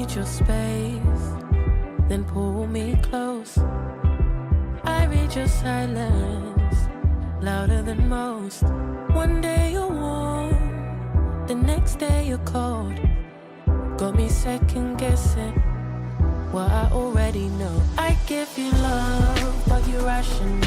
need your space, then pull me close. I read your silence, louder than most. One day you're warm, the next day you're cold. Got me second guessing what I already know. I give you love, but you ration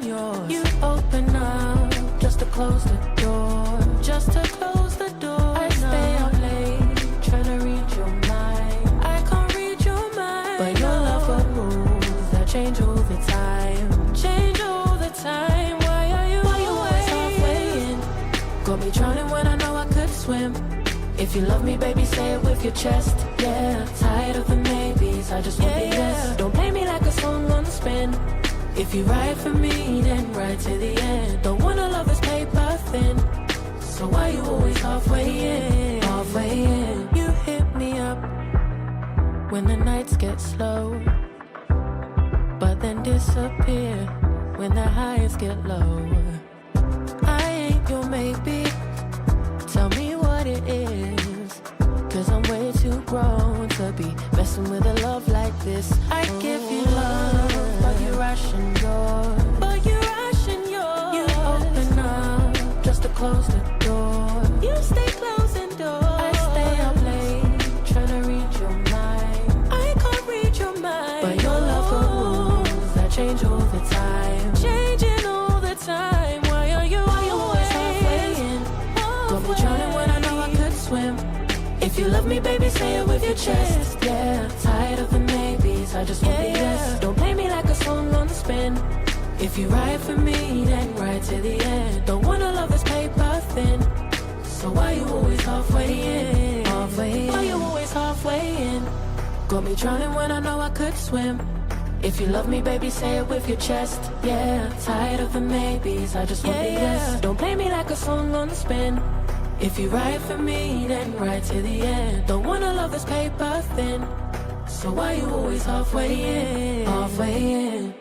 yours. You open up just to close the door. Just to close the door. I stay up late, trying to read your mind. I can't read your mind, but your love got rules that change all the time. Change all the time. Why are you always halfway in? Got me drowning when I know I could swim. If you love me, baby, say it with your chest. Yeah, tired of the maybes, I just want the yes. Don't play me like a song on spin. If you ride for me, then ride to the end. Don't wanna love this paper thin. So why you always halfway in? Halfway in. You hit me up when the nights get slow, but then disappear when the highs get low. I ain't your maybe. Tell me what it is, 'cause I'm way too grown to be messing with a love like this. I give you love, but you ration yours. You open up just to close the door. You stay closing doors. I stay up late, trying to read your mind. I can't read your mind, but your love got rules that change all the time. Changing all the time. Why are you always halfway in? Got me drowning when I know I could swim. If you love me, baby, say it with your chest. Yeah, tired of the maybes, I just want the yes. Don't play me like a song on spin. If you ride for me, then ride to the end. Don't wanna love this paper thin. So why you always halfway in? Halfway in. Why you always halfway in? Got me drowning when I know I could swim. If you love me, baby, say it with your chest. Yeah, tired of the maybes, I just want the yes. Don't play me like a song on spin. If you ride for me, then ride to the end. Don't wanna love this paper thin. So why you always halfway in? Halfway in.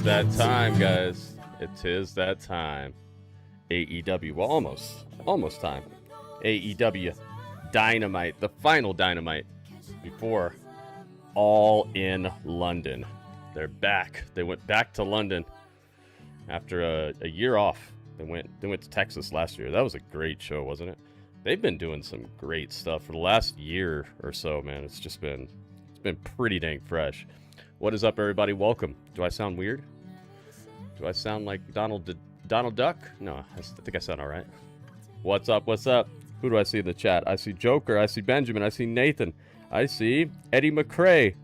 that time, guys. It is that time. AEW, well, almost time. AEW Dynamite, the final Dynamite before All in London. They're back. They went back to London after a year off. They went to Texas last year. That was a great show, wasn't it? They've been doing some great stuff for the last year or so, man. It's been pretty dang fresh. What is up, everybody? Welcome. Do I sound weird? Do I sound like Donald Duck? No, I think I sound all right. What's up? What's up? Who do I see in the chat? I see Joker. I see Benjamin. I see Nathan. I see Eddie McRae.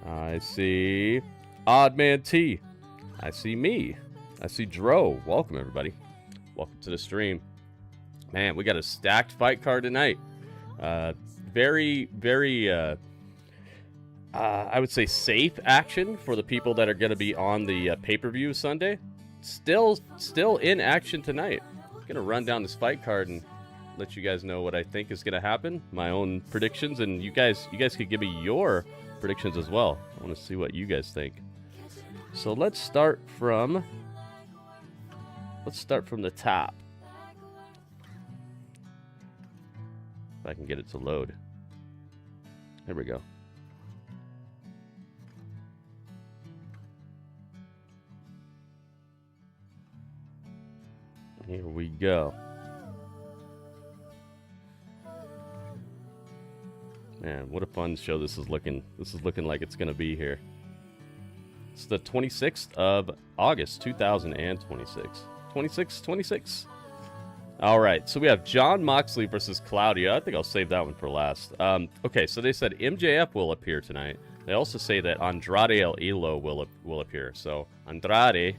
I see Oddman T. I see me. I see Dro. Welcome, everybody. Welcome to the stream. Man, we got a stacked fight card tonight. Very, I would say safe action for the people that are going to be on the pay-per-view Sunday. Still in action tonight. I'm going to run down this fight card and let you guys know what I think is going to happen. My own predictions, and you guys could give me your predictions as well. I want to see what you guys think. So let's start from the top. If I can get it to load. There we go. Here we go. Man, what a fun show this is looking. This is looking like it's going to be here. It's the 26th of August, 2026. 26. All right, so we have Jon Moxley versus Claudio. I think I'll save that one for last. Okay, so they said MJF will appear tonight. They also say that Andrade El Ídolo will appear. So Andrade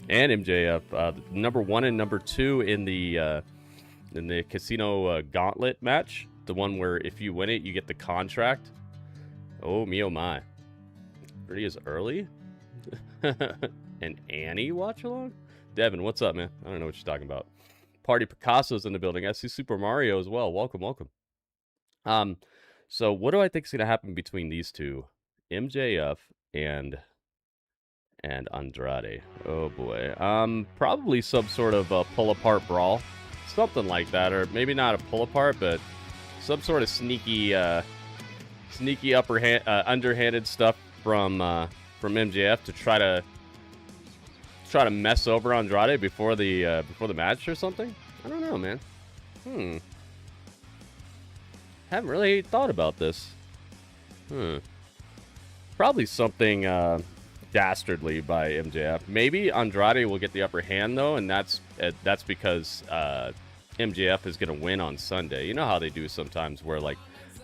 and MJF, number 1 and number 2 in the Casino Gauntlet match, the one where if you win it, you get the contract. Oh me, oh my! Pretty is early. And Annie watch along. Devin, what's up, man? I don't know what you're talking about. Party Picasso's in the building. I see Super Mario as well. Welcome. So what do I think is gonna happen between these two, MJF and Andrade? Oh boy. Probably some sort of pull apart brawl, something like that, or maybe not a pull apart, but some sort of sneaky underhanded stuff from MJF to try to mess over Andrade before the match or something. I don't know, man. Haven't really thought about this. Probably something dastardly by MJF. Maybe Andrade will get the upper hand though, and that's because MJF is going to win on Sunday. You know how they do sometimes where like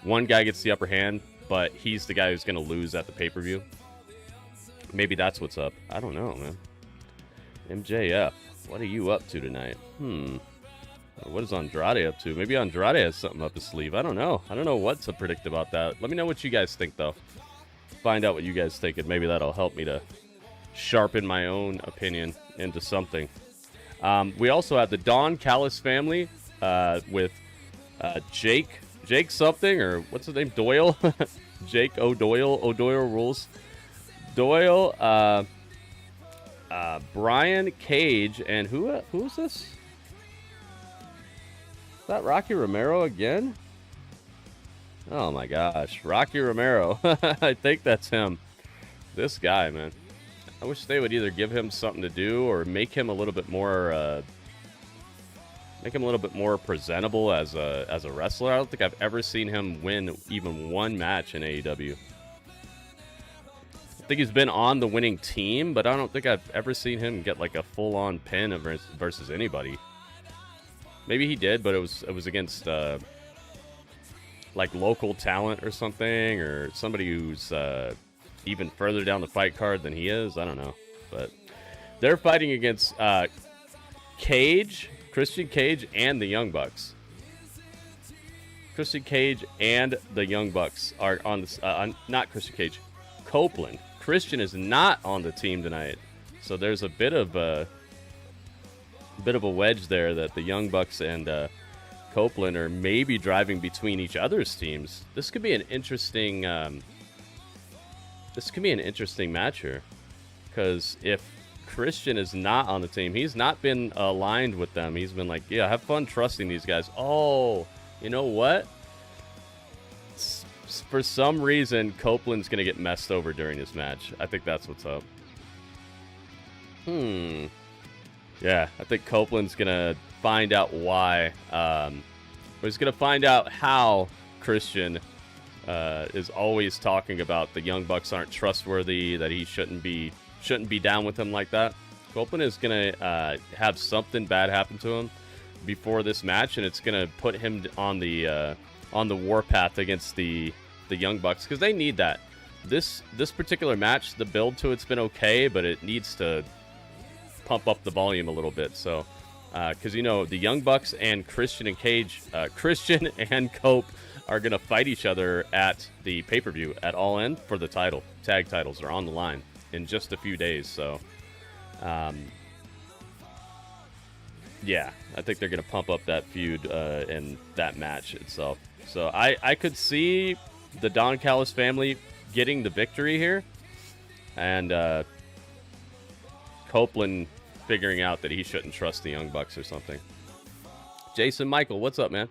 one guy gets the upper hand, but he's the guy who's going to lose at the pay-per-view. Maybe that's what's up. I don't know, man. MJF, what are you up to tonight? What is Andrade up to? Maybe Andrade has something up his sleeve. I don't know. I don't know what to predict about that. Let me know what you guys think, though. Find out what you guys think, and maybe that'll help me to sharpen my own opinion into something. We also have the Don Callis family with Jake something, or what's his name? Doyle? Jake O'Doyle. O'Doyle rules. Doyle, Brian Cage, and who's this? Is that Rocky Romero again? Oh my gosh, Rocky Romero. I think that's him. This guy, man. I wish they would either give him something to do or make him a little bit more presentable as a wrestler. I don't think I've ever seen him win even one match in AEW. I think he's been on the winning team, but I don't think I've ever seen him get like a full-on pin versus anybody. Maybe he did, but it was against like local talent or something, or somebody who's even further down the fight card than he is. I don't know, but they're fighting against Christian Cage, and the Young Bucks. Christian Cage and the Young Bucks are on this. Not Christian Cage, Copeland. Christian is not on the team tonight, so there's a bit of a wedge there that the Young Bucks and Copeland are maybe driving between each other's teams. This could be an interesting. This could be an interesting match here, because if Christian is not on the team. He's not been aligned with them. He's been like, yeah, have fun trusting these guys. Oh, you know what? For some reason, Copeland's going to get messed over during this match. I think that's what's up. Yeah, I think Copeland's going to find out why. He's going to find out how Christian is always talking about the Young Bucks aren't trustworthy, that he shouldn't be down with him like that. Copeland is going to have something bad happen to him before this match, and it's going to put him on the warpath against the Young Bucks, because they need that. This particular match, the build to it's been okay, but it needs to pump up the volume a little bit. So, because the Young Bucks and Christian and Cope are gonna fight each other at the pay-per-view at All In for the title. Tag titles are on the line in just a few days. So, yeah, I think they're gonna pump up that feud and that match itself. So I could see the Don Callis family getting the victory here, and Copeland figuring out that he shouldn't trust the Young Bucks or something. Jason Michael, what's up, man?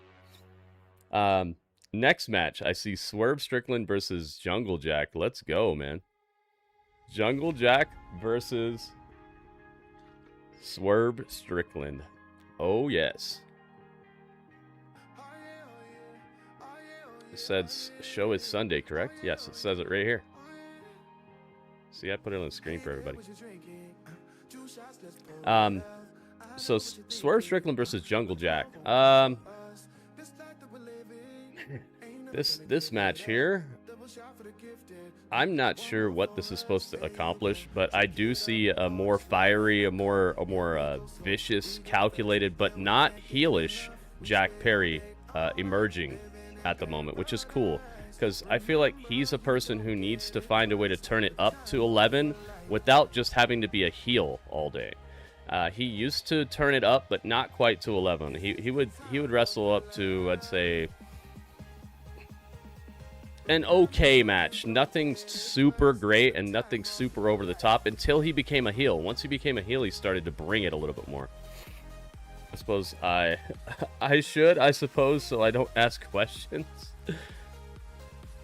Next match, I see Swerve Strickland versus Jungle Jack. Let's go, man. Jungle Jack versus Swerve Strickland. Oh, yes. It says show is Sunday, correct? Yes, it says it right here. See, I put it on the screen for everybody. So Swerve Strickland versus Jungle Jack. This match here, I'm not sure what this is supposed to accomplish, but I do see a more fiery, a more vicious, calculated, but not heelish Jack Perry emerging at the moment, which is cool, because I feel like he's a person who needs to find a way to turn it up to 11 without just having to be a heel all day. He used to turn it up, but not quite to 11. He would wrestle up to, I'd say, an okay match. Nothing super great and nothing super over the top until he became a heel. Once he became a heel, he started to bring it a little bit more. I suppose I suppose, so I don't ask questions.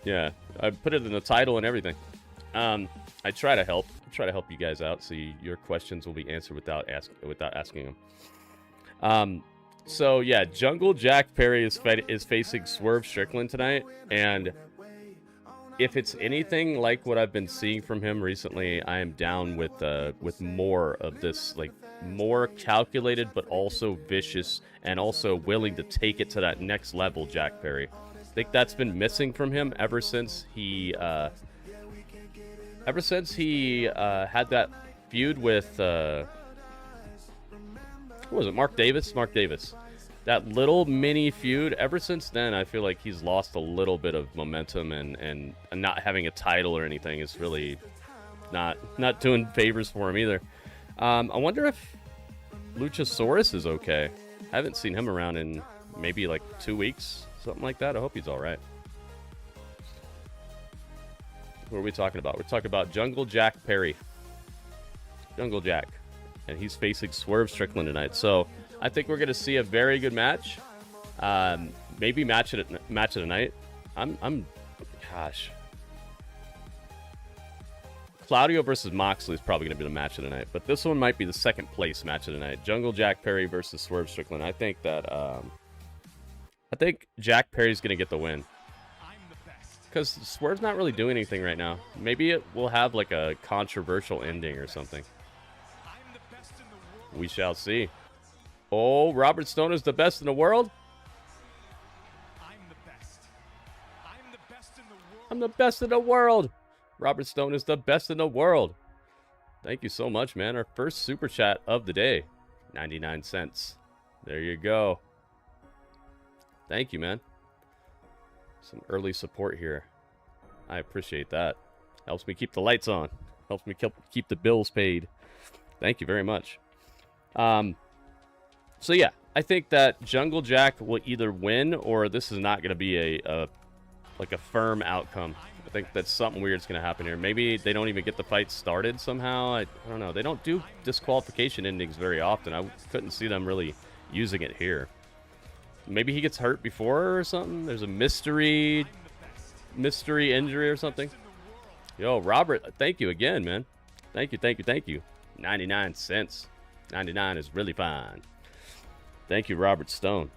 Yeah, I put it in the title and everything. I try to help you guys out, so your questions will be answered without asking them. So yeah, Jungle Jack Perry is facing Swerve Strickland tonight, and if it's anything like what I've been seeing from him recently, I am down with more of this, like more calculated but also vicious and also willing to take it to that next level. Jack Perry, I think that's been missing from him ever since he had that feud with what was it, Mark Davis? That little mini feud. Ever since then, I feel like he's lost a little bit of momentum, and not having a title or anything is really not doing favors for him either. I wonder if Luchasaurus is okay. I haven't seen him around in maybe like 2 weeks, something like that. I hope he's all right. What are we talking about? We're talking about Jungle Jack Perry. Jungle Jack. And he's facing Swerve Strickland tonight. So I think we're going to see a very good match. Maybe match of the night. Gosh. Claudio versus Moxley is probably going to be the match of the night. But this one might be the second place match of the night. Jungle Jack Perry versus Swerve Strickland. I think that, I think Jack Perry's going to get the win. Because Swerve's not really doing anything right now. Maybe it will have like a controversial ending or something. We shall see. Oh, Robert Stone is the best in the world? I'm the best in the world. Robert Stone is the best in the world. Thank you so much, man. Our first super chat of the day. 99 cents. There you go. Thank you, man. Some early support here. I appreciate that. Helps me keep the lights on. Helps me keep the bills paid. Thank you very much. So yeah, I think that Jungle Jack will either win, or this is not going to be a firm outcome. think that something weird's going to happen here. Maybe they don't even get the fight started somehow. I don't know. They don't do disqualification endings very often. I couldn't see them really using it here. Maybe he gets hurt before or something. There's a mystery injury or something. Yo, Robert, thank you again, man. Thank you. 99 cents. 99 is really fine. Thank you, Robert Stone.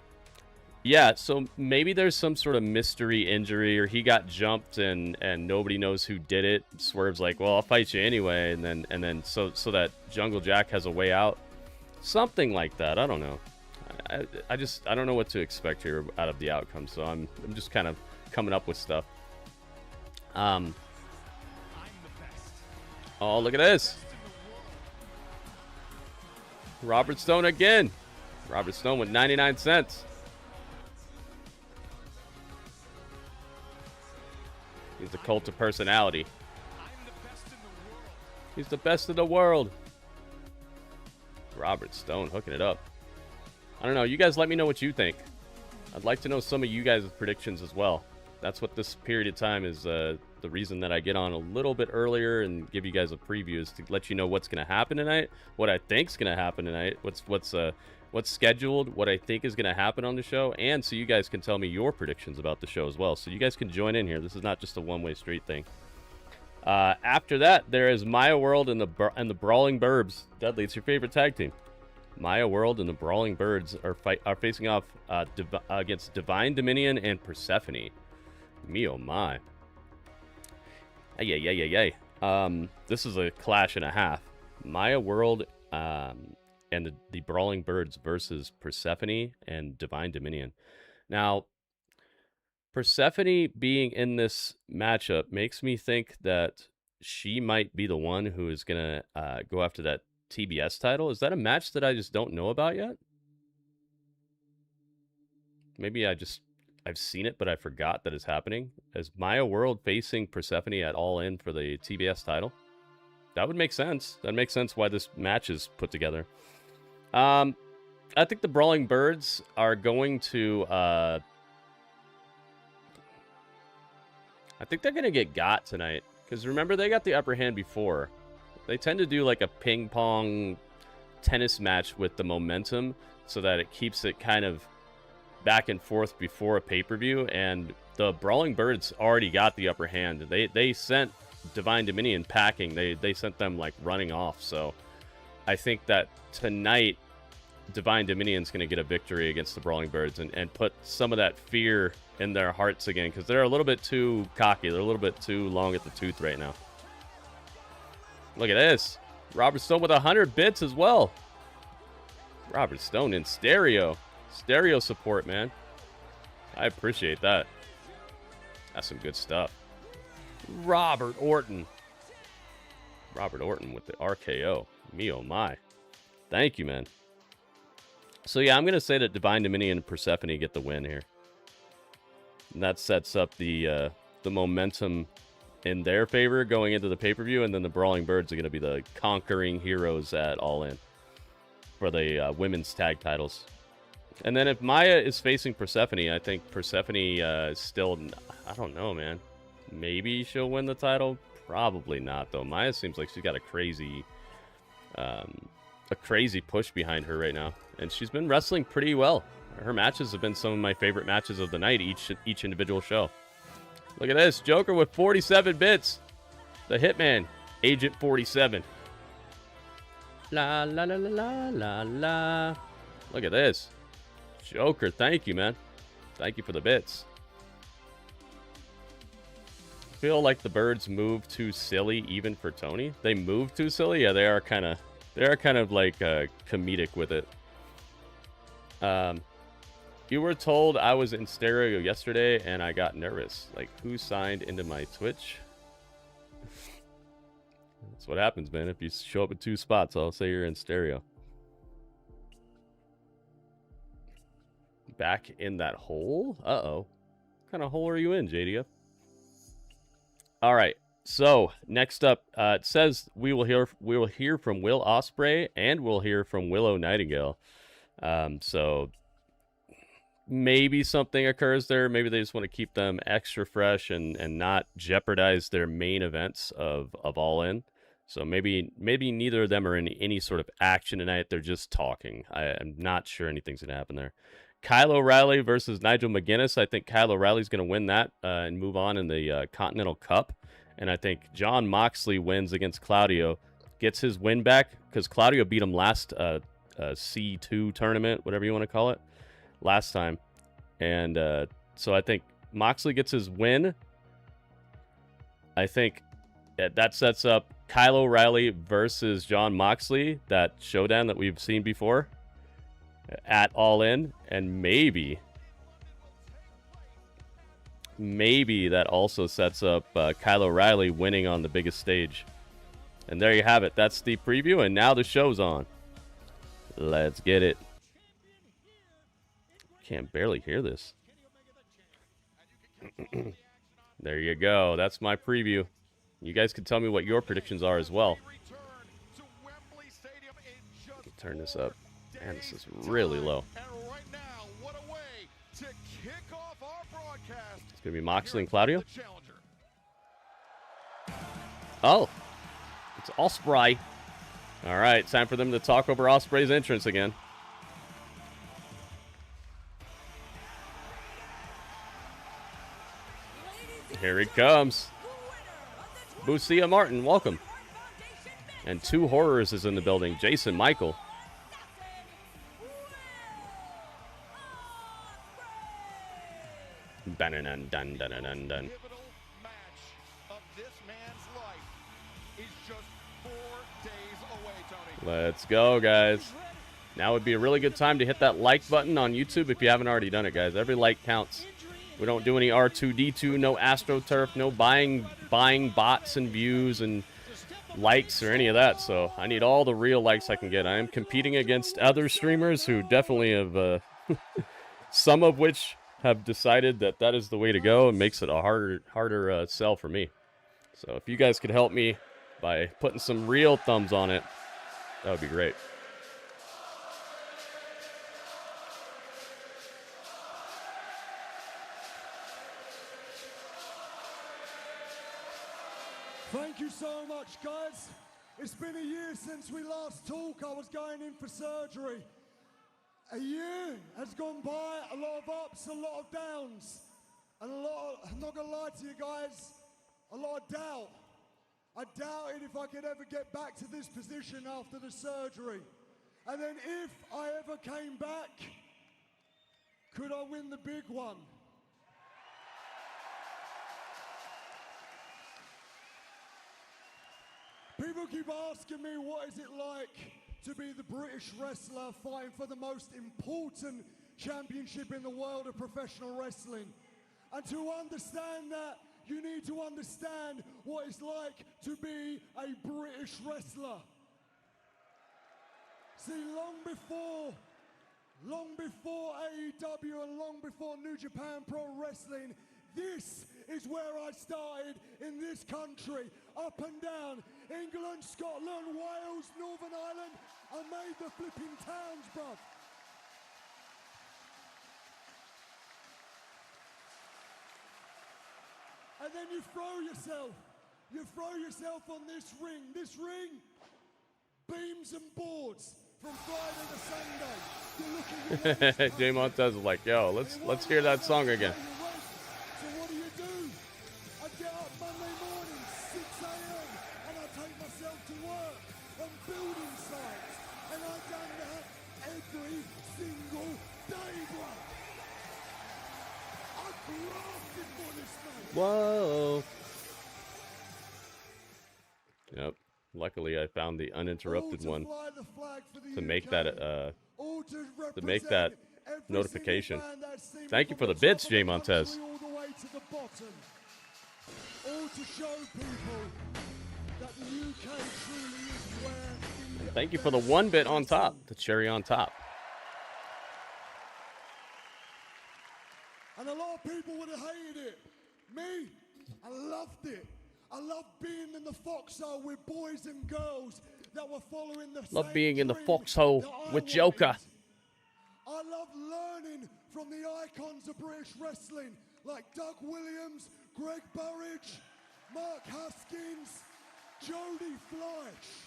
Yeah, so maybe there's some sort of mystery injury, or he got jumped and nobody knows who did it. Swerve's like, well, I'll fight you anyway, and then so that Jungle Jack has a way out. Something like that. I don't know. I don't know what to expect here out of the outcome, so I'm just kind of coming up with stuff. Oh, look at this. Robert Stone again. Robert Stone with 99 cents. He's the cult of personality. He's the best in the world. Robert Stone hooking it up. I don't know. You guys let me know what you think. I'd like to know some of you guys' predictions as well. That's what this period of time is. The reason that I get on a little bit earlier and give you guys a preview is to let you know what's going to happen tonight, what I think's going to happen tonight, what's scheduled, what I think is going to happen on the show, and so you guys can tell me your predictions about the show as well. So you guys can join in here. This is not just a one-way street thing. After that, there is Maya World and the Brawling Burbs. Dudley, it's your favorite tag team. Maya World and the Brawling Birds are facing off against Divine Dominion and Persephone. Me oh my. Yay. This is a clash and a half. Maya World and the Brawling Birds versus Persephone and Divine Dominion. Now, Persephone being in this matchup makes me think that she might be the one who is going to go after that TBS title. Is that a match that I just don't know about yet? Maybe I've seen it, but I forgot that it's happening. Is Maya World facing Persephone at All In for the TBS title? That would make sense. That makes sense why this match is put together. I think the Brawling Birds are going to... I think they're going to get got tonight. Because remember, they got the upper hand before. They tend to do like a ping-pong tennis match with the momentum so that it keeps it kind of back and forth before a pay-per-view. And the Brawling Birds already got the upper hand. They sent Divine Dominion packing. They sent them like running off. So I think that tonight Divine Dominion's going to get a victory against the Brawling Birds and put some of that fear in their hearts again, because they're a little bit too cocky. They're a little bit too long at the tooth right now. Look at this. Robert Stone with 100 bits as well. Robert Stone in stereo. Stereo support, man. I appreciate that. That's some good stuff. Robert Orton. Robert Orton with the RKO. Me oh my. Thank you, man. So yeah, I'm going to say that Divine Dominion and Persephone get the win here. And that sets up the momentum in their favor going into the pay-per-view, and then the Brawling Birds are going to be the conquering heroes at All In for the women's tag titles. And then if Maya is facing Persephone, I think Persephone is still... I don't know, man. Maybe she'll win the title? Probably not, though. Maya seems like she's got a crazy push behind her right now. And she's been wrestling pretty well. Her matches have been some of my favorite matches of the night, each individual show. Look at this. Joker with 47 bits. The Hitman, Agent 47. La, la, la, la, la, la, la. Look at this. Joker, thank you, man. Thank you for the bits. Feel like the Birds move too silly even for Tony. They move too silly? Yeah, they are kind of like comedic with it. You were told I was in stereo yesterday and I got nervous. Like, who signed into my Twitch? That's what happens, man. If you show up at 2 spots, I'll say you're in stereo. Back in that hole? Uh-oh. What kind of hole are you in, JDF? All right. So, next up, it says we will hear from Will Ospreay and we'll hear from Willow Nightingale. So maybe something occurs there. Maybe they just want to keep them extra fresh and not jeopardize their main events of All In. So maybe neither of them are in any sort of action tonight. They're just talking. I'm not sure anything's going to happen there. Kyle O'Reilly versus Nigel McGuinness. I think Kyle O'Reilly's going to win that and move on in the Continental Cup. And I think John Moxley wins against Claudio, gets his win back, because Claudio beat him last C2 tournament, whatever you want to call it, last time. And so I think Moxley gets his win. I think that sets up Kyle O'Reilly versus John Moxley, that showdown that we've seen before at All In. And maybe that also sets up Kyle O'Reilly winning on the biggest stage. And there you have it. That's the preview, and now the show's on. Let's get it. Can't barely hear this. There you go. That's my preview. You guys can tell me what your predictions are as well. Turn this up. Man, this is really low. It's going to be Moxley and Claudio. Oh. It's Ospreay. All right, time for them to talk over Ospreay's entrance again. Here he comes. Bucia Martin, welcome. And Two Horrors is in the building. Jason Michael. Dun dun dun dun dun dun. Let's go, guys. Now would be a really good time to hit that like button on YouTube if you haven't already done it, guys. Every like counts. We don't do any R2D2, no AstroTurf, no buying bots and views and likes or any of that. So I need all the real likes I can get. I am competing against other streamers who definitely have, some of which have decided that is the way to go and makes it a harder sell for me. So if you guys could help me by putting some real thumbs on it, that would be great. Thank you so much, guys. It's been a year since we last talked. I was going in for surgery. A year has gone by, a lot of ups, a lot of downs, and I'm not gonna lie to you guys, a lot of doubt. I doubted if I could ever get back to this position after the surgery. And then if I ever came back, could I win the big one? People keep asking me, what is it like to be the British wrestler fighting for the most important championship in the world of professional wrestling? And to understand that, you need to understand what it's like to be a British wrestler. See, long before AEW and long before New Japan Pro Wrestling, this is where I started in this country, up and down, England, Scotland, Wales, Northern Ireland. I made the flipping towns, bruv. And then you throw yourself on this ring, beams and boards from Friday to Sunday. Jay Montez is like, yo, let's hear that song again. So what do? I get up Monday morning, 6 a.m., and I take myself to work on building sites, and I've done that every single day, bro. I grafted for this night. Whoa. Yep. Luckily, I found the uninterrupted one to make that notification. Thank you for the bits, Jay Montez. And thank you for the 1 bit on top, the cherry on top. And a lot of people would have hated it. Me, I loved it. I love being in the foxhole with boys and girls that were following the Love same being in the dream foxhole that I with Joker. wanted. I love learning from the icons of British wrestling, like Doug Williams, Greg Burridge, Mark Haskins, Jody Fleisch.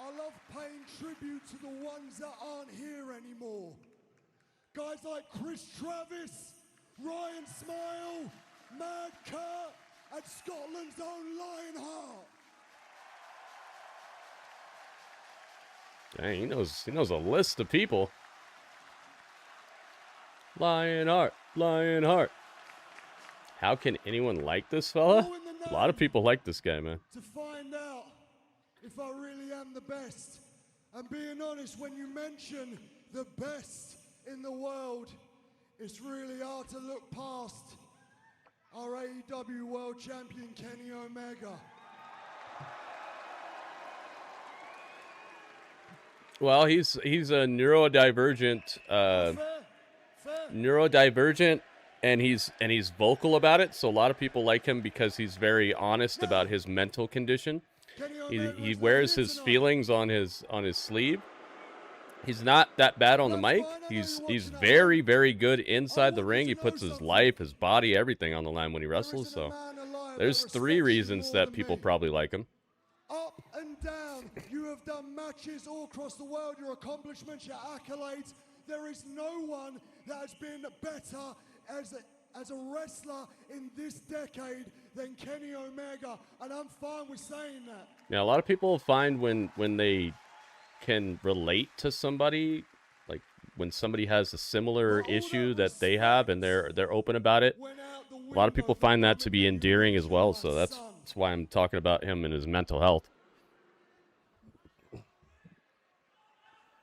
I love paying tribute to the ones that aren't here anymore. Guys like Chris Travis, Ryan Smile, Mad Kurt, and Scotland's own Lionheart. Dang, he knows a list of people. Lionheart, Lionheart. How can anyone like this fella? A lot of people like this guy, man. To find out if I really am the best. And being honest, when you mention the best in the world, it's really hard to look past our AEW World Champion, Kenny Omega. Well, he's a neurodivergent, and he's vocal about it. So a lot of people like him because he's very honest about his mental condition. He wears his feelings on his sleeve. He's not that bad on the mic. He's very, very good inside the ring. He puts his life, his body, everything on the line when he wrestles. So there's 3 reasons that people probably like him. Up and down, you have done matches all across the world, your accomplishments, your accolades. There is no one that has been better as a wrestler in this decade than Kenny Omega, and I'm fine with saying that. Yeah, a lot of people find when they can relate to somebody, like when somebody has a similar issue that they have and they're open about it, a lot of people find that to be endearing as well. So that's why I'm talking about him and his mental health.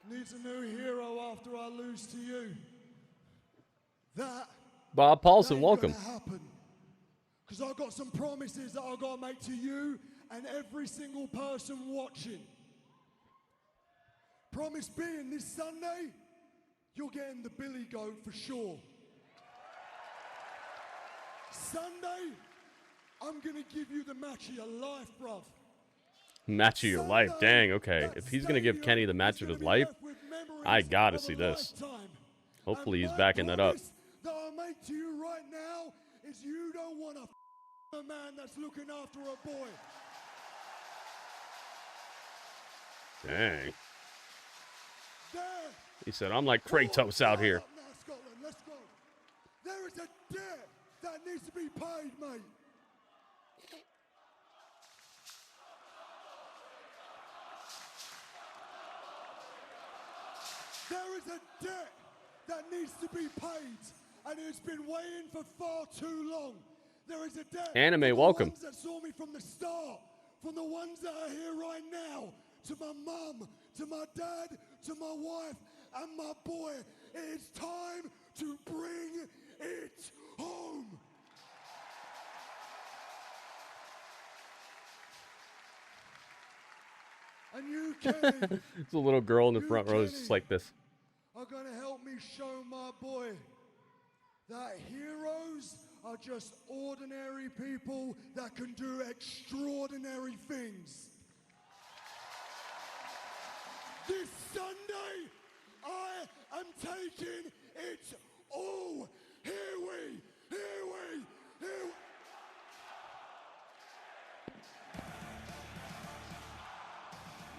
Needs a new hero after I lose to you. That Bob Paulson, welcome. Because I've got some promises that I've got to make to you and every single person watching. Promise being this Sunday, you're getting the Billy Goat for sure. Sunday, I'm going to give you the match of your life, bruv. Match of your life. Dang, okay. If he's going to give Kenny the match of his life, I got to see this. Hopefully he's backing that up. That I make to you right now is you don't want a man that's looking after a boy. Dang. There. He said, I'm like Kratos out here. Now, Scotland, let's go. There is a debt that needs to be paid, mate. There is a debt that needs to be paid, and it's been waiting for far too long. There is a debt. Anime, welcome. The ones that saw me from the start, from the ones that are here right now, to my mum, to my dad, to my wife, and my boy. It is time to bring it home. And you, Kenny, It's a little girl in the front row just like this. are going to help me show my boy that heroes are just ordinary people that can do extraordinary things. This Sunday, I am taking it all. Here we.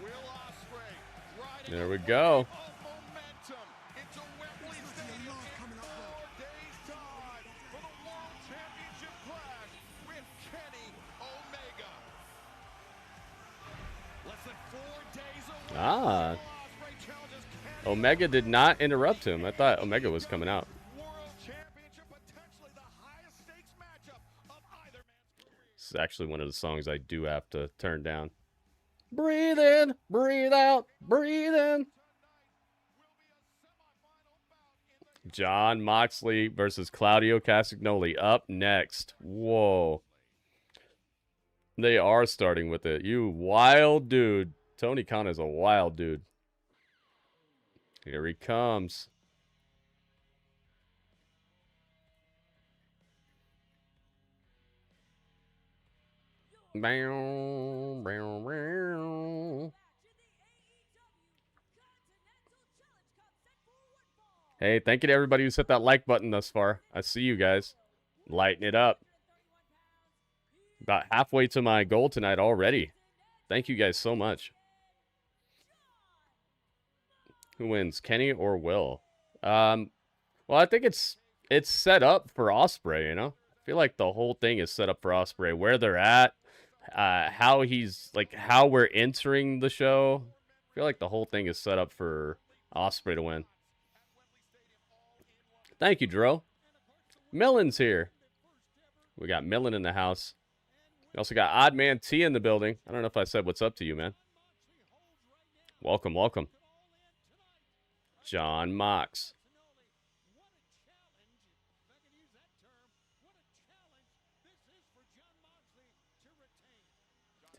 Will Ospreay There we go. momentum into Wembley Stadium in 4 days' time for the World Championship clash with Kenny Omega. Less than 4 days away. Ah. Ospreay challenges Kenny Omega did not interrupt him. I thought Omega was coming out. World Championship, potentially the highest stakes matchup of either man's career. This is actually one of the songs I do have to turn down. Breathe in, breathe out, breathe in. John Moxley versus Claudio Castagnoli up next. Whoa. They are starting with it. You wild dude. Tony Khan is a wild dude. Here he comes. Bow, bow, bow. Hey, thank you to everybody who's hit that like button thus far. I see you guys. Lighting it up. About halfway to my goal tonight already. Thank you guys so much. Who wins, Kenny or Will? Well, I think it's set up for Ospreay, you know? I feel like the whole thing is set up for Ospreay. Where they're at, how he's, like, how we're entering the show. I feel like the whole thing is set up for Ospreay to win. Thank you, Dro. Millen's here. We got Millen in the house. We also got Odd Man T in the building. I don't know if I said what's up to you, man. Welcome, welcome. John Mox.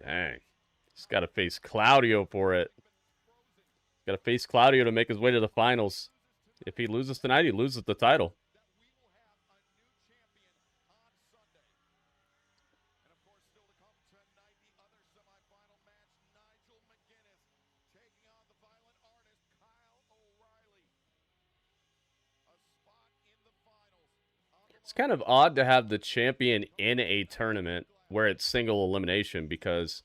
Dang. He's got to face Claudio for it. Got to face Claudio to make his way to the finals. If he loses tonight, he loses the title. It's kind of odd to have the champion in a tournament where it's single elimination because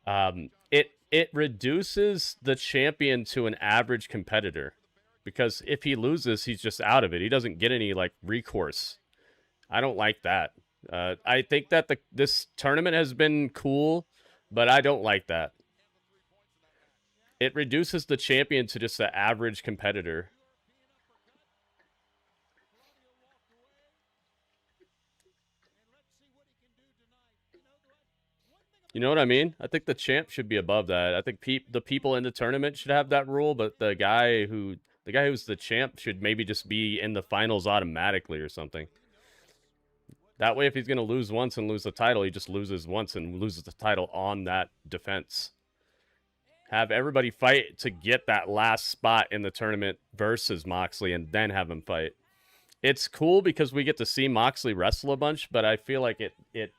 it reduces the champion to an average competitor. Because if he loses, he's just out of it. He doesn't get any, like, recourse. I don't like that. I think that this tournament has been cool, but I don't like that. It reduces the champion to just the average competitor. You know what I mean? I think the champ should be above that. I think the people in the tournament should have that rule, but the guy who's the champ should maybe just be in the finals automatically or something. That way, if he's going to lose once and lose the title, he just loses once and loses the title on that defense. Have everybody fight to get that last spot in the tournament versus Moxley and then have him fight. It's cool because we get to see Moxley wrestle a bunch, but I feel like it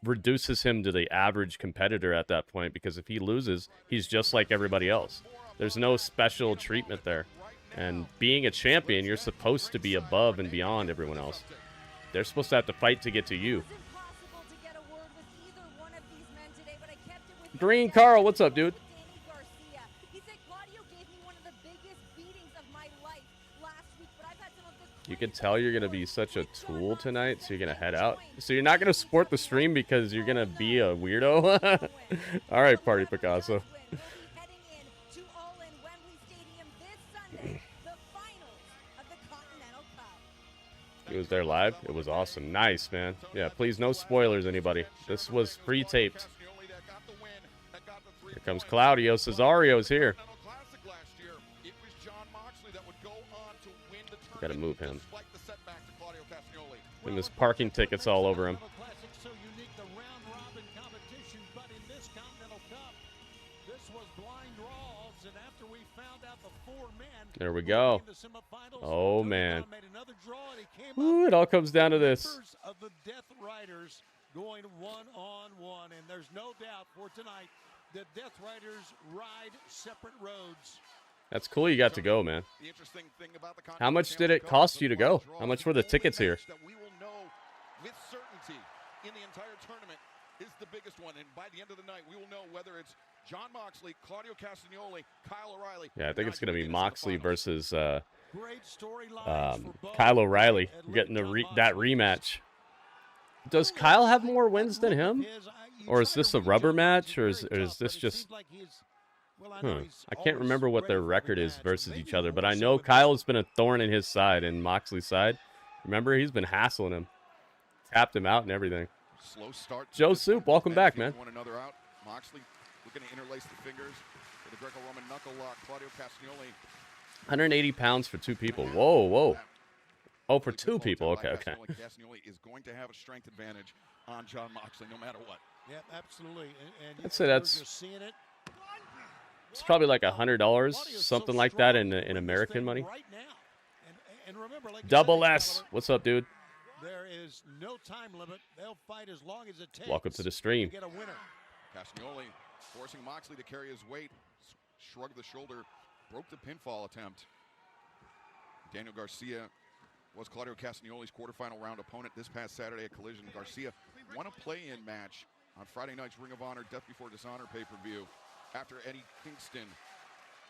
reduces him to the average competitor at that point because if he loses, he's just like everybody else. There's no special treatment there. And being a champion, you're supposed to be above and beyond everyone else. They're supposed to have to fight to get to you. Green Carl, what's up, dude? You can tell you're going to be such a tool tonight, so you're going to head out. So you're not going to support the stream because you're going to be a weirdo? All right, Party Picasso. It was there live. It was awesome. Nice, man. Yeah, please, no spoilers, anybody. This was pre-taped. Here comes Claudio. Cesario's here. Got to move him. And there's parking tickets all over him. There we go. Oh, man. Ooh, it all comes down to this. Going one-on-one, and there's no doubt for tonight the Death Riders ride separate roads. That's cool you got to go, man. How much did it cost you to go? How much were the tickets here? We will know with certainty in the entire tournament is the biggest one, and by the end of the night, we will know whether it's Jon Moxley, Claudio Castagnoli, Kyle O'Reilly. Yeah, I think it's going to be Moxley versus Kyle O'Reilly getting that rematch. Does Kyle have more wins than him? Or is this a rubber match? Or is this just... I can't remember what their record is versus each other, but I know Kyle's been a thorn in his side and Moxley's side. Remember, he's been hassling him. Tapped him out and everything. Slow start. Joe Soup, welcome back, man. One another out. Moxley looking to interlace the fingers with the Greco-Roman knuckle lock. Claudio Castagnoli. 180 pounds for two people. Whoa, whoa. Oh, for two people. Okay, okay. Castagnoli is going to have a strength advantage on Jon Moxley no matter what. Yeah, absolutely. I'd say that's... It's probably like $100, something like that in American money. Double S. What's up, dude? There is no time limit. They'll fight as long as it takes. Welcome to the stream. Castagnoli forcing Moxley to carry his weight. Shrugged the shoulder. Broke the pinfall attempt. Daniel Garcia was Claudio Castagnoli's quarterfinal round opponent this past Saturday at Collision. Garcia won a play-in match on Friday night's Ring of Honor Death Before Dishonor pay-per-view after Eddie Kingston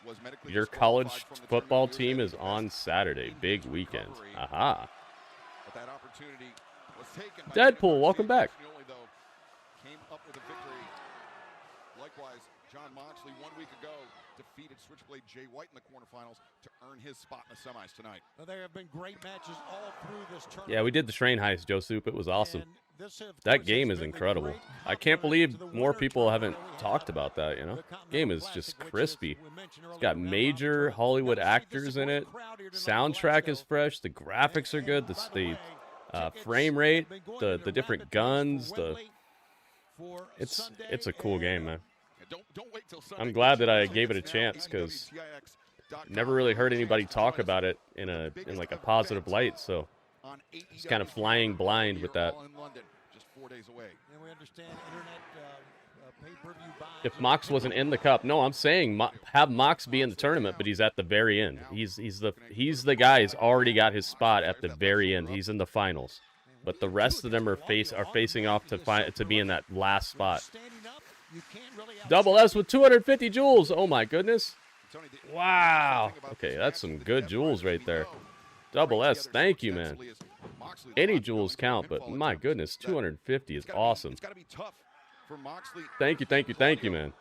was medically Your college football team is on Saturday. Big weekend. Aha. But that opportunity was taken by Deadpool, welcome back. Castagnoli, though, came up with a victory. Likewise, John Moxley 1 week ago defeated Switchblade Jay White in the quarterfinals to earn his spot in the semis tonight. Well, there have been great matches all through this tournament. Yeah, we did the train heist, Joe Soup. It was awesome. That game is incredible. I can't believe more people haven't talked about that, you know? Game is just crispy. It's got major Hollywood actors in it. Soundtrack is fresh. The graphics are good. The frame rate, the different guns, it's a cool game, man. I'm glad that I gave it a chance because never really heard anybody talk about it in like a positive light, so just kind of flying blind with that. If Mox wasn't in the cup, no, I'm saying have Mox be in the tournament, but he's at the very end. He's the guy who's already got his spot at the very end. He's in the finals, but the rest of them are facing off to be in that last spot. Double S with 250 jewels. Oh my goodness. Wow. Okay, that's some good jewels right there. Double S, thank you, man. Any jewels count, but my goodness, 250 is awesome. Thank you, man.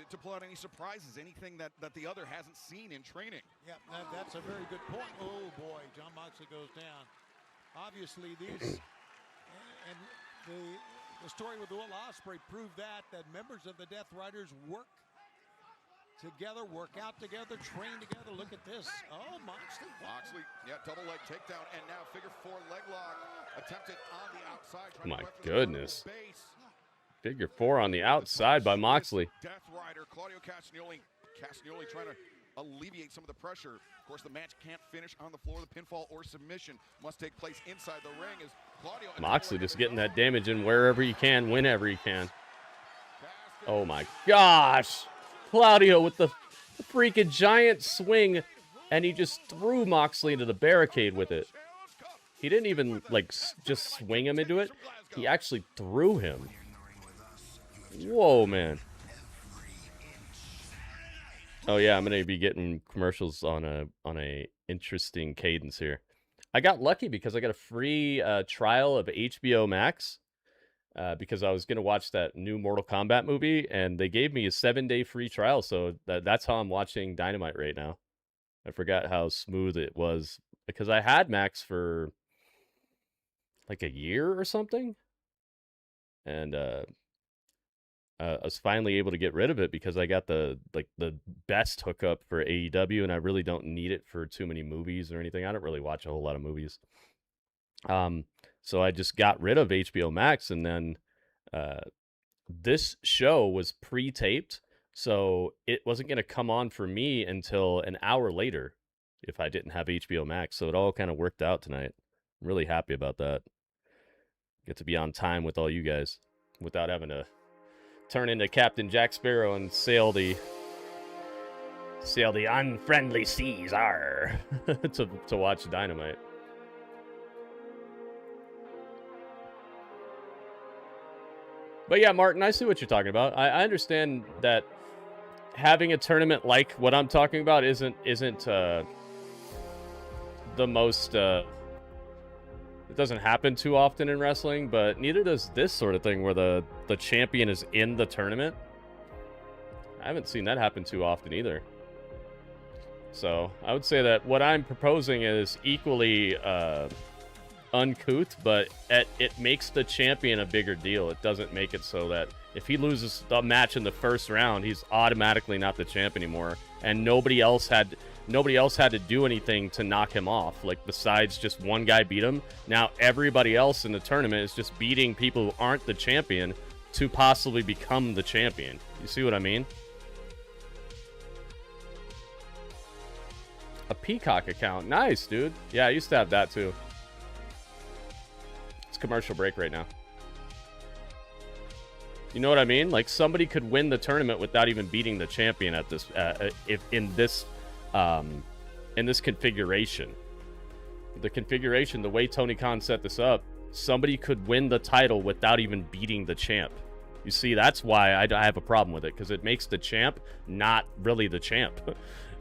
To pull out any surprises, anything that the other hasn't seen in training. Yeah, that's a very good point. Oh boy, John Moxley goes down. Obviously, these and the story with Will Ospreay proved that members of the Death Riders work together, work out together, train together. Look at this. Oh, Moxley, yeah, double leg takedown, and now figure 4 leg lock attempted on the outside. My goodness. Figure 4 on the outside by Moxley. Death Rider, Claudio Castagnoli. Castagnoli trying to alleviate some of the pressure. Of course, the match can't finish on the floor. The pinfall or submission must take place inside the ring. As Claudio Moxley just getting that damage in wherever he can, whenever he can. Oh my gosh. Claudio with the freaking giant swing, and he just threw Moxley into the barricade with it. He didn't even, like, just swing him into it. He actually threw him. Whoa, man. Oh yeah, I'm gonna be getting commercials on a interesting cadence here. I got lucky because I got a free trial of HBO Max because I was gonna watch that new Mortal Kombat movie, and they gave me a 7-day free trial, so that's how I'm watching Dynamite right now. I forgot how smooth it was because I had Max for like a year or something, and I was finally able to get rid of it because I got the best hookup for AEW, and I really don't need it for too many movies or anything. I don't really watch a whole lot of movies. So I just got rid of HBO Max, and then this show was pre-taped, so it wasn't going to come on for me until an hour later if I didn't have HBO Max. So it all kind of worked out tonight. I'm really happy about that. Get to be on time with all you guys without having to turn into Captain Jack Sparrow and sail the unfriendly seas to watch Dynamite. But yeah, Martin, I see what you're talking about. I understand that having a tournament like what I'm talking about isn't the most it doesn't happen too often in wrestling, but neither does this sort of thing where the champion is in the tournament. I haven't seen that happen too often either. So I would say that what I'm proposing is equally uncouth, but it makes the champion a bigger deal. It doesn't make it so that if he loses the match in the first round, he's automatically not the champ anymore, and nobody else had to do anything to knock him off. Like, besides just one guy beat him, now everybody else in the tournament is just beating people who aren't the champion to possibly become the champion. You see what I mean? A Peacock account. Nice, dude. Yeah, I used to have that too. It's commercial break right now. You know what I mean? Like, somebody could win the tournament without even beating the champion at this in this configuration. the configuration, the way Tony Khan set this up, somebody could win the title without even beating the champ. You see, that's why I have a problem with it, because it makes the champ not really the champ.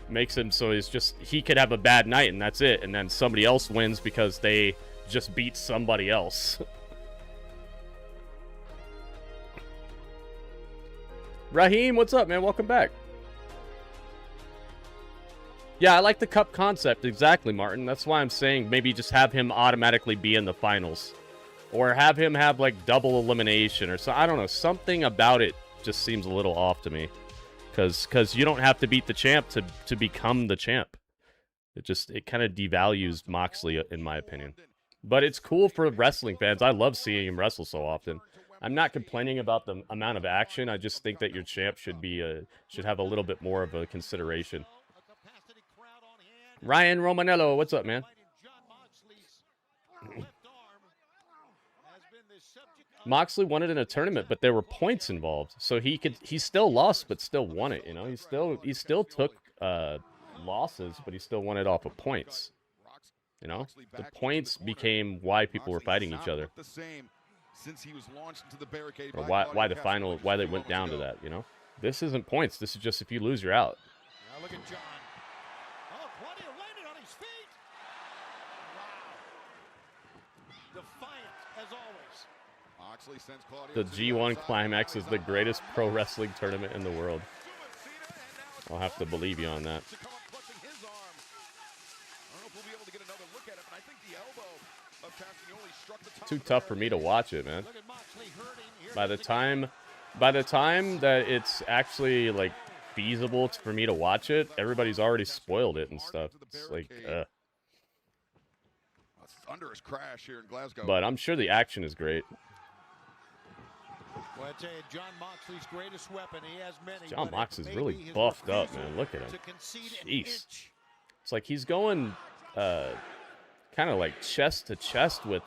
Makes him so he could have a bad night and that's it, and then somebody else wins because they just beat somebody else. Raheem, what's up, man? Welcome back. Yeah, I like the cup concept. Exactly, Martin. That's why I'm saying maybe just have him automatically be in the finals. Or have him have, like, double elimination or so. I don't know. Something about it just seems a little off to me. Because you don't have to beat the champ to become the champ. It kind of devalues Moxley, in my opinion. But it's cool for wrestling fans. I love seeing him wrestle so often. I'm not complaining about the amount of action. I just think that your champ should have a little bit more of a consideration. Ryan Romanello, what's up, man? Moxley won it in a tournament, but there were points involved, so he still lost, but still won it. You know, he still took losses, but he still won it off of points. You know, the points became why people were fighting each other, or why they went down to that. You know, this isn't points. This is just if you lose, you're out. Now look at John. Oh, Claudio landed on his feet. Wow. Defiant as always. The G1 Climax is the greatest pro wrestling tournament in the world. I'll have to believe you on that. Too tough for me to watch it, man. By the time that it's actually like feasible for me to watch it, everybody's already spoiled it and stuff. It's like, Thunderous crash here in Glasgow. But I'm sure the action is great. Well, I tell you, John Moxley's greatest weapon. He has many. John Moxley's really buffed up, man. Look at him. Jeez. It's like he's going kind of like chest to chest with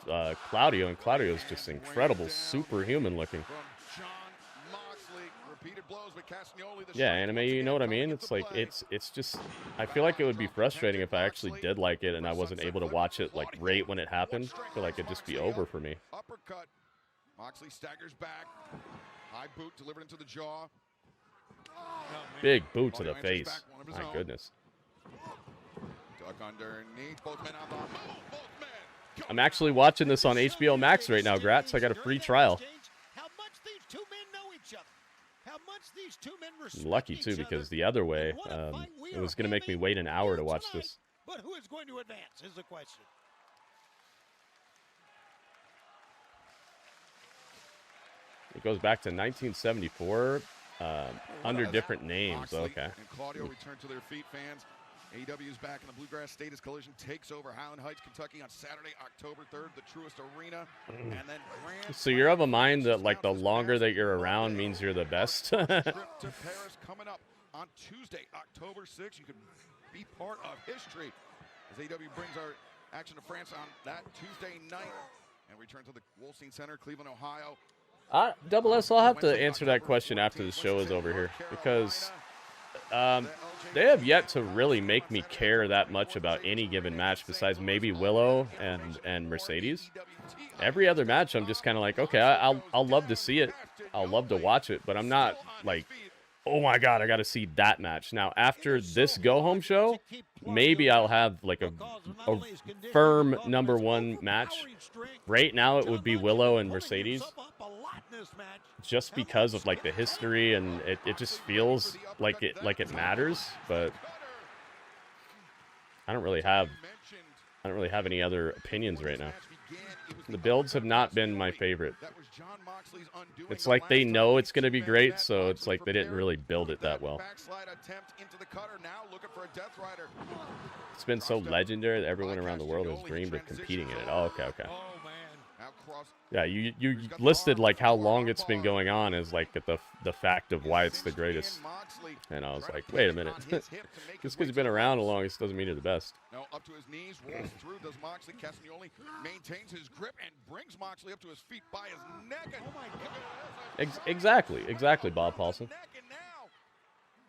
Claudio, and Claudio's just incredible, superhuman looking. Yeah, anime, you know what I mean? It's like it's just, I feel like it would be frustrating if I actually did like it and I wasn't able to watch it like right when it happened. I feel like it'd just be over for me. Uppercut. Moxley staggers back. High boot delivered into the jaw. Big boot to the face. My goodness. Duck underneath. Both men on the move. Both men. I'm actually watching this on HBO Max right now, Gratz. I got a free trial. How much these two men know each other. How much these two men respect I'm lucky too, because the other way, it was going to make me wait an hour to watch this. But who is going to advance is the question. It goes back to 1974, under different names. Okay. And Claudio returned to their feet, fans. AEW is back in the Bluegrass Status Collision takes over Highland Heights, Kentucky on Saturday, October 3rd, the Truist Arena. And then So you're of a mind that like the longer that you're around means you're the best. Trip to Paris coming up on Tuesday, October 6th. You can be part of history as AEW brings our action to France on that Tuesday night and return to the Wolstein Center, Cleveland, Ohio. Double S, I'll have to answer that question after the show is over here, because they have yet to really make me care that much about any given match besides maybe Willow and Mercedes. Every other match, I'm just kind of like, okay, I'll love to see it. I'll love to watch it, but I'm not like, oh my God, I got to see that match. Now, after this go-home show, maybe I'll have like a firm #1 match. Right now, it would be Willow and Mercedes, just because of like the history, and it just feels like it matters. But I don't really have any other opinions right now. The builds have not been my favorite. It's like they know it's going to be great, so it's like they didn't really build it that well. It's been so legendary that everyone around the world has dreamed of competing in it. Oh, okay. Yeah, you listed like how long it's been going on as like the fact of why it's the greatest. And I was like, wait a minute. Just because you've been around the longest doesn't mean you're the best. No, up to his knees, rolls through, does Moxley. Castagnoli maintains his grip and brings Moxley up to his feet by his neck. And, oh my God. Exactly, Bob Paulson. Neck and now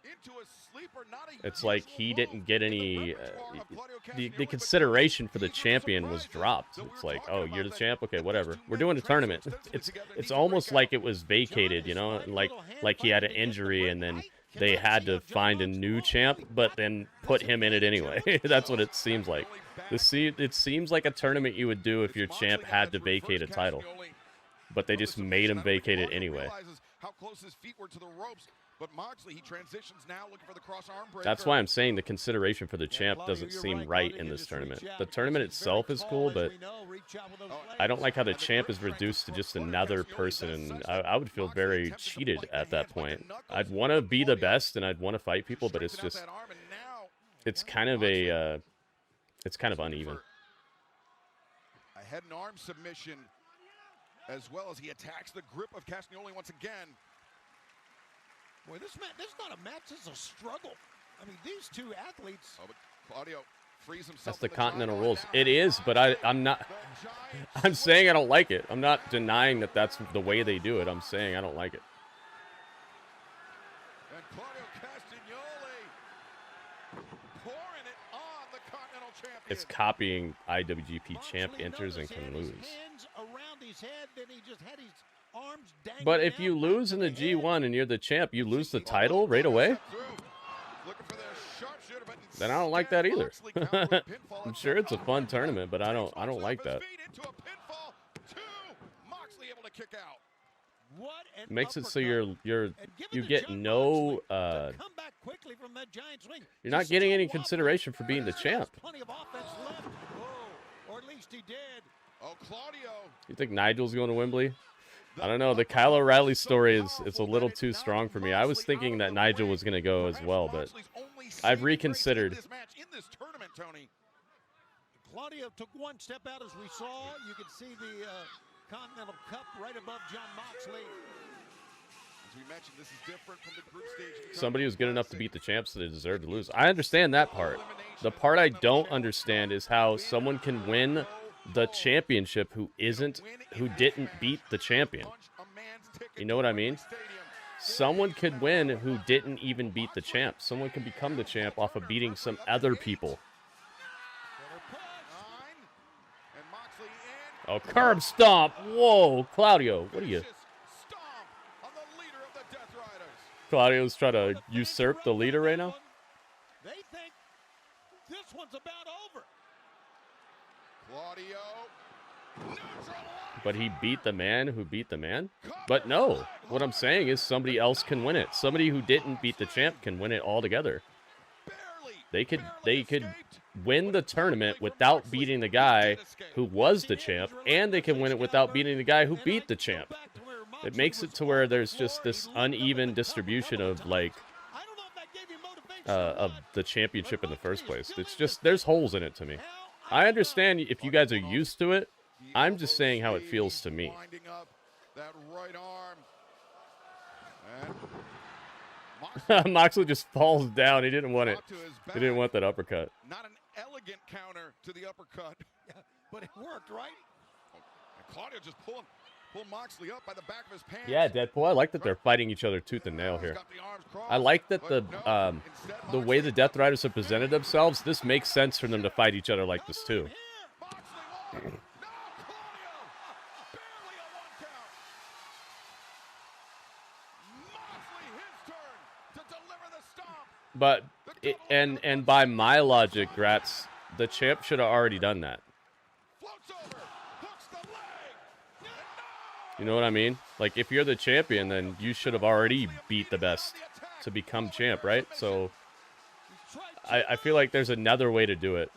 into a sleeper It's like he didn't get any. The consideration for the champion was dropped. It's like, oh, you're the champ, okay, whatever. We're doing a tournament. It's almost like it was vacated, you know, like he had an injury and then they had to find a new champ, but then put him in it anyway. That's what it seems like. It seems like a tournament you would do if your champ had to vacate a title, but they just made him vacate it anyway. How close his feet were to the ropes, but Moxley, he transitions now, looking for the cross arm breaker. That's why I'm saying the consideration for the champ doesn't seem right in this tournament. The tournament itself is cool, but I don't like how the champ is reduced to just another person. I would feel very cheated at that point. I'd want to be the best and I'd want to fight people, but it's just, it's kind of a, it's kind of uneven. A head and arm submission, as well as he attacks the grip of Castagnoli once again. Boy, this is not a match, this is a struggle. I mean, these two athletes. Oh, but Claudio frees himself. That's the Continental rules. It is, but I'm not. I'm saying I don't like it. I'm not denying that that's the way they do it. I'm saying I don't like it. And Claudio Castagnoli pouring it on the Continental champion. It's copying IWGP champ enters and can lose. But if you lose in the G1 and you're the champ, you lose the title right away? Then I don't like that either. I'm sure it's a fun tournament, but I don't like that. It makes it so you get no you're not getting any consideration for being the champ. You think Nigel's going to Wembley? I don't know. The Kyle O'Reilly story is a little too strong for me. I was thinking that Nigel was going to go as well, but I've reconsidered. Claudio took one step out, as we saw. You can see the Continental Cup right above John Moxley. As we mentioned, this is different from the group stage. Somebody who's good enough to beat the champs, so they deserve to lose. I understand that part. The part I don't understand is how someone can win the championship who didn't beat the champion. You know what I mean? Someone could win who didn't even beat the champ. Someone can become the champ off of beating some other people. Oh, curb stomp. Whoa, Claudio, what are you? Claudio's trying to usurp the leader right now? They think this one's about over. Claudio. But he beat the man who beat the man? But no, what I'm saying is somebody else can win it. Somebody who didn't beat the champ can win it altogether. They could win the tournament without beating the guy who was the champ, and they can win it without beating the guy who beat the champ. It makes it to where there's just this uneven distribution of like of the championship in the first place. It's just, there's holes in it to me. I understand if you guys are used to it. I'm just saying how it feels to me. Moxley just falls down. He didn't want it. He didn't want that uppercut. Not an elegant counter to the uppercut. Yeah, but it worked, right? And Claudio just pulled Moxley up by the back of his pants. Yeah, Deadpool. I like that they're fighting each other tooth and nail here. I like that the way the Death Riders have presented themselves. This makes sense for them to fight each other like this too. But and by my logic, Gratz, the champ should have already done that. You know what I mean? Like, if you're the champion, then you should have already beat the best to become champ, right? So I feel like there's another way to do it.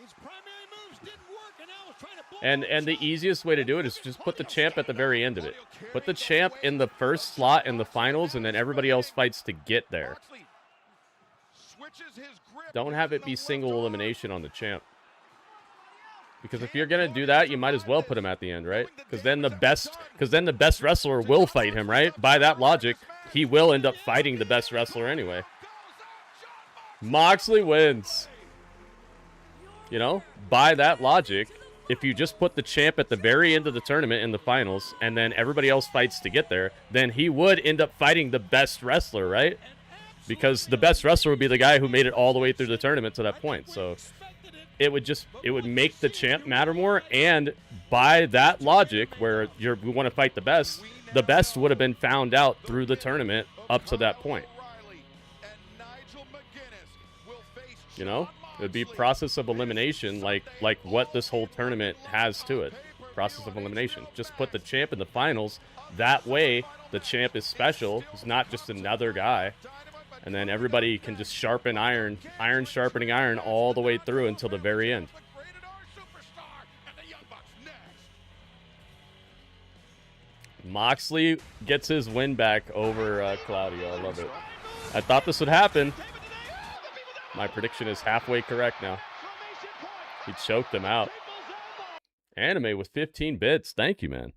And the easiest way to do it is just put the champ at the very end of it. Put the champ in the first slot in the finals, and then everybody else fights to get there. Don't have it be single elimination on the champ. Because if you're gonna do that, you might as well put him at the end, right? Because then the best wrestler will fight him, right? By that logic, he will end up fighting the best wrestler anyway. Moxley wins. You know, by that logic, if you just put the champ at the very end of the tournament in the finals, and then everybody else fights to get there, then he would end up fighting the best wrestler, right? because the best wrestler would be the guy who made it all the way through the tournament to that point. So it would make the champ matter more, and by that logic, where we want to fight the best would have been found out through the tournament up to that point. You know, it would be process of elimination, like what this whole tournament has to it. Process of elimination. Just put the champ in the finals. That way, the champ is special. It's not just another guy. And then everybody can just sharpen iron sharpening iron all the way through until the very end. Moxley gets his win back over Claudio. I love it. I thought this would happen. My prediction is halfway correct now. He choked him out. Anime with 15 bits. Thank you, man.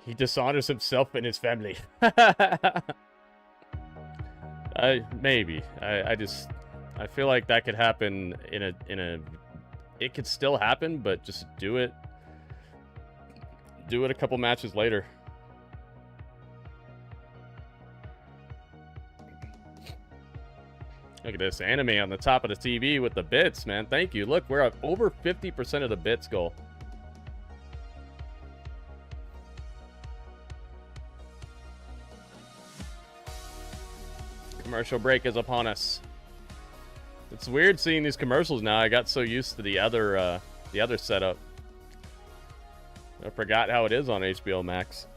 He dishonors himself and his family. Maybe. I feel like that could happen it could still happen, but just do it a couple matches later. Look at this anime on the top of the TV with the bits, man. Thank you. Look, we're at over 50% of the bits goal. Commercial break is upon us. It's weird seeing these commercials now. I got so used to the other setup. I forgot how it is on HBO Max.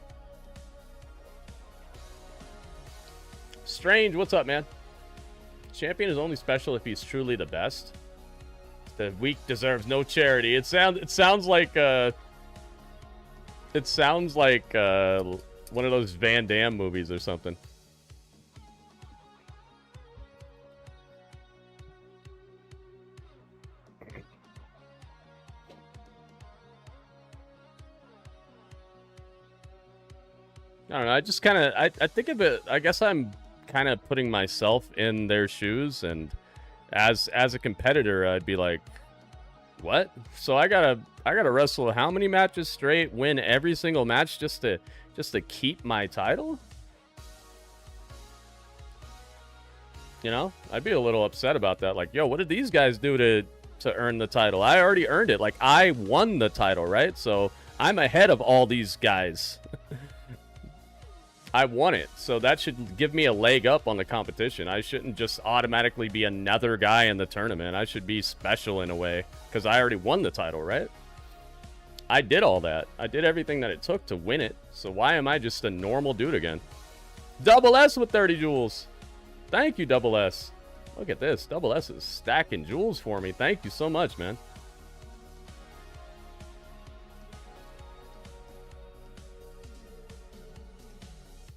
Strange, what's up, man? Champion is only special if he's truly the best. The weak deserves no charity. It sounds like one of those Van Damme movies or something. I don't know. I just kind of I think of it. I guess I'm kind of putting myself in their shoes, and as a competitor, I'd be like, what? So I gotta wrestle how many matches straight, win every single match just to keep my title? You know, I'd be a little upset about that. Like, yo, what did these guys do to earn the title? I already earned it. Like, I won the title, right? So I'm ahead of all these guys. I won it, so that should give me a leg up on the competition. I shouldn't just automatically be another guy in the tournament. I should be special in a way, because I already won the title, right? I did all that. I did everything that it took to win it, so why am I just a normal dude again? Double S with 30 jewels. Thank you, Double S. Look at this. Double S is stacking jewels for me. Thank you so much, man.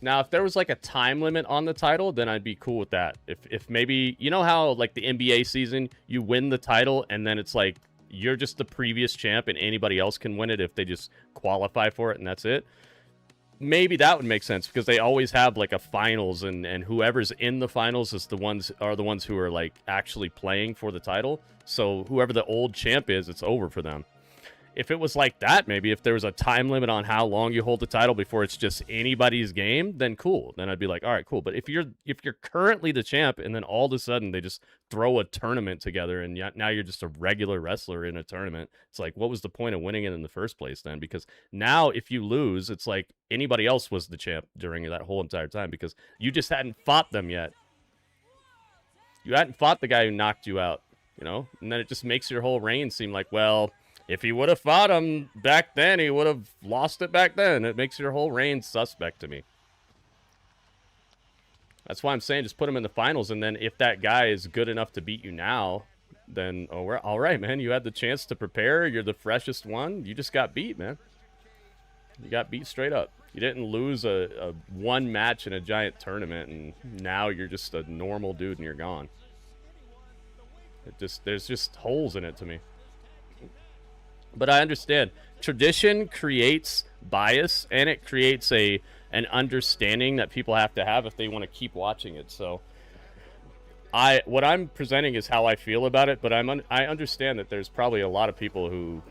Now, if there was like a time limit on the title, then I'd be cool with that. If maybe, you know how like the NBA season, you win the title and then it's like you're just the previous champ and anybody else can win it if they just qualify for it and that's it. Maybe that would make sense because they always have like a finals and whoever's in the finals is the ones who are like actually playing for the title. So whoever the old champ is, it's over for them. If it was like that, maybe if there was a time limit on how long you hold the title before it's just anybody's game, then cool. Then I'd be like, all right, cool. But if you're currently the champ and then all of a sudden they just throw a tournament together and now you're just a regular wrestler in a tournament, it's like, what was the point of winning it in the first place then? Because now if you lose, it's like anybody else was the champ during that whole entire time because you just hadn't fought them yet. You hadn't fought the guy who knocked you out, you know? And then it just makes your whole reign seem like, well, if he would have fought him back then, he would have lost it back then. It makes your whole reign suspect to me. That's why I'm saying just put him in the finals, and then if that guy is good enough to beat you now, then we're all right, man. You had the chance to prepare. You're the freshest one. You just got beat, man. You got beat straight up. You didn't lose a one match in a giant tournament, and now you're just a normal dude and you're gone. There's just holes in it to me. But I understand tradition creates bias and it creates an understanding that people have to have if they want to keep watching it. So what I'm presenting is how I feel about it, but I understand that there's probably a lot of people who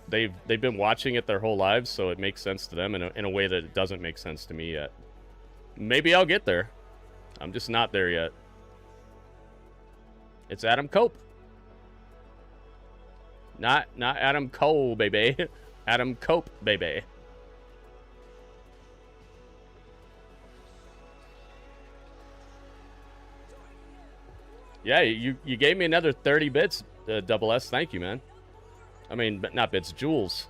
they've been watching it their whole lives, so it makes sense to them in a way that it doesn't make sense to me yet. Maybe I'll get there. I'm just not there yet. It's Adam Cope. Not Adam Cole, baby. Adam Cope, baby. Yeah, you gave me another 30 bits, Double S. Thank you, man. I mean, but not bits, jewels.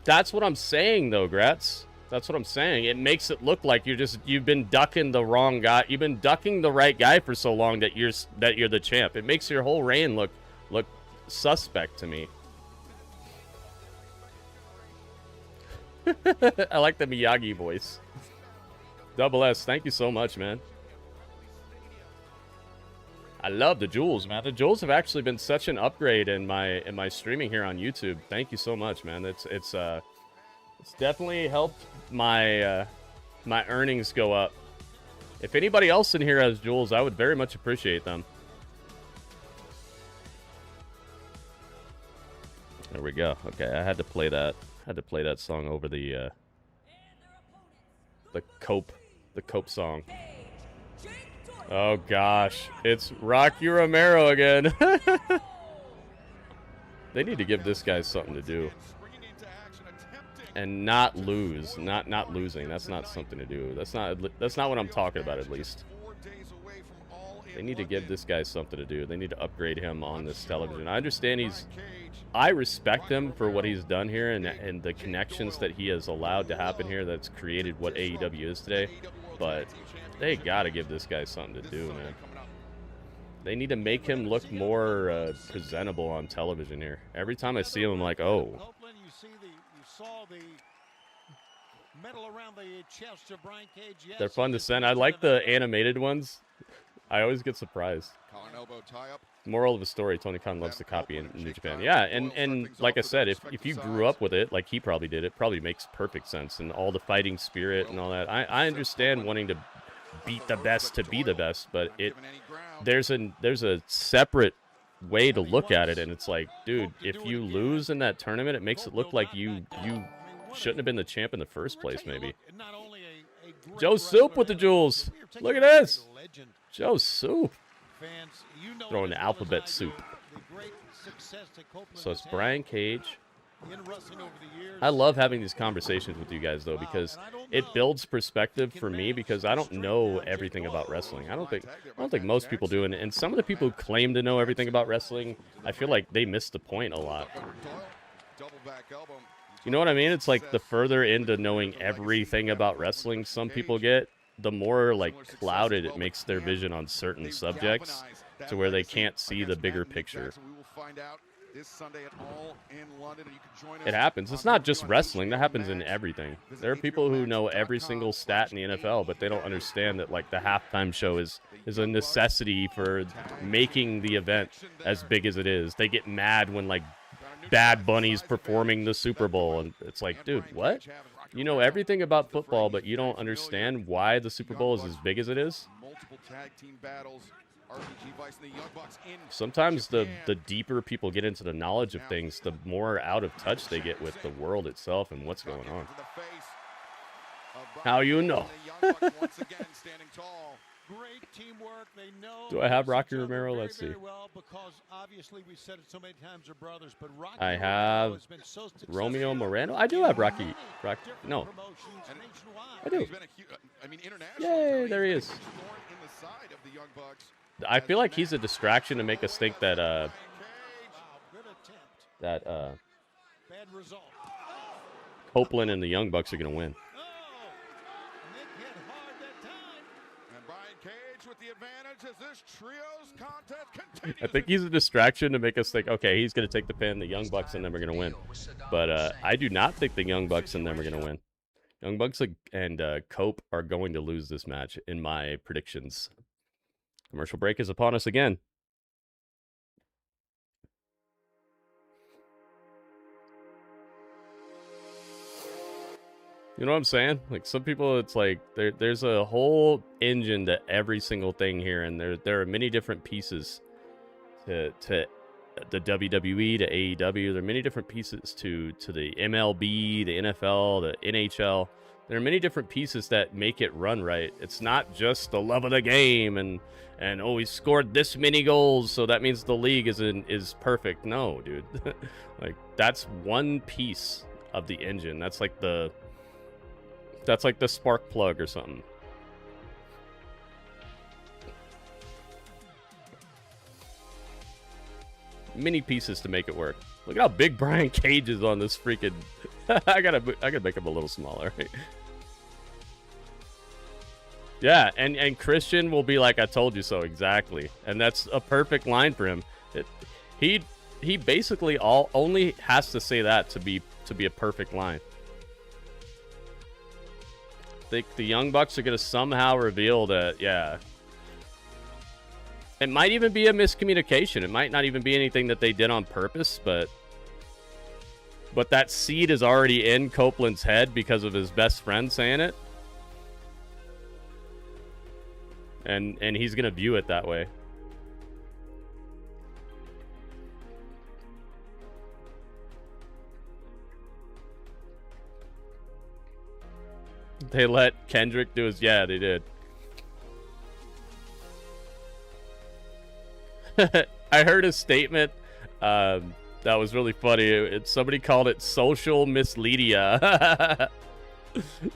That's what I'm saying, though, Gratz. That's what I'm saying. It makes it look like you've been ducking the wrong guy. You've been ducking the right guy for so long that you're the champ. It makes your whole reign look suspect to me. I like the Miyagi voice. Double S, thank you so much, man. I love the jewels, man. The jewels have actually been such an upgrade in my streaming here on YouTube. Thank you so much, man. It's definitely helped my my earnings go up. If anybody else in here has jewels, I would very much appreciate them. There we go. Okay, I had to play that. Had to play that song over the Cope song. Oh gosh, it's Rocky Romero again. They need to give this guy something to do and not lose. Not losing. That's not something to do. That's not what I'm talking about. At least they need to give this guy something to do. They need to upgrade him on this television. I understand I respect him for what he's done here and the connections that he has allowed to happen here that's created what AEW is today. But they got to give this guy something to do, man. They need to make him look more presentable on television here. Every time I see him, I'm like, oh. They're fun to send. I like the animated ones. I always get surprised. Moral of the story, Tony Khan loves to copy in New Japan. Yeah, and like I said, if you grew up with it, like he probably did, it probably makes perfect sense. And all the fighting spirit and all that. I understand wanting to beat the best to be the best, but there's a separate way to look at it, and it's like, dude, if you lose in that tournament, it makes it look like you shouldn't have been the champ in the first place, maybe. Joe Soup with the jewels. Look at this. Joe Soup. Throwing the alphabet soup. So it's Brian Cage. I love having these conversations with you guys, though, because it builds perspective for me, because I don't know everything about wrestling. I don't think most people do, and some of the people who claim to know everything about wrestling, I feel like they miss the point a lot. You know what I mean? It's like the further into knowing everything about wrestling some people get, the more like clouded it makes their vision on certain subjects to where they can't see the bigger picture. It happens. It's not just wrestling. That happens in everything. There are people who know every single stat in the NFL, but they don't understand that like the halftime show is a necessity for making the event as big as it is. They get mad when like Bad Bunny's performing the Super Bowl, and it's like, dude, what? You know everything about football, but you don't understand why the Super Bowl is as big as it is? Sometimes the deeper people get into the knowledge of things, the more out of touch they get with the world itself and what's going on. How you know? Do I have Rocky Romero? Let's see. I have Romeo Moreno. I do have Rocky. No. I do. Yay, there he is. I feel like he's a distraction to make us think that Copeland and the Young Bucks are going to win. I think he's a distraction to make us think, okay, he's going to take the pin, the Young Bucks and them are going to win. But I do not think the Young Bucks and them are going to win. Young Bucks and Cope are going to lose this match in my predictions. Commercial break is upon us again. You know what I'm saying? Like some people, it's like there's a whole engine to every single thing here, and there are many different pieces to the WWE, to AEW. There are many different pieces to the MLB, the NFL, the NHL. There are many different pieces that make it run right. It's not just the love of the game and oh, he scored this many goals, so that means the league is perfect. No, dude. Like that's one piece of the engine. That's like the spark plug or something. Many pieces to make it work. Look at how big Brian Cage is on this freaking. I gotta make him a little smaller. Right? Yeah, and Christian will be like, "I told you so," exactly, and that's a perfect line for him. He basically only has to say that to be a perfect line. I think the Young Bucks are gonna somehow reveal that, yeah. It might even be a miscommunication. It might not even be anything that they did on purpose, but that seed is already in Copeland's head because of his best friend saying it. And he's going to view it that way. They let Kendrick do his... Yeah, they did. I heard a statement that was really funny. Somebody called it social misleadia.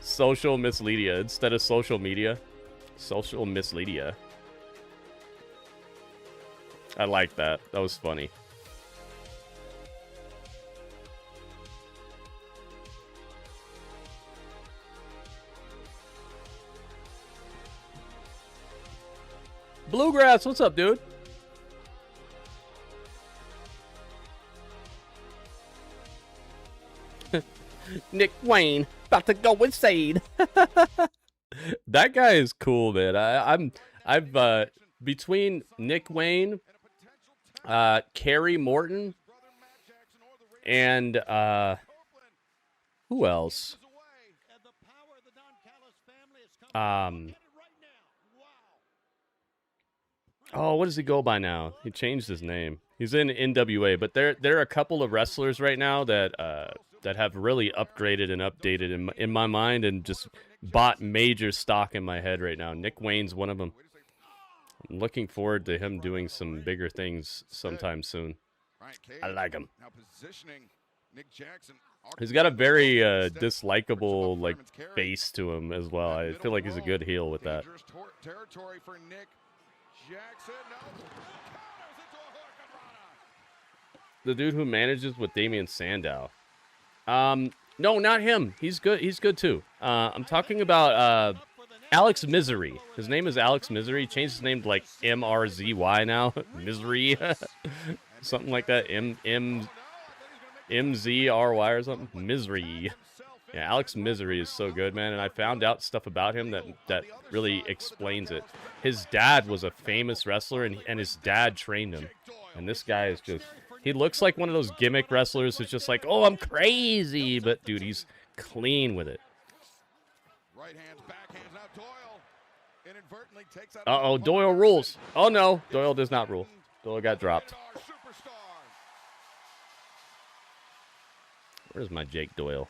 Social misleadia instead of social media. Social misleadia. I like that. That was funny. Bluegrass, what's up, dude? Nick Wayne about to go insane. That guy is cool, man. I've between Nick Wayne, Kerry Morton, and who else? Oh, what does he go by now? He changed his name. He's in NWA, but there are a couple of wrestlers right now that have really upgraded and updated in my mind and just bought major stock in my head right now. Nick Wayne's one of them. I'm looking forward to him doing some bigger things sometime soon. I like him. He's got a very dislikable like face to him as well. I feel like he's a good heel with that. The dude who manages with Damian Sandow. No, not him. He's good. He's good too. I'm talking about Alex Misery. His name is Alex Misery. He changed his name to like MRZY now. Misery. Something like that. MZRY or something. Misery. Yeah, Alex Misery is so good, man. And I found out stuff about him that really explains it. His dad was a famous wrestler, and his dad trained him. And this guy is just... He looks like one of those gimmick wrestlers who's just like, oh, I'm crazy. But, dude, he's clean with it. Uh-oh, Doyle rules. Oh, no, Doyle does not rule. Doyle got dropped. Where's my Jake Doyle?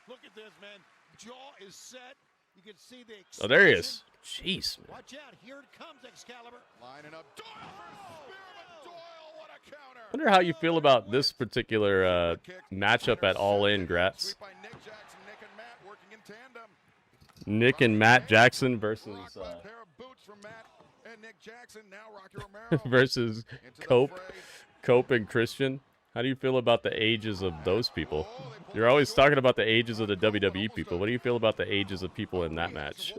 Look at this, man. Jaw is set. You can see the... Oh, there he is. Jeez, man. Watch out. Here it comes, Excalibur. Lining up. I wonder how you feel about this particular matchup at All In, Gratz. Nick and Matt Jackson versus versus Cope and Christian. How do you feel about the ages of those people? You're always talking about the ages of the WWE people. What do you feel about the ages of people in that match?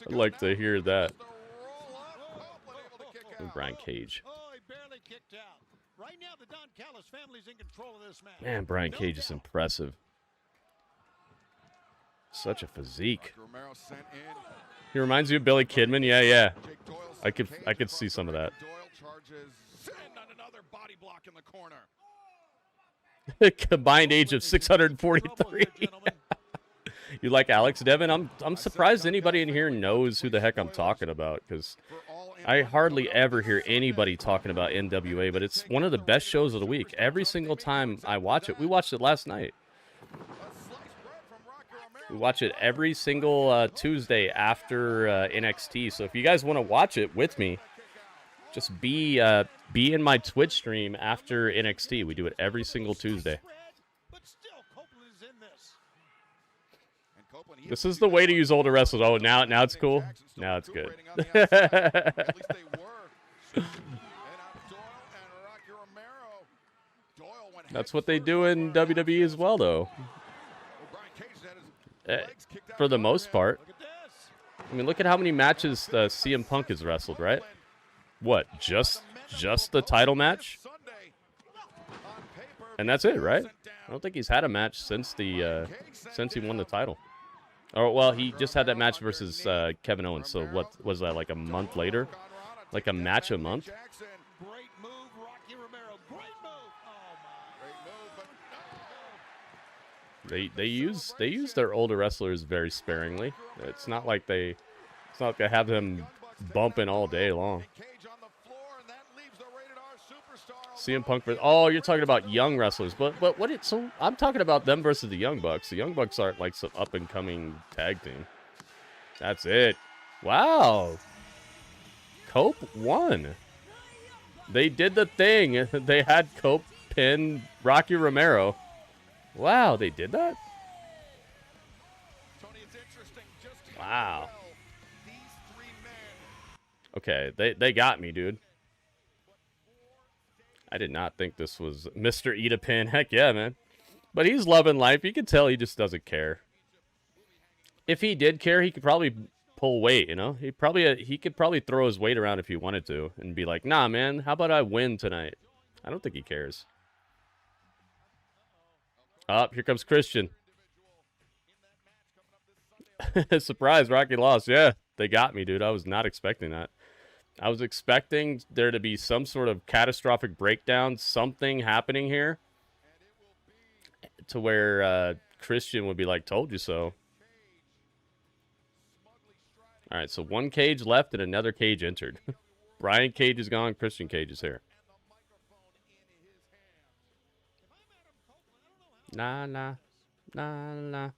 I'd like to hear that. Brian Cage. Right now, the Don Callis family's in control of this match. Man, Brian Cage is impressive. Such a physique. He reminds you of Billy Kidman. Yeah, yeah. I could see some of that. Combined age of 643. You like Alex Devin? I'm surprised anybody in here knows who the heck I'm talking about, because I hardly ever hear anybody talking about NWA, but it's one of the best shows of the week. Every single time I watch it. We watched it last night. We watch it every single Tuesday after NXT. So if you guys want to watch it with me, just be in my Twitch stream after NXT. We do it every single Tuesday. This is the way to use older wrestlers. Oh, now it's cool. Now it's good. That's what they do in WWE as well, though. For the most part. I mean, look at how many matches CM Punk has wrestled, right? What, just the title match? And that's it, right? I don't think he's had a match since he won the title. Oh, well, he just had that match versus Kevin Owens. So what was that, like a month later? Like a match a month? They use their older wrestlers very sparingly. It's not like they have them bumping all day long. CM Punk versus, oh, you're talking about young wrestlers, but so I'm talking about them versus the Young Bucks. The Young Bucks aren't like some up and coming tag team. That's it. Wow. Cope won. They did the thing. They had Cope pin Rocky Romero. Wow, they did that? Wow. Okay, they got me, dude. I did not think this was Mr. Eat a Pin. Heck yeah, man. But he's loving life. You can tell he just doesn't care. If he did care, he could probably pull weight, you know? He could probably throw his weight around if he wanted to and be like, nah, man, how about I win tonight? I don't think he cares. Up, here comes Christian. Surprise, Rocky lost. Yeah, they got me, dude. I was not expecting that. I was expecting there to be some sort of catastrophic breakdown, something happening here, to where Christian would be like, told you so. All right, so one cage left and another cage entered. Brian Cage is gone. Christian Cage is here. Nah. Now that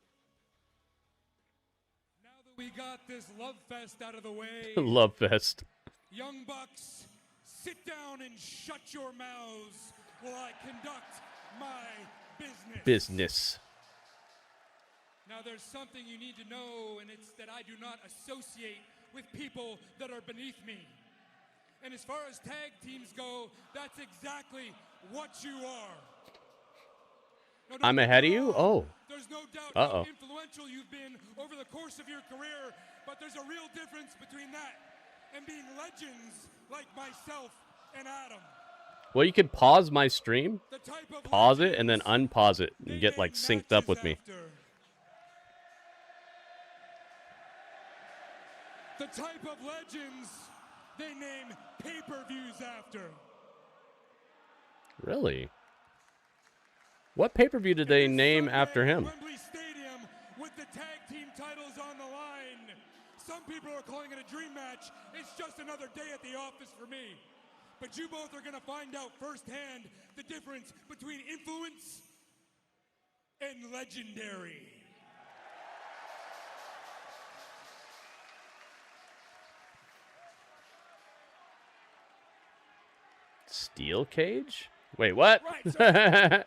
we got this love fest out of the way. Love fest. Young Bucks, sit down and shut your mouths while I conduct my business. Now there's something you need to know, and it's that I do not associate with people that are beneath me. And as far as tag teams go, that's exactly what you are. Now, I'm ahead of you? Oh. There's no doubt how influential you've been over the course of your career, but there's a real difference between that and being legends like myself and Adam. Well, you could pause my stream, pause it, and then unpause it and get like synced up with me. The type of legends they name pay-per-views after. Really? What pay-per-view did they name after him? Wembley Stadium with the tag team titles on the line. Some people are calling it a dream match. It's just another day at the office for me. But you both are going to find out firsthand the difference between influence and legendary. Steel cage? Wait, what? Right, so they've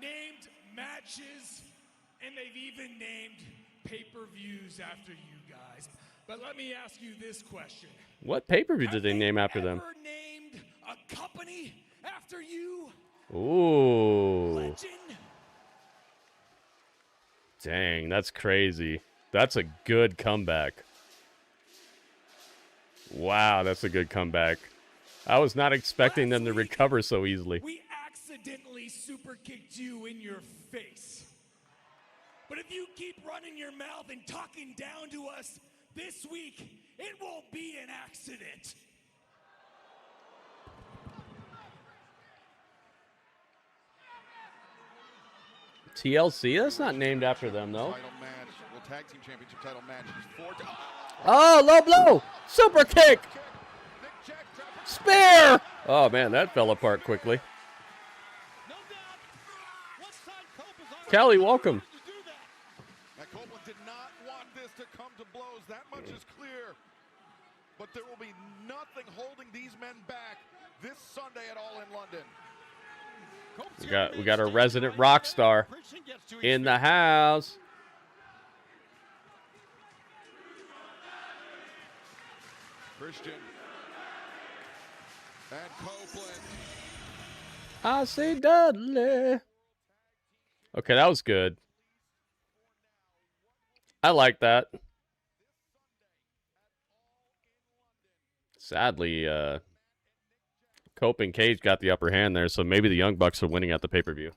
named matches, and they've even named pay-per-views after you guys. But let me ask you this question. What pay-per-view did they name after them? Ever named a company after you? Ooh. Legend? Dang, that's crazy. That's a good comeback. Wow, that's a good comeback. I was not expecting them to recover so easily. We accidentally super kicked you in your face. But if you keep running your mouth and talking down to us this week, it won't be an accident. TLC? That's not named after them, though. tag team championship title match. Oh, low blow. Super kick. Spear. Oh, man, that fell apart quickly. Kelly, welcome. Now, Copeland did not want this to come to blows. That much is clear. But there will be nothing holding these men back this Sunday at All In London. We got our resident rock star in the house. Christian and Copeland. I say Dudley. Okay, that was good. I like that. Sadly, Cope and Cage got the upper hand there, so maybe the Young Bucks are winning at the pay-per-view.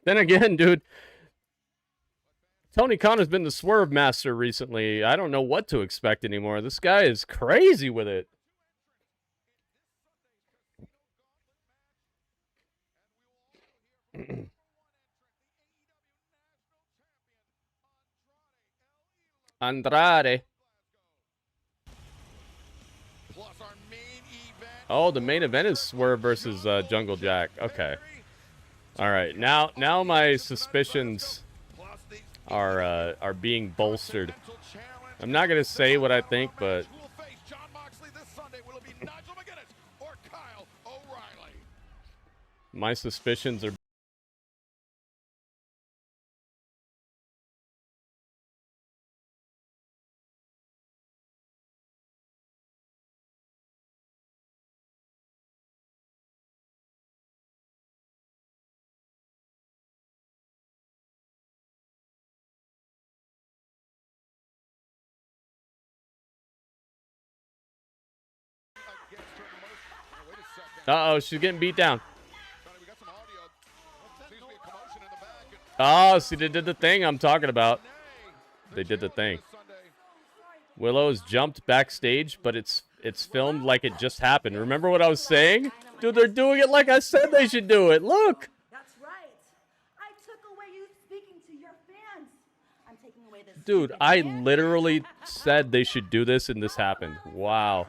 Then again, dude, Tony Khan has been the swerve master recently. I don't know what to expect anymore. This guy is crazy with it. Andrade. Oh, the main event is Swerve versus Jungle Jack. Okay. All right. Now my suspicions are being bolstered. I'm not gonna say what I think, but my suspicions are. Uh-oh, she's getting beat down. Oh, see, they did the thing I'm talking about. They did the thing. Willow's jumped backstage, but it's filmed like it just happened. Remember what I was saying? Dude, they're doing it like I said they should do it. Look. That's right. I took away you speaking to your fans. I'm taking away this. Dude, I literally said they should do this, and this happened. Wow.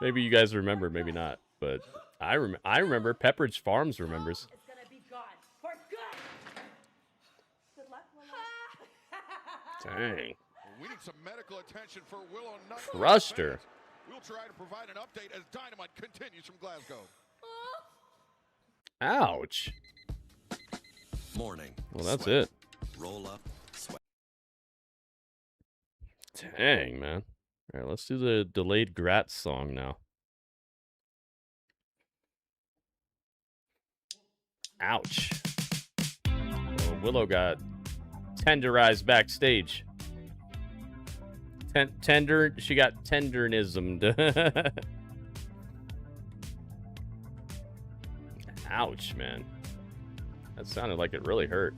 Maybe you guys remember, maybe not, but I remember. Pepperidge Farms remembers. It's gonna be gone for good. Good luck, Willow. Dang. We need some medical attention for Willow. Crushed her. We'll try to provide an update as Dynamite continues from Glasgow. Ouch. Morning. Well, that's it. Roll up. Sweat. Dang, man. All right, let's do the delayed Gratz song now. Ouch. Well, Willow got tenderized backstage. She got tendernismed. Ouch, man. That sounded like it really hurt.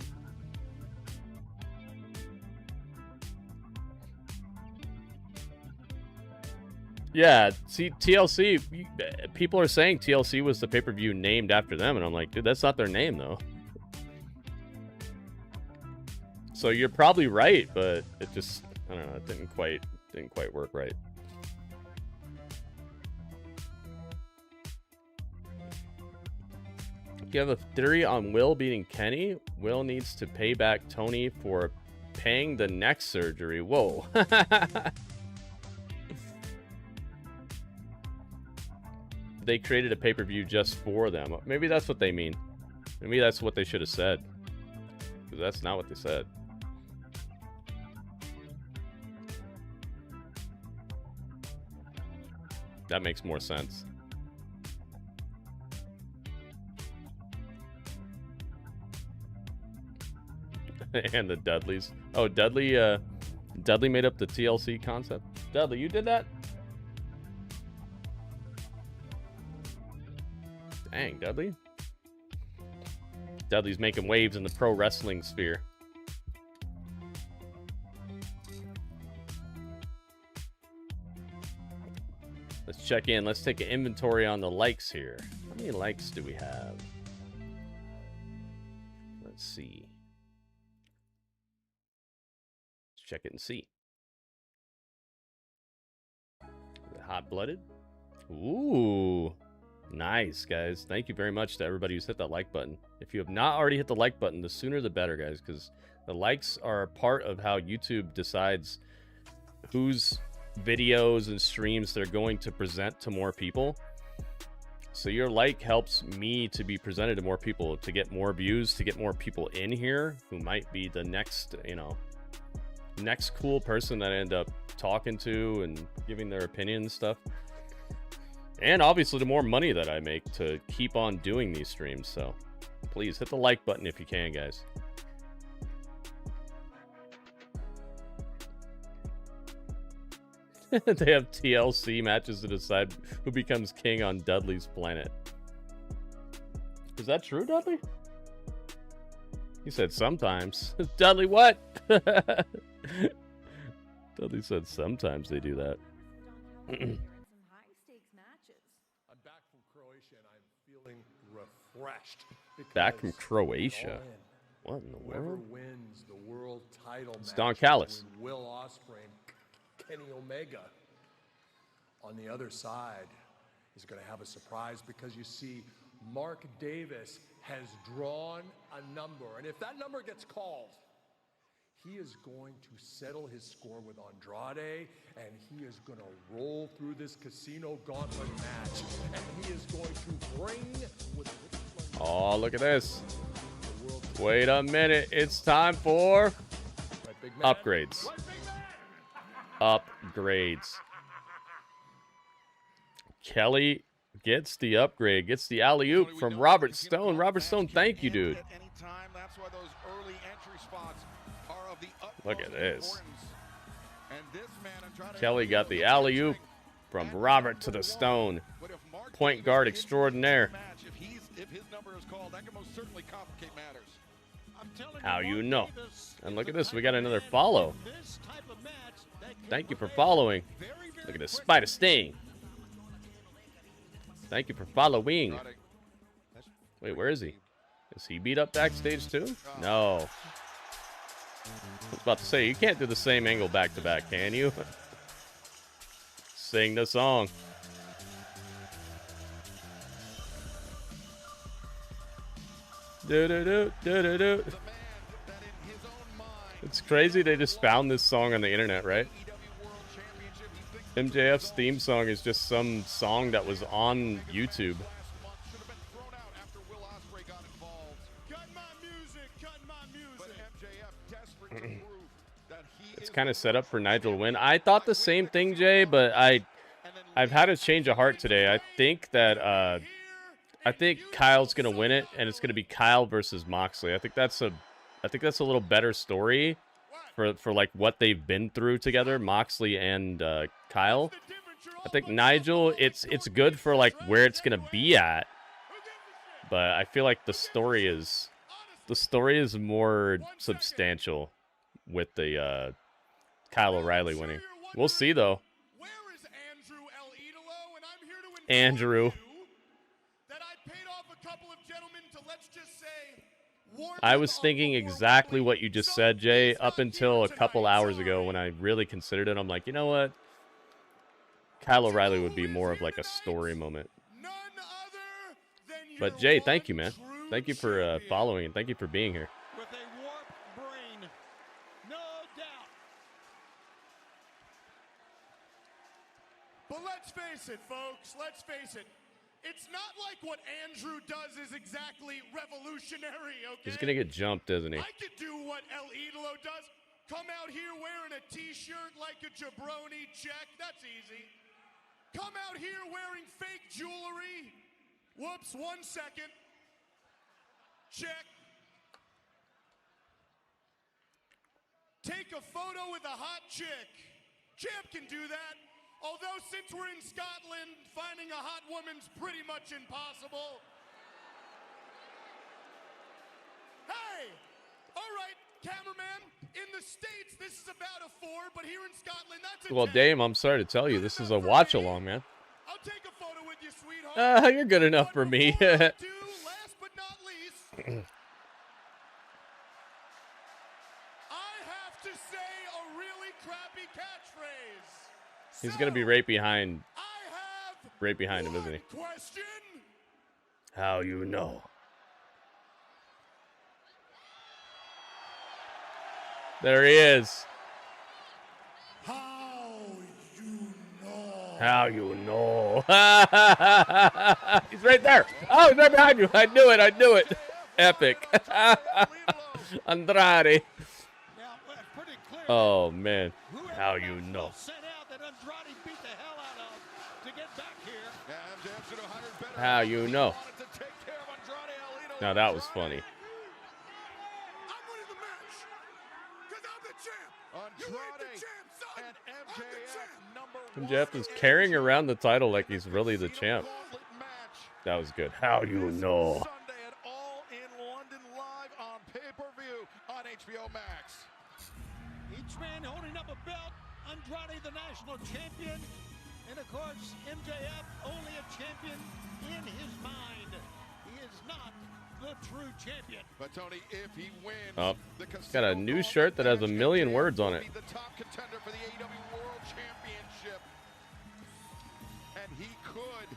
Yeah, see, TLC, people are saying TLC was the pay-per-view named after them, and I'm like, dude, that's not their name, though. So you're probably right, but it just, I don't know, it didn't quite work right. You have a theory on Will beating Kenny? Will needs to pay back Tony for paying the neck surgery. Whoa. They created a pay-per-view just for them. Maybe that's what they mean. Maybe that's what they should have said. Because that's not what they said. That makes more sense. And the Dudleys. Oh, Dudley made up the TLC concept. Dudley, you did that? Dang, Dudley. Dudley's making waves in the pro wrestling sphere. Let's check in. Let's take an inventory on the likes here. How many likes do we have? see. Let's check it and see. Hot-blooded. Ooh. Nice, guys. Thank you very much to everybody who's hit that like button. If you have not already hit the like button, the sooner the better, guys, because the likes are part of how YouTube decides whose videos and streams they're going to present to more people. So your like helps me to be presented to more people, to get more views, to get more people in here who might be the next, you know, next cool person that I end up talking to and giving their opinion and stuff. And obviously the more money that I make to keep on doing these streams. So please hit the like button if you can, guys. They have TLC matches to decide who becomes king on Dudley's planet. Is that true, Dudley? He said sometimes. Dudley, what? Dudley said sometimes they do that. I'm back from Croatia and I'm feeling refreshed. Back from Croatia? What in the Whoever world? wins the world title It's match Don Callis. between Will Ospreay and Kenny Omega on the other side is going to have a surprise, because you see Mark Davis has drawn a number, and if that number gets called, he is going to settle his score with Andrade, and he is going to roll through this casino gauntlet match, and he is going to bring with Oh, look at this. Wait a minute. It's time for upgrades. Upgrades. Kelly gets the upgrade, gets the alley-oop from Robert Stone. Robert Stone, thank you, dude. Look at this. Kelly got the alley-oop from Robert to the Stone. Point guard extraordinaire. How you know? And look at this, we got another follow. Thank you for following. Look at this, Spider Sting. Thank you for following. Wait, where is he? Is he beat up backstage too? No. I was about to say, you can't do the same angle back to back, can you? Sing the song. Do-do-do, It's crazy they just found this song on the internet, right? MJF's theme song is just some song that was on YouTube. It's kind of set up for Nigel to win. I thought the same thing, Jay, but I've had a change of heart today. I think that I think Kyle's gonna win it, and it's gonna be Kyle versus Moxley. I think that's a little better story for like what they've been through together, Moxley and Kyle. I think Nigel, it's good for like where it's gonna be at, but I feel like the story is more substantial with the Kyle O'Reilly winning. We'll see though. Andrew. I was thinking exactly what you just said, Jay, up until a couple hours ago when I really considered it. I'm like, you know what? Kyle O'Reilly would be more of like a story moment. But Jay, thank you, man. Thank you for following, and thank you for being here. With a warped brain, no doubt. But let's face it, folks. Let's face it. It's not like what Andrew does is exactly revolutionary, okay? He's gonna get jumped, isn't he? I could do what El Ídolo does. Come out here wearing a t-shirt like a jabroni, check. That's easy. Come out here wearing fake jewelry. Whoops, 1 second. Check. Take a photo with a hot chick. Champ can do that. Although, since we're in Scotland, finding a hot woman's pretty much impossible. Hey! All right, cameraman. In the States, this is about a 4, but here in Scotland, that's a 10. Well, Dame, I'm sorry to tell you, this is a watch-along, man. I'll take a photo with you, sweetheart. You're good enough for me. Last but not least, say a really crappy catchphrase. He's gonna be right behind I have him, isn't he? question. How you know? There he is. How you know? How you know? He's right there. Oh, he's right behind you. I knew it. I knew it. Epic. Andrade. Now, pretty clear. Oh, man. Whoever How you know? sent out that Andrade beat the hell out of to get back here. Yeah, MJF should have hired better. How you know? Wanted to take care of Andrade, Ídolo. Now, that was funny. I'm winning the match. Because I'm the champ. You ain't the Andrade champ, son. and I'm the MJF champ. number MJF one is in carrying around the title like he's really the champ. gauntlet match. That was good. How you know? Sunday at All In London live on pay-per-view on HBO Max. Each man holding up a belt. Andrade, the national champion. And of course, MJF, only a champion in his mind. He is not the true champion. But Tony, if he wins, Oh, the he's got a new shirt that has a million words on it. Be the top contender for the AEW World Championship, and he could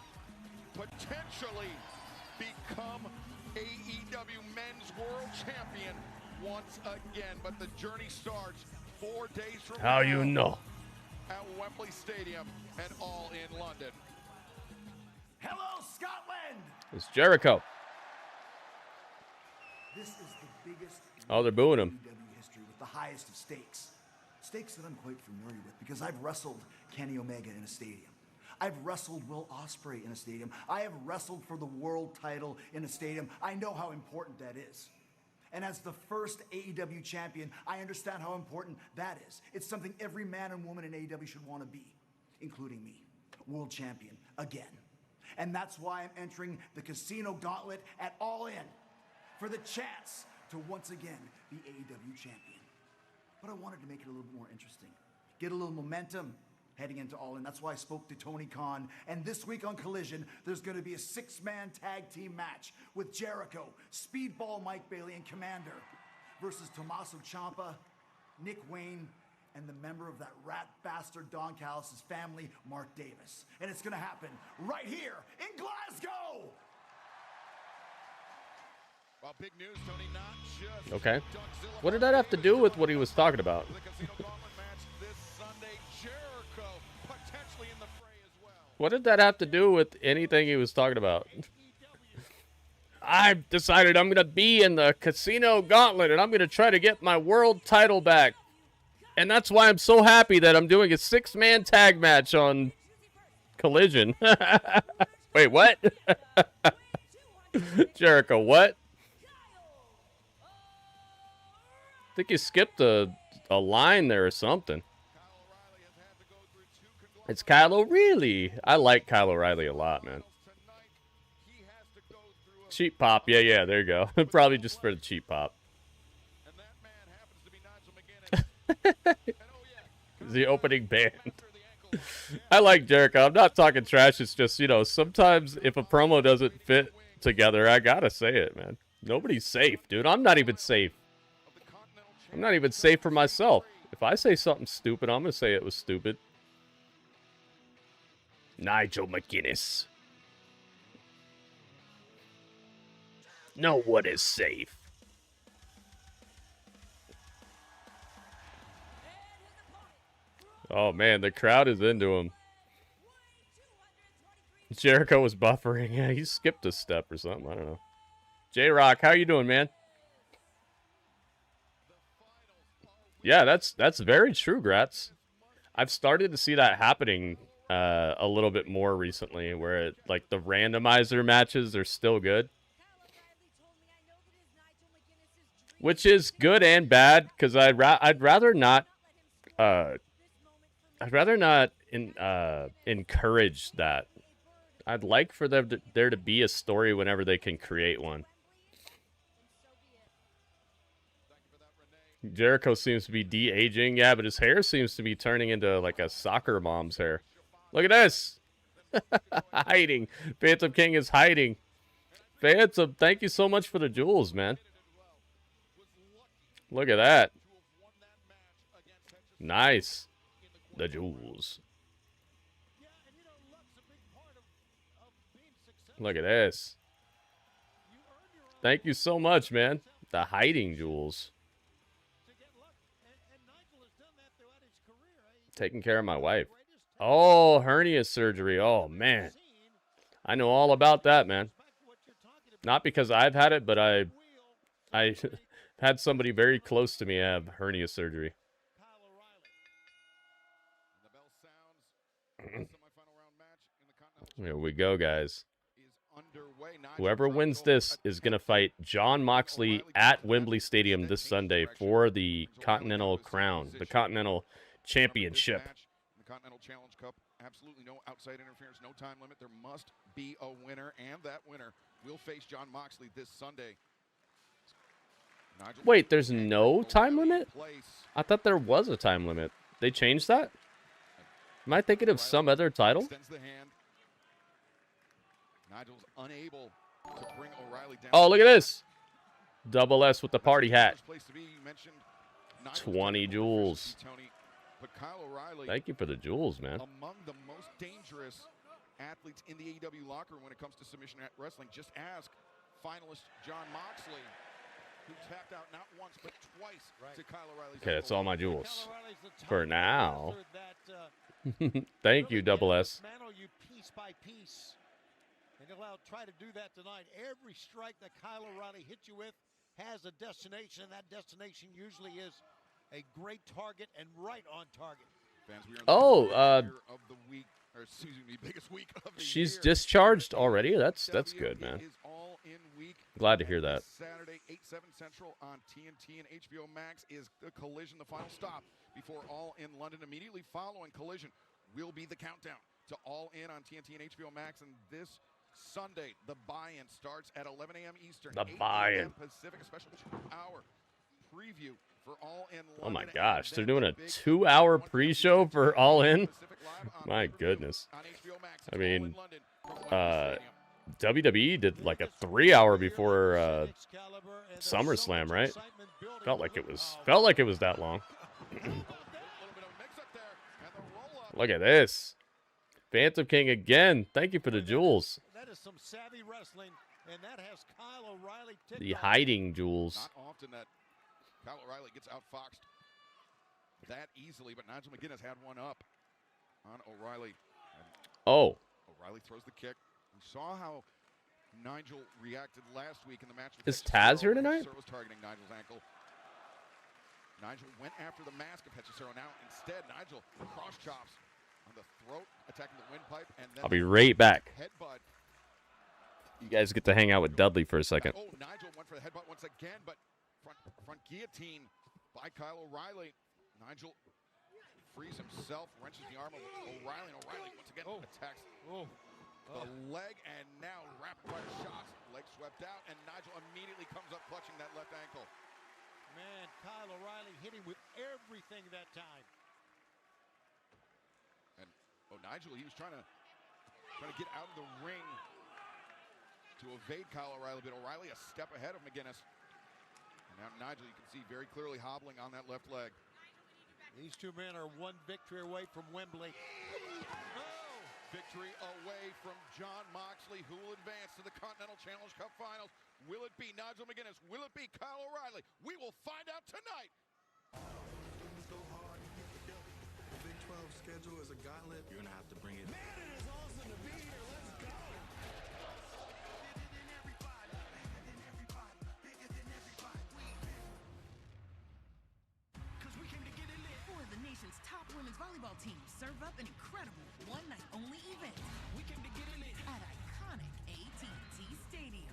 potentially become AEW Men's World Champion once again. But the journey starts 4 days from How now you know? at Wembley Stadium and All In London. Hello, Scotland! It's Jericho. This is the biggest Oh, they're booing him. AEW history with the highest of stakes. Stakes that I'm quite familiar with because I've wrestled Kenny Omega in a stadium. I've wrestled Will Ospreay in a stadium. I have wrestled for the world title in a stadium. I know how important that is. And as the first AEW champion, I understand how important that is. It's something every man and woman in AEW should want to be, including me, world champion again. And that's why I'm entering the Casino Gauntlet at All In for the chance to once again be AEW champion. But I wanted to make it a little bit more interesting, get a little momentum heading into All In. That's why I spoke to Tony Khan. And this week on Collision, there's going to be a 6-man tag team match with Jericho, Speedball Mike Bailey, and Commander versus Tommaso Ciampa, Nick Wayne, and the member of that rat bastard Don Callis' family, Mark Davis. And it's going to happen right here in Glasgow. Well, big news, Tony, not just Okay. Dougzilla What did that have to do with what he was talking about? the Casino Gauntlet match this Sunday. Jericho potentially in the fray as well. What did that have to do with anything he was talking about? I've decided I'm going to be in the Casino Gauntlet, and I'm going to try to get my world title back. And that's why I'm so happy that I'm doing a 6-man tag match on Collision. Wait, what? Jericho, what? I think you skipped a line there or something. It's Kyle O'Reilly. I like Kyle O'Reilly a lot, man. Cheap pop. Yeah, there you go. Probably just for the cheap pop. And that man happens to be Nigel McGuinness. The opening band. I like Jericho. I'm not talking trash. It's just, sometimes if a promo doesn't fit together, I gotta say it, man. Nobody's safe, dude. I'm not even safe. I'm not even safe for myself. If I say something stupid, I'm gonna say it was stupid. Nigel McGuinness. No one is safe. Oh, man, the crowd is into him. Jericho was buffering. Yeah, he skipped a step or something. I don't know. J-Rock, how you doing, man? Yeah, that's very true, Gratz. I've started to see that happening a little bit more recently, where like the randomizer matches are still good. Which is good and bad, because I'd rather not encourage that. I'd like for there to be a story whenever they can create one. Jericho seems to be de-aging. Yeah, but his hair seems to be turning into like a soccer mom's hair. Look at this. Hiding. Phantom King is hiding. Phantom, thank you so much for the jewels, man. Look at that. Nice. The jewels. Look at this. Thank you so much, man. The hiding jewels. Taking care of my wife. Oh, hernia surgery. Oh, man. I know all about that, man. Not because I've had it, but I had somebody very close to me have hernia surgery. Here we go, guys. Whoever wins this is going to fight Jon Moxley at Wembley Stadium this Sunday for the Continental Crown, the Continental Championship. The Continental Challenge Cup, absolutely no outside interference, no time limit. There must be a winner, and that winner will face Jon Moxley this Sunday. Wait, there's no time limit? I thought there was a time limit. They changed that? Am I thinking of some other title? Nigel's unable to bring O'Reilly down. Oh, look at this. Double S with the party hat. 20 jewels. Thank you for the jewels, man. Among the most dangerous athletes in the AEW locker room when it comes to submission wrestling. Just ask finalist Jon Moxley, who tapped out not once but twice to Kyle O'Reilly's. Okay, that's all my jewels for now. Thank you, Double S. You piece by piece. And he'll try to do that tonight. Every strike that Kyle O'Reilly hits you with has a destination, and that destination usually is a great target and right on target. Biggest week of the she's year. discharged already. That's good, man. Glad to hear that. Saturday, 8/7 Central on TNT and HBO Max is the Collision, the final stop before All In London. Immediately following Collision will be the countdown to All In on TNT and HBO Max, and this Sunday, the buy-in starts at 11 a.m. Eastern. The buy-in. Pacific, a special 2-hour preview for All In London. Oh my gosh, they're doing a 2-hour pre-show for All In? My goodness. I mean, WWE did like a 3-hour before SummerSlam, right? Felt like it was that long. Look at this. Phantom King again. Thank you for the jewels. That is some savvy wrestling, and that has Kyle O'Reilly. The hiding jewels. Not often that Kyle O'Reilly gets outfoxed that easily, but Nigel McGuinness had one up on O'Reilly. Oh. O'Reilly throws the kick. We saw how Nigel reacted last week in the match. Is Taz here tonight? Was targeting Nigel's ankle. Nigel went after the mask of Hechicero. Now instead, Nigel cross chops on the throat, attacking the windpipe, and then I'll be right back. Headbutt. You guys get to hang out with Dudley for a second. Oh, Nigel went for the headbutt once again, but front guillotine by Kyle O'Reilly. Nigel frees himself, wrenches the arm of O'Reilly, and O'Reilly once again attacks the leg, and now rapid-fire shots. Leg swept out, and Nigel immediately comes up clutching that left ankle. Man, Kyle O'Reilly hit him with everything that time. And Nigel, he was trying to get out of the ring to evade Kyle O'Reilly, but O'Reilly a step ahead of McGuinness. And now Nigel, you can see very clearly hobbling on that left leg. These two men are one victory away from Wembley. Victory away from Jon Moxley, who will advance to the Continental Challenge Cup Finals. Will it be Nigel McGuinness? Will it be Kyle O'Reilly? We will find out tonight. The Big 12 schedule is a gauntlet. You're going to have to bring it. Man, it is awesome to be here. Let's go. Four of the nation's top women's volleyball teams serve up an incredible one-night-only event. We came to get it lit at iconic AT&T Stadium.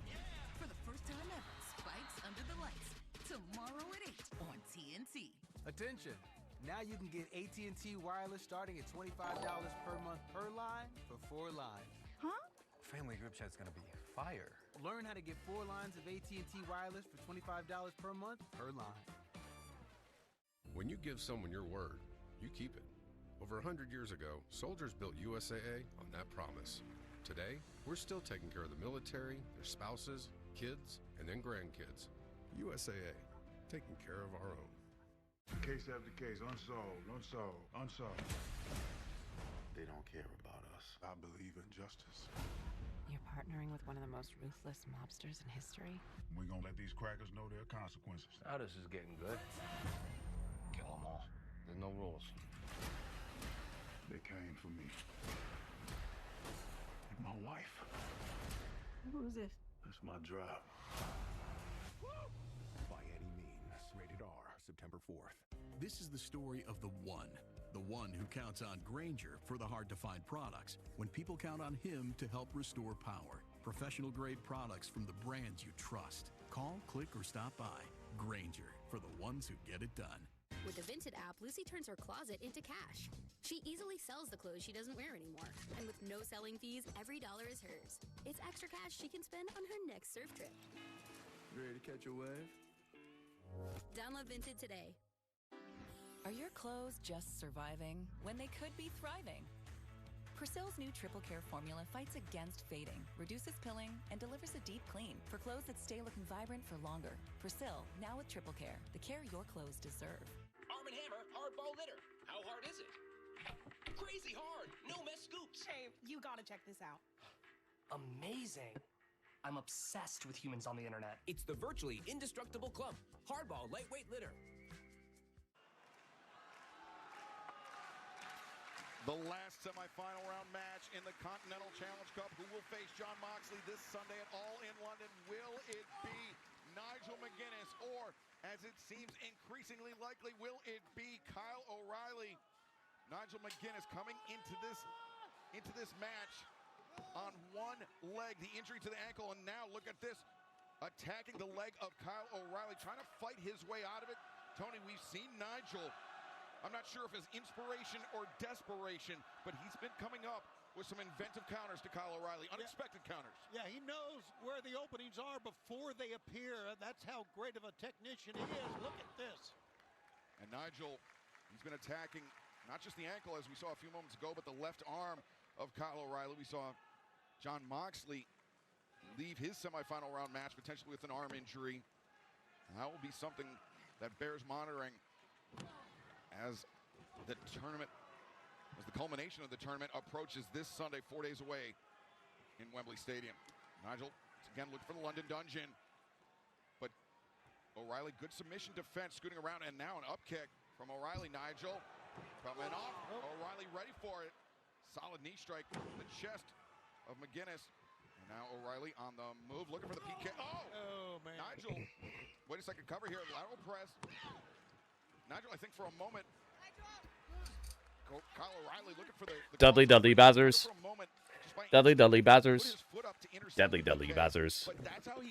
For the first time ever, Spikes Under the Lights. Tomorrow at 8 on TNT. Attention! Now you can get AT&T Wireless starting at $25 per month per line for 4 lines. Huh? Family group chat's gonna be fire. Learn how to get 4 lines of AT&T Wireless for $25 per month per line. When you give someone your word, you keep it. Over 100 years ago, soldiers built USAA on that promise. Today, we're still taking care of the military, their spouses, kids, and then grandkids. USAA, taking care of our own. Case after case, unsolved. They don't care about us. I believe in justice. You're partnering with one of the most ruthless mobsters in history? We're gonna let these crackers know their consequences. Now this is getting good. Kill them all. There's no rules. They came for me. And my wife. Who's this? That's my job. By any means. Rated R, September 4th. This is the story of the one who counts on Grainger for the hard-to-find products when people count on him to help restore power. Professional-grade products from the brands you trust. Call, click, or stop by. Grainger, for the ones who get it done. With the Vinted app, Lucy turns her closet into cash. She easily sells the clothes she doesn't wear anymore. And with no selling fees, every dollar is hers. It's extra cash she can spend on her next surf trip. Ready to catch a wave? Download Vinted today. Are your clothes just surviving when they could be thriving? Persil's new Triple Care formula fights against fading, reduces pilling, and delivers a deep clean for clothes that stay looking vibrant for longer. Persil, now with Triple Care, the care your clothes deserve. Arm & Hammer Hardball Litter. How hard is it? Crazy hard. No mess scoops. Hey, you gotta check this out. Amazing. I'm obsessed with humans on the internet. It's the virtually indestructible clump. Hardball lightweight litter. The last semifinal round match in the Continental Challenge Cup. Who will face Jon Moxley this Sunday at All In London? Will it be Nigel McGuinness, or, as it seems increasingly likely, will it be Kyle O'Reilly? Nigel McGuinness coming into this match on one leg, the injury to the ankle, and now look at this, attacking the leg of Kyle O'Reilly, trying to fight his way out of it. Tony, we've seen Nigel, I'm not sure if it's inspiration or desperation, but he's been coming up with some inventive counters to Kyle O'Reilly, unexpected counters. Yeah, he knows where the openings are before they appear. That's how great of a technician he is. Look at this. And Nigel, he's been attacking not just the ankle, as we saw a few moments ago, but the left arm of Kyle O'Reilly. We saw Jon Moxley leave his semifinal round match potentially with an arm injury. And that will be something that bears monitoring as the tournament, as the culmination of the tournament approaches this Sunday, 4 days away in Wembley Stadium. Nigel, again, looking for the London Dungeon. But O'Reilly, good submission defense, scooting around, and now an up kick from O'Reilly. Nigel coming off. O'Reilly ready for it. Solid knee strike in the chest of McGuinness. And now O'Reilly on the move, looking for the PK. Oh, man. Nigel, wait a second, cover here, lateral press. Nigel, I think for a moment, Kyle O'Reilly looking for the Dudley Bazzers. Dudley Bazzers. Deadly Bazzers.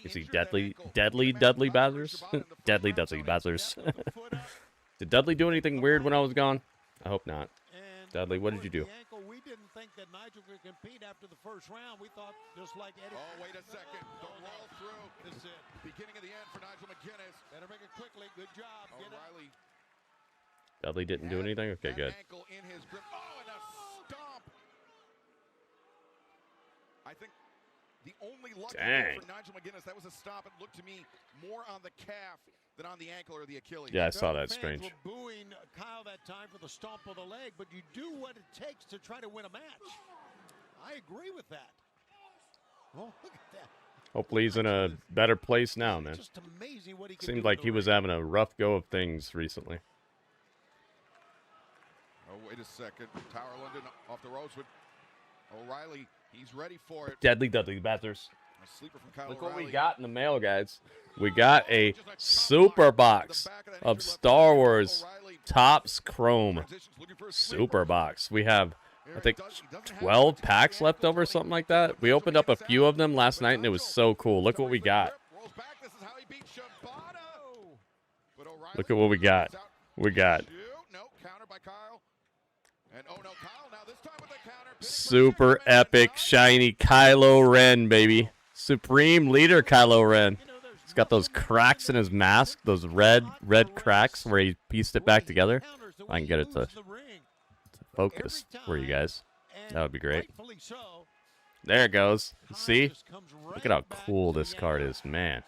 Is he Deadly Bazzers? Deadly Bazzers. Did Dudley do anything weird when I was gone? I hope not. Dudley, what did you do? We didn't think that Nigel could compete after the first round. We thought just like Eddie. Oh, wait a second. Don't roll through. This is it. Beginning of the end for Nigel McGuinness. Better make it quickly. Good job. O'Reilly. Dudley didn't do anything? Okay, good. Ankle in his grip. Oh, and a stomp. I think the only lucky thing for Nigel McGuinness, that was a stop. It looked to me more on the calf than on the ankle or the Achilles. Yeah, I saw that. Strange. Fans were booing Kyle that time for the stomp of the leg, but you do what it takes to try to win a match. I agree with that. Oh, look at that. Hopefully he's in a better place now, man. Just amazing what he can Seemed do like he was having a rough go of things recently. Oh, wait a second. Tower London off the ropes with O'Reilly. He's ready for it. Deadly Bazzers. A sleeper from Kyle Look O'Reilly. what we got in the mail, guys. We got a super box of Star Wars Topps Chrome super box. We have, I think, 12 packs left over, something like that. We opened up a few of them last night, and it was so cool. Look what we got. Look at what we got. We got super epic shiny Kylo Ren, baby. Supreme Leader Kylo Ren. He's got those cracks in his mask, those red cracks where he pieced it back together. I can get it to focus for you guys. That would be great. There it goes. See? Look at how cool this card is, man.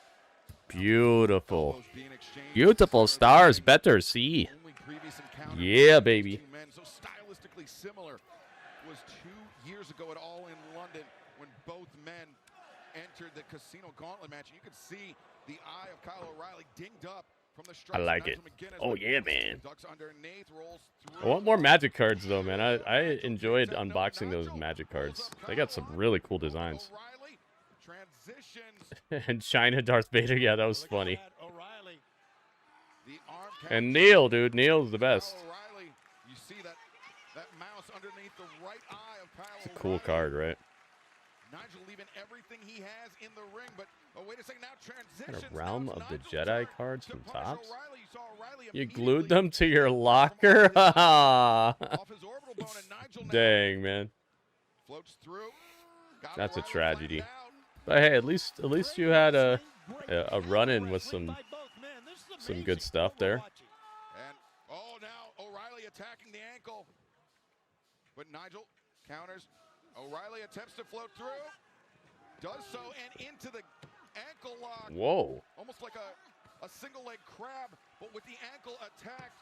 Beautiful. Beautiful stars. Better see. Yeah, baby. So stylistically similar was 2 years ago at All In London when both men entered the Casino Gauntlet match. And you could see the eye of Kyle O'Reilly dinged up from the strikes. I like it. McGuinness, Oh, yeah, man. ducks underneath, rolls I through. want more Magic cards, though, man. I enjoyed unboxing those Magic cards. They got some really cool designs. And China Darth Vader, yeah, that was funny. And Neil, dude. Neil's the best. You see that mouse underneath the right eye of Kyle It's a cool card, right? Nigel leaving everything he has in the ring, but wait a second, now Got transitions. a Realm of the Jedi cards from Topps. O'Reilly. You saw O'Reilly You glued them to your locker? off his orbital bone, and Nigel now Dang, man. floats through. That's a tragedy. But hey, at least you had a run-in with some good stuff there. And now O'Reilly attacking the ankle, but Nigel counters. O'Reilly attempts to float through, does so, and into the ankle lock. Whoa. Almost like a single leg crab, but with the ankle attacked.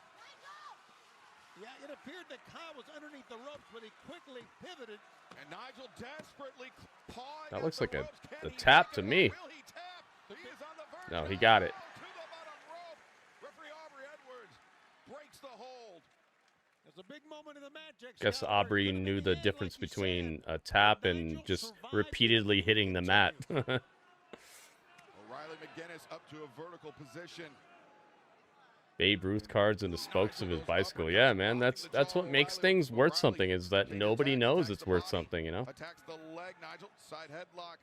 Yeah, it appeared that Kyle was underneath the ropes, but he quickly pivoted. And Nigel desperately pawing. That looks like a tap to me. No, he got it. Referee Aubrey Edwards breaks the hold. There's a big moment in the match. Guess Aubrey knew the difference between a tap and just repeatedly hitting the mat. O'Reilly McGuinness up to a vertical position. Babe Ruth cards in the spokes of his bicycle. Yeah, man, that's what makes things worth something, is that nobody knows it's worth something, you know? Attacks the leg, Nigel. Side headlock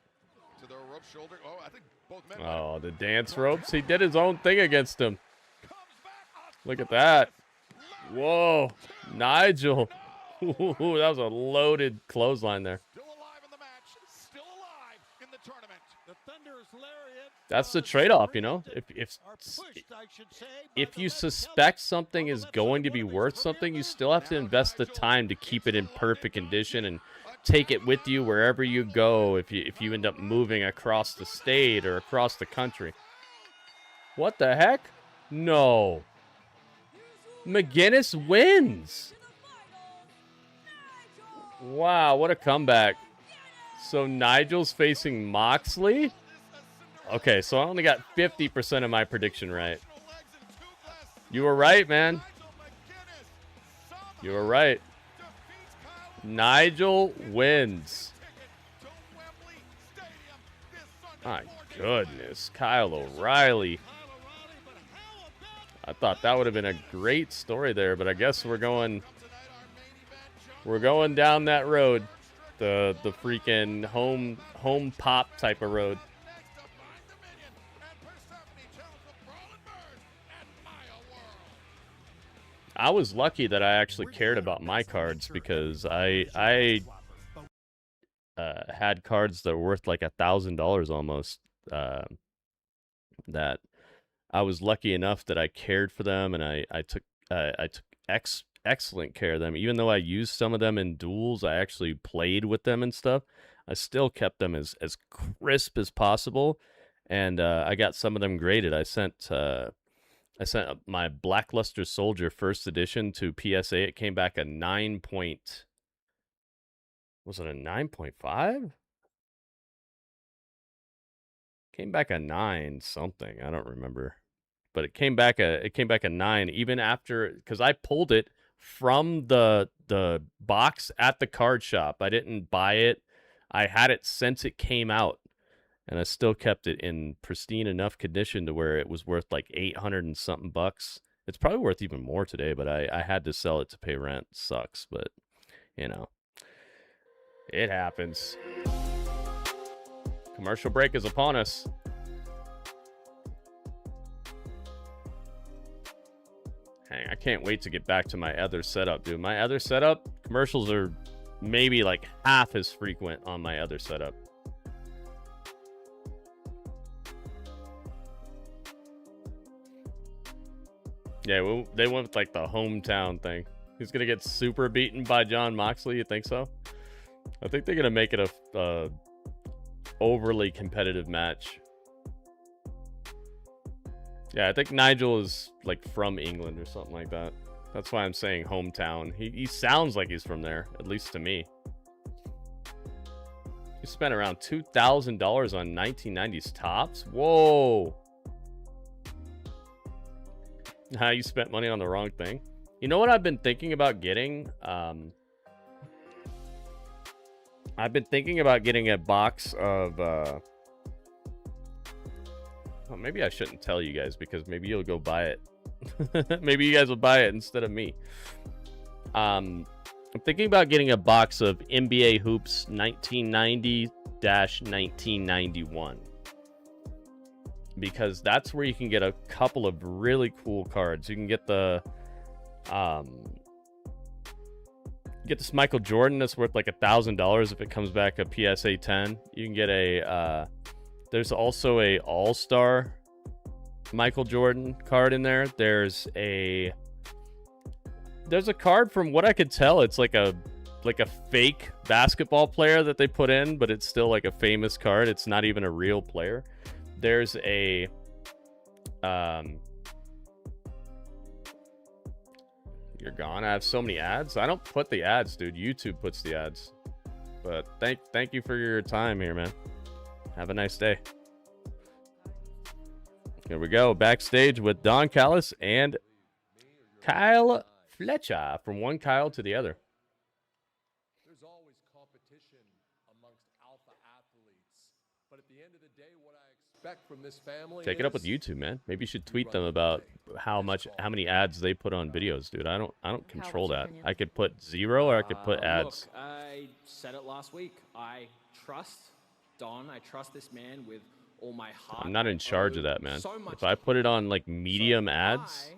to the rope shoulder. Oh, I think both men. Oh, the dance ropes. He did his own thing against him. Look at that. Whoa. Nigel. Ooh, that was a loaded clothesline there. Still alive in the match. Still alive in the tournament. The thunderous lariat. That's the trade-off, you know? If you suspect something is going to be worth something, you still have to invest the time to keep it in perfect condition and take it with you wherever you go if you end up moving across the state or across the country. What the heck? No. McGuinness wins. Wow, what a comeback. So Nigel's facing Moxley? Okay, so I only got 50% of my prediction right. You were right, man. You were right. Nigel wins. My goodness. Kyle O'Reilly. I thought that would have been a great story there, but I guess we're going down that road. The freaking home pop type of road. I was lucky that I actually cared about my cards because I had cards that were worth like $1,000 almost. That I was lucky enough that I cared for them, and I took excellent care of them. Even though I used some of them in duels, I actually played with them and stuff. I still kept them as crisp as possible, and I got some of them graded. I sent my Blackluster Soldier first edition to PSA. It came back a 9. Was it a 9.5? Came back a 9 something. I don't remember, but it came back a 9 even after, because I pulled it from the box at the card shop. I didn't buy it. I had it since it came out. And I still kept it in pristine enough condition to where it was worth like 800 and something bucks. It's probably worth even more today, but I had to sell it to pay rent. Sucks, but you know, it happens. Commercial break is upon us. Hang, I can't wait to get back to my other setup, dude. My other setup, commercials are maybe like half as frequent on my other setup. Yeah, well, they went with like the hometown thing. He's gonna get super beaten by Jon Moxley. You think so? I think they're gonna make it a overly competitive match. Yeah, I think Nigel is like from England or something like that. That's why I'm saying hometown. He sounds like he's from there, at least to me. You spent around $2,000 on 1990s tops? Whoa. You spent money on the wrong thing. You know what I've been thinking about getting? I've been thinking about getting a box of... well, maybe I shouldn't tell you guys because maybe you'll go buy it. Maybe you guys will buy it instead of me. I'm thinking about getting a box of NBA Hoops 1990-1991. Because that's where you can get a couple of really cool cards. You can get the this Michael Jordan that's worth like $1,000 if it comes back a PSA 10. You can get a there's also a All-Star Michael Jordan card in there. There's a card, from what I could tell, it's like a fake basketball player that they put in, but it's still like a famous card. It's not even a real player. There's a you're gone. I have so many ads. I don't put the ads, dude. YouTube puts the ads. But thank you for your time here, man. Have a nice day. Here we go. Backstage with Don Callis and Kyle Fletcher. From one Kyle to the other. There's always competition amongst alpha athletes. But at the end of the day, what I expect from this family Take it up with YouTube, man. Maybe you should tweet them about how many ads they put on videos, dude. I don't control that. I could put 0 or I could put ads. Look, I said it last week. I trust Don. I trust this man with all my heart. I'm not in charge of that, man. If I put it on like medium ads,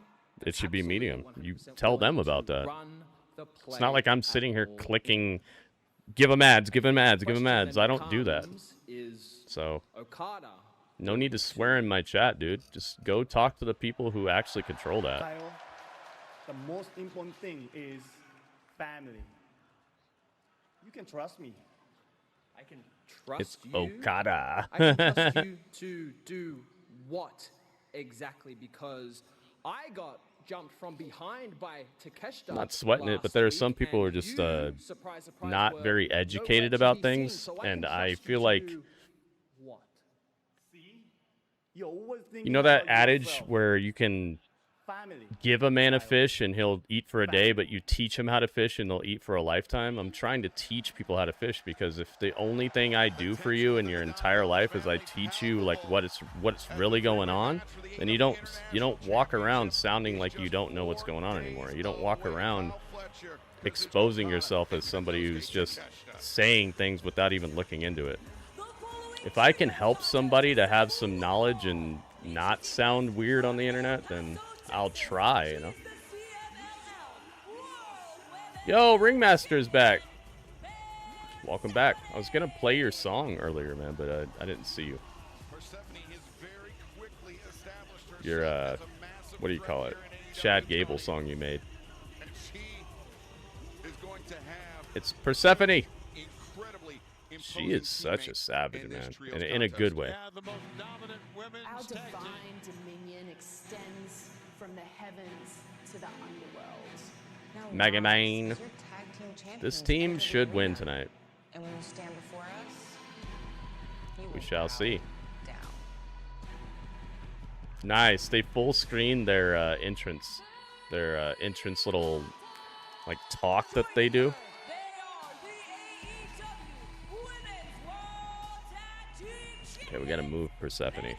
it should be medium. You tell them about that. It's not like I'm sitting here clicking, give them ads, give them ads, give them ads. I don't do that. So, no need to swear in my chat, dude. Just go talk to the people who actually control that. Kyle, the most important thing is family. You can trust me. I can trust It's you. Okada. I can trust you to do what exactly? Because I got jumped from behind by Takeshita. I'm not sweating it, but there are some people who are just not very educated about things, and I feel like, you know that adage where you can give a man a fish and he'll eat for a day, but you teach him how to fish and they'll eat for a lifetime? I'm trying to teach people how to fish, because if the only thing I do for you in your entire life is I teach you like what's really going on, then you don't walk around sounding like you don't know what's going on anymore. You don't walk around exposing yourself as somebody who's just saying things without even looking into it. If I can help somebody to have some knowledge and not sound weird on the internet, then I'll try, you know. Yo, Ringmaster's back. Welcome back. I was gonna play your song earlier, man, but I didn't see you. Your what do you call it? Chad Gable song you made. It's Persephone. She is such a savage, man, and in a good way. Our divine dominion extends from the heavens to the underworld. Mega Man. This team should win tonight. And when you stand before us, We shall see. Nice. They full screen their entrance. Their entrance little like talk that they do. Okay, we gotta move Persephone.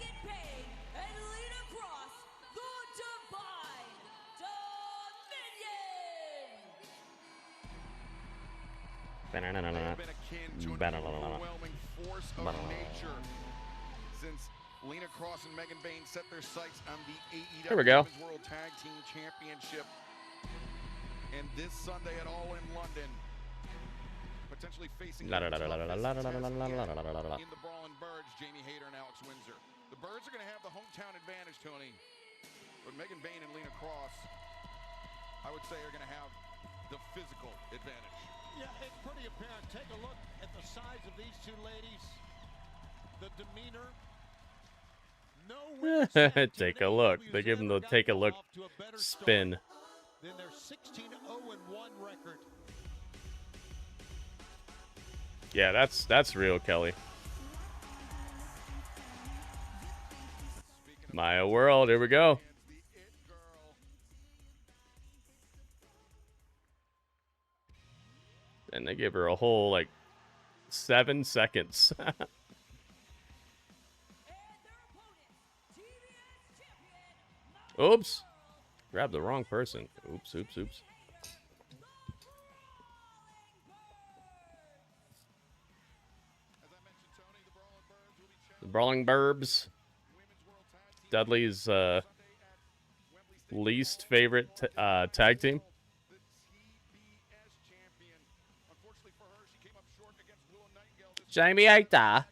Since Lena, Kross, and Bayne set their sights on the AEW There we go. World Tag Team Championship, and this Sunday at All In London, potentially facing in the Brawling Birds, Jamie Hayter and Alex Windsor. The Birds are going to have the hometown advantage, Tony, but Bayne and Lena Kross, I would say, are going to have the physical advantage. Yeah, it's pretty apparent. Take a look at the size of these two ladies, the demeanor. Take a look. They give him the take a look spin. Then their 16-0-1 record. Yeah, that's real, Kelly. Maya World, here we go. And they give her a whole, like, 7 seconds. Oops. Grabbed the wrong person. Oops, oops, oops. The Brawling Burbs. Dudley's least favorite tag team. Jamie Hayter.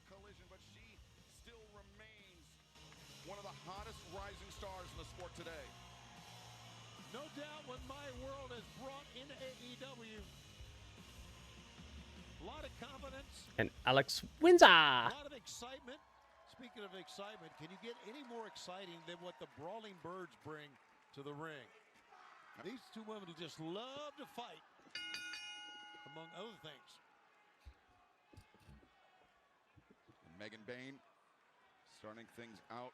One of the hottest rising stars in the sport today. No doubt what My World has brought into AEW. A lot of confidence. And Alex Windsor. A lot of excitement. Speaking of excitement, can you get any more exciting than what the Brawling Birds bring to the ring? These two women who just love to fight, among other things. Megan Bayne starting things out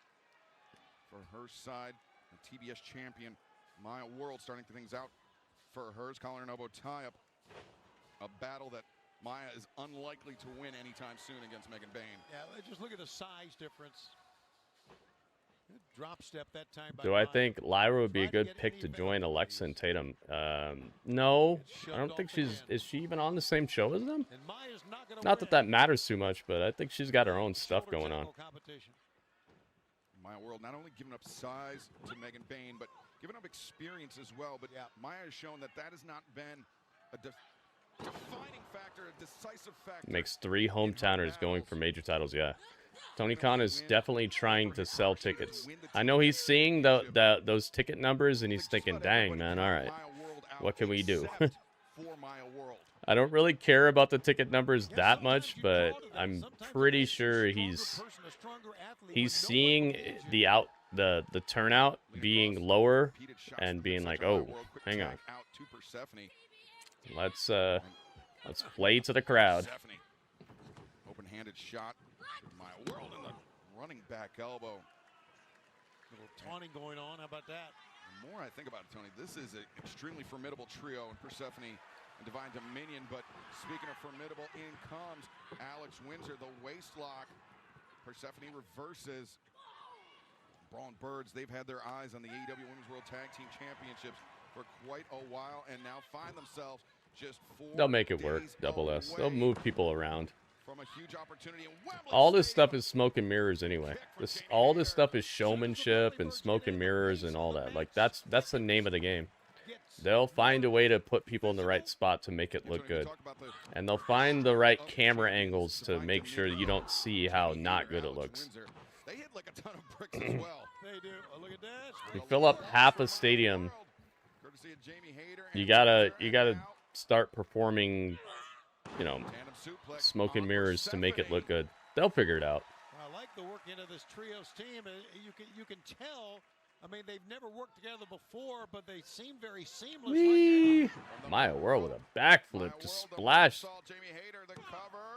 for her side. The TBS champion, Maya World, starting things out for hers. Collar and elbow tie-up. A battle that Maya is unlikely to win anytime soon against Megan Bayne. Yeah, let's just look at the size difference. Good drop step that time by Do I Maya. think Lyra would be a good pick to join Alexa and Tatum? No, I don't think she's. Is she even on the same show as them? Not that that matters too much, but I think she's got her own stuff going on. Maya World not only giving up size to Megan Bayne, but giving up experience as well. But Maya has shown that that has not been a defining factor, a decisive factor. Makes 3 hometowners going for major titles. Yeah, Tony Khan is definitely trying to sell tickets. I know he's seeing those ticket numbers and he's thinking, "Dang, man, all right, what can we do?" I don't really care about the ticket numbers that much, but I'm pretty sure he's seeing the turnout being lower and being like, "Oh, hang on, let's play to the crowd." Open-handed shot. Maya World in the running back elbow. Little taunting going on. How about that? The more I think about it, Tony, this is an extremely formidable trio in Persephone and Divine Dominion. But speaking of formidable, in comes Alex Windsor, the waist lock. Persephone reverses. Brawling Birds, they've had their eyes on the AEW Women's World Tag Team Championships for quite a while and now find themselves just 4 They'll make it work, Double S. They'll move people around. From a huge opportunity in Wembley All this stuff is smoke and mirrors anyway. All this stuff is showmanship and smoke and mirrors and all that. Like that's the name of the game. They'll find a way to put people in the right spot to make it look good. And they'll find the right camera angles to make sure you don't see how not good it looks. They hit like a ton of bricks as well. They do. Oh, look at that. You fill up half a stadium. You gotta start performing, you know, smoke and mirrors to make it look good. They'll figure it out. I like the work into this trios team. You can tell. I mean, they've never worked together before, but they seem very seamless. Whee! Maya World with a backflip to splash.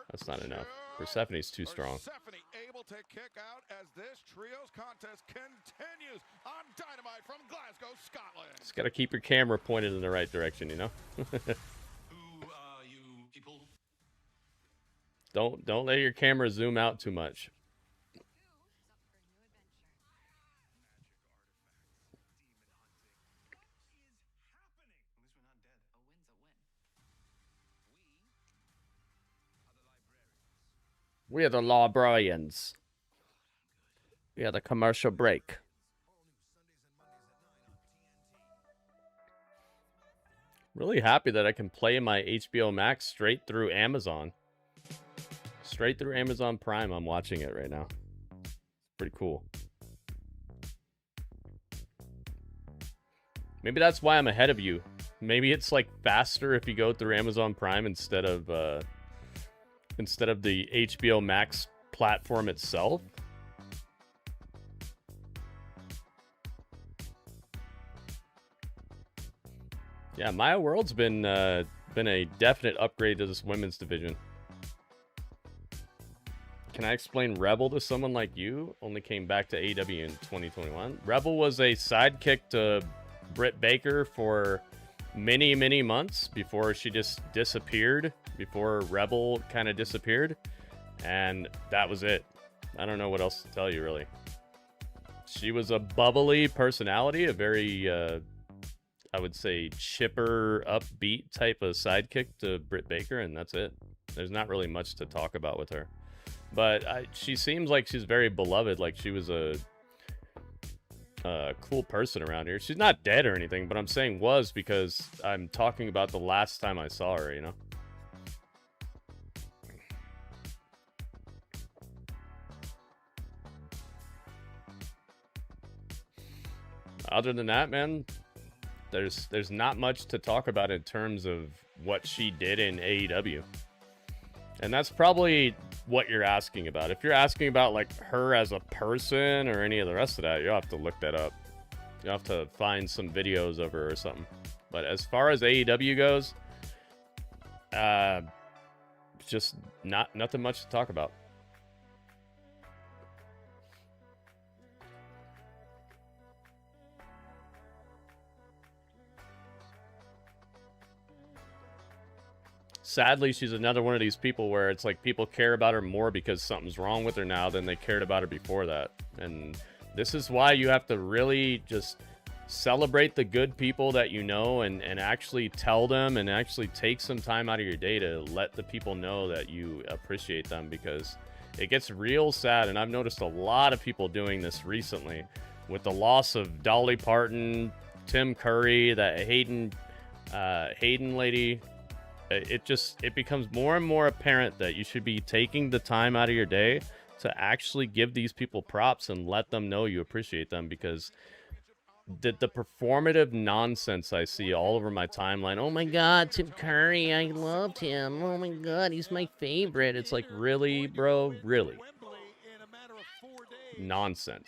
That's not enough. Persephone's too strong. Persephone able to kick out as this trios contest continues on Dynamite from Glasgow, Scotland. Just gotta keep your camera pointed in the right direction, you know. Don't let your camera zoom out too much. We are the librarians. We are the commercial break. Really happy that I can play my HBO Max straight through Amazon. Straight through Amazon Prime, I'm watching it right now. Pretty cool. Maybe that's why I'm ahead of you. Maybe it's like faster if you go through Amazon Prime instead of the HBO Max platform itself. Yeah, Maya World's been a definite upgrade to this women's division. Can I explain Rebel to someone like you? Only came back to AEW in 2021. Rebel was a sidekick to Britt Baker for many, many months before she just disappeared, before Rebel kind of disappeared, and that was it. I don't know what else to tell you, really. She was a bubbly personality, a very, I would say, chipper, upbeat type of sidekick to Britt Baker, and that's it. There's not really much to talk about with her. But she seems like she's very beloved, like she was a cool person around here. She's not dead or anything, but I'm saying was because I'm talking about the last time I saw her, you know? Other than that, man, there's not much to talk about in terms of what she did in AEW. And that's probably what you're asking about. If you're asking about like her as a person or any of the rest of that, you'll have to look that up. You'll have to find some videos of her or something. But as far as AEW goes, just nothing much to talk about. Sadly, she's another one of these people where it's like people care about her more because something's wrong with her now than they cared about her before that. And this is why you have to really just celebrate the good people that you know and actually tell them and actually take some time out of your day to let the people know that you appreciate them, because it gets real sad. And I've noticed a lot of people doing this recently with the loss of Dolly Parton, Tim Curry, that Hayden lady. It becomes more and more apparent that you should be taking the time out of your day to actually give these people props and let them know you appreciate them, because the performative nonsense I see all over my timeline. Oh my God, Tim Curry, I loved him. Oh my God, he's my favorite. It's like, really, bro? Really? Nonsense.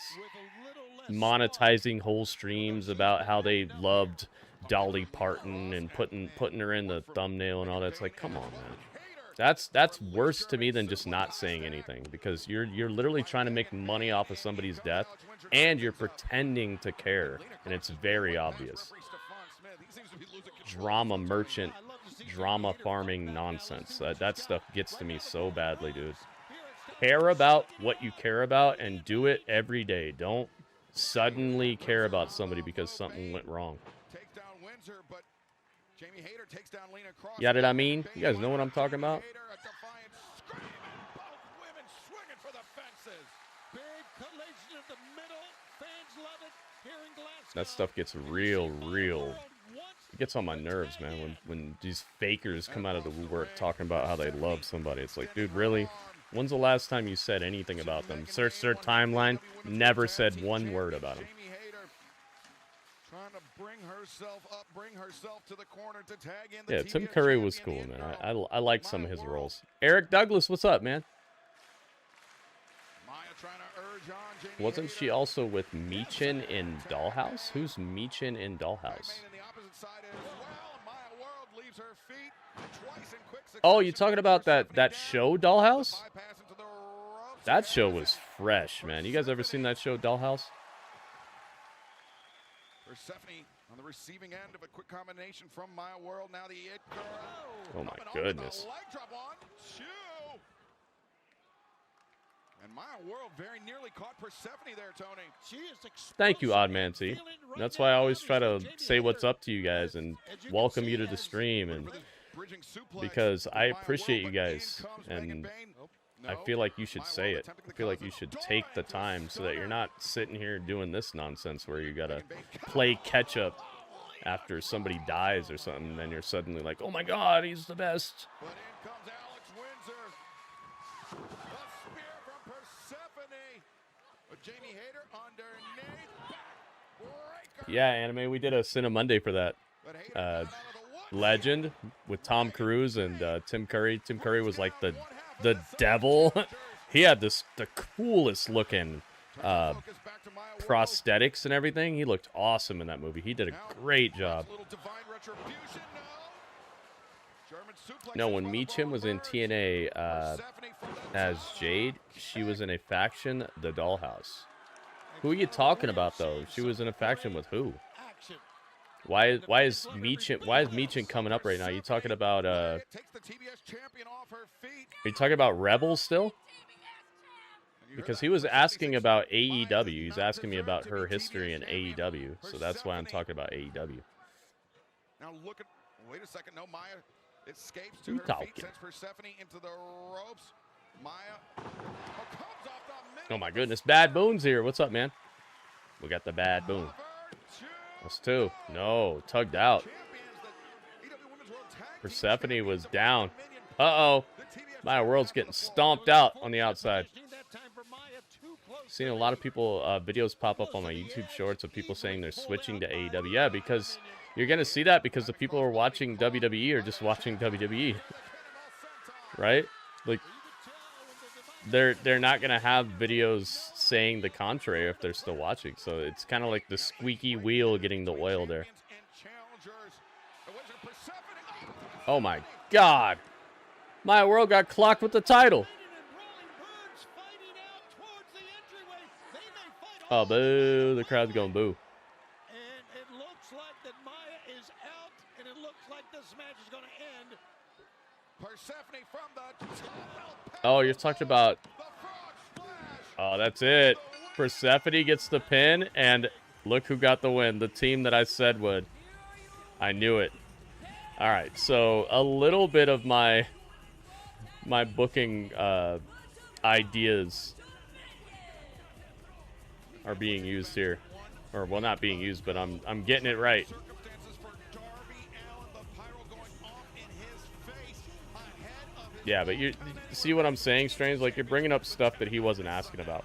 Monetizing whole streams about how they loved Dolly Parton and putting her in the thumbnail and all that. It's like, come on, man. That's worse to me than just not saying anything, because you're literally trying to make money off of somebody's death and you're pretending to care, and it's very obvious. Drama merchant, drama farming nonsense. That stuff gets to me so badly, dude. Care about what you care about and do it every day. Don't suddenly care about somebody because something went wrong. Yeah, did I mean? You guys know what I'm talking about? That stuff gets real. It gets on my nerves, man, when these fakers come out of the woodwork talking about how they love somebody. It's like, dude, really? When's the last time you said anything about them? Search their timeline, never said one word about them. Yeah, Tim Curry was cool, man. I liked some of his roles. Eric Douglas, what's up, man? Wasn't she also with Meechin in Dollhouse? Who's Meechin in Dollhouse? Oh, you talking about that show, Dollhouse? That show was fresh, man. You guys ever seen that show, Dollhouse? Persephone on the receiving end of a quick combination from Maya World. Now the It Girl. Oh my goodness. Leg drop on two. And Maya World very nearly caught Persephone there, Tony. She is Thank you, Oddman T. That's why I always try to say what's up to you guys and welcome you to the stream, and because I appreciate you guys, and I feel like you should say it. I feel like you should take the time so that you're not sitting here doing this nonsense where you gotta play catch up after somebody dies or something, and then you're suddenly like, oh my God, he's the best. But in comes Alex Windsor. A spear from Persephone. With Jamie Hayter underneath. Breaker. Yeah, Anime, we did a Cine Monday for that. Legend with Tom Cruise and Tim Curry. Tim Curry was like the devil. He had the coolest looking prosthetics and everything. He looked awesome in that movie. He did a great job. No, when Meacham was in TNA as Jade, she was in a faction, the Dollhouse. Who are you talking about, though? She was in a faction with who? Why is Meacham coming up right now? Are you talking about are you talking about Rebels still? Because he was asking about AEW. He's asking me about her history in AEW, so that's why I'm talking about AEW. Now look at, wait a second, no, Maya escapes to Who her talking? feet, sends Persephone into the ropes. Maya comes off the Oh my goodness, Bad Boon's here. What's up, man? We got the Bad Boon. That's two. No, tugged out. Persephone was down. Uh-oh. Maya World's getting stomped out on the outside. Seen a lot of people, videos pop up on my YouTube shorts of people saying they're switching to AEW. Yeah, because you're going to see that because the people who are watching WWE are just watching WWE. Right? Like, they're not going to have videos saying the contrary if they're still watching. So it's kind of like the squeaky wheel getting the oil there. Oh my God. Maya World got clocked with the title. Oh, boo. The crowd's going boo. And it looks like that Maya is out, and it looks like this match is going to end. Persephone from the Oh, you're talking about... Oh, that's it. Persephone gets the pin, and look who got the win. The team that I said would. I knew it. All right, so a little bit of my booking ideas are being used here, or well, not being used, but I'm getting it right. Yeah, but you see what I'm saying, Strange? Like, you're bringing up stuff that he wasn't asking about.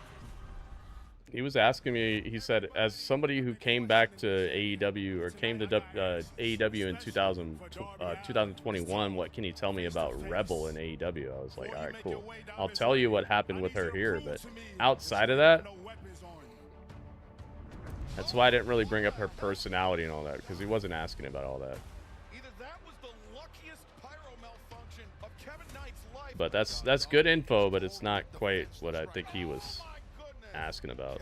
He was asking me, he said, as somebody who came back to AEW, or came to AEW in 2021, what can you tell me about Rebel in AEW? I was like, all right, cool. I'll tell you what happened with her here, but outside of that, that's why I didn't really bring up her personality and all that, because he wasn't asking about all that. But that's good info, but it's not quite what I think he was asking about.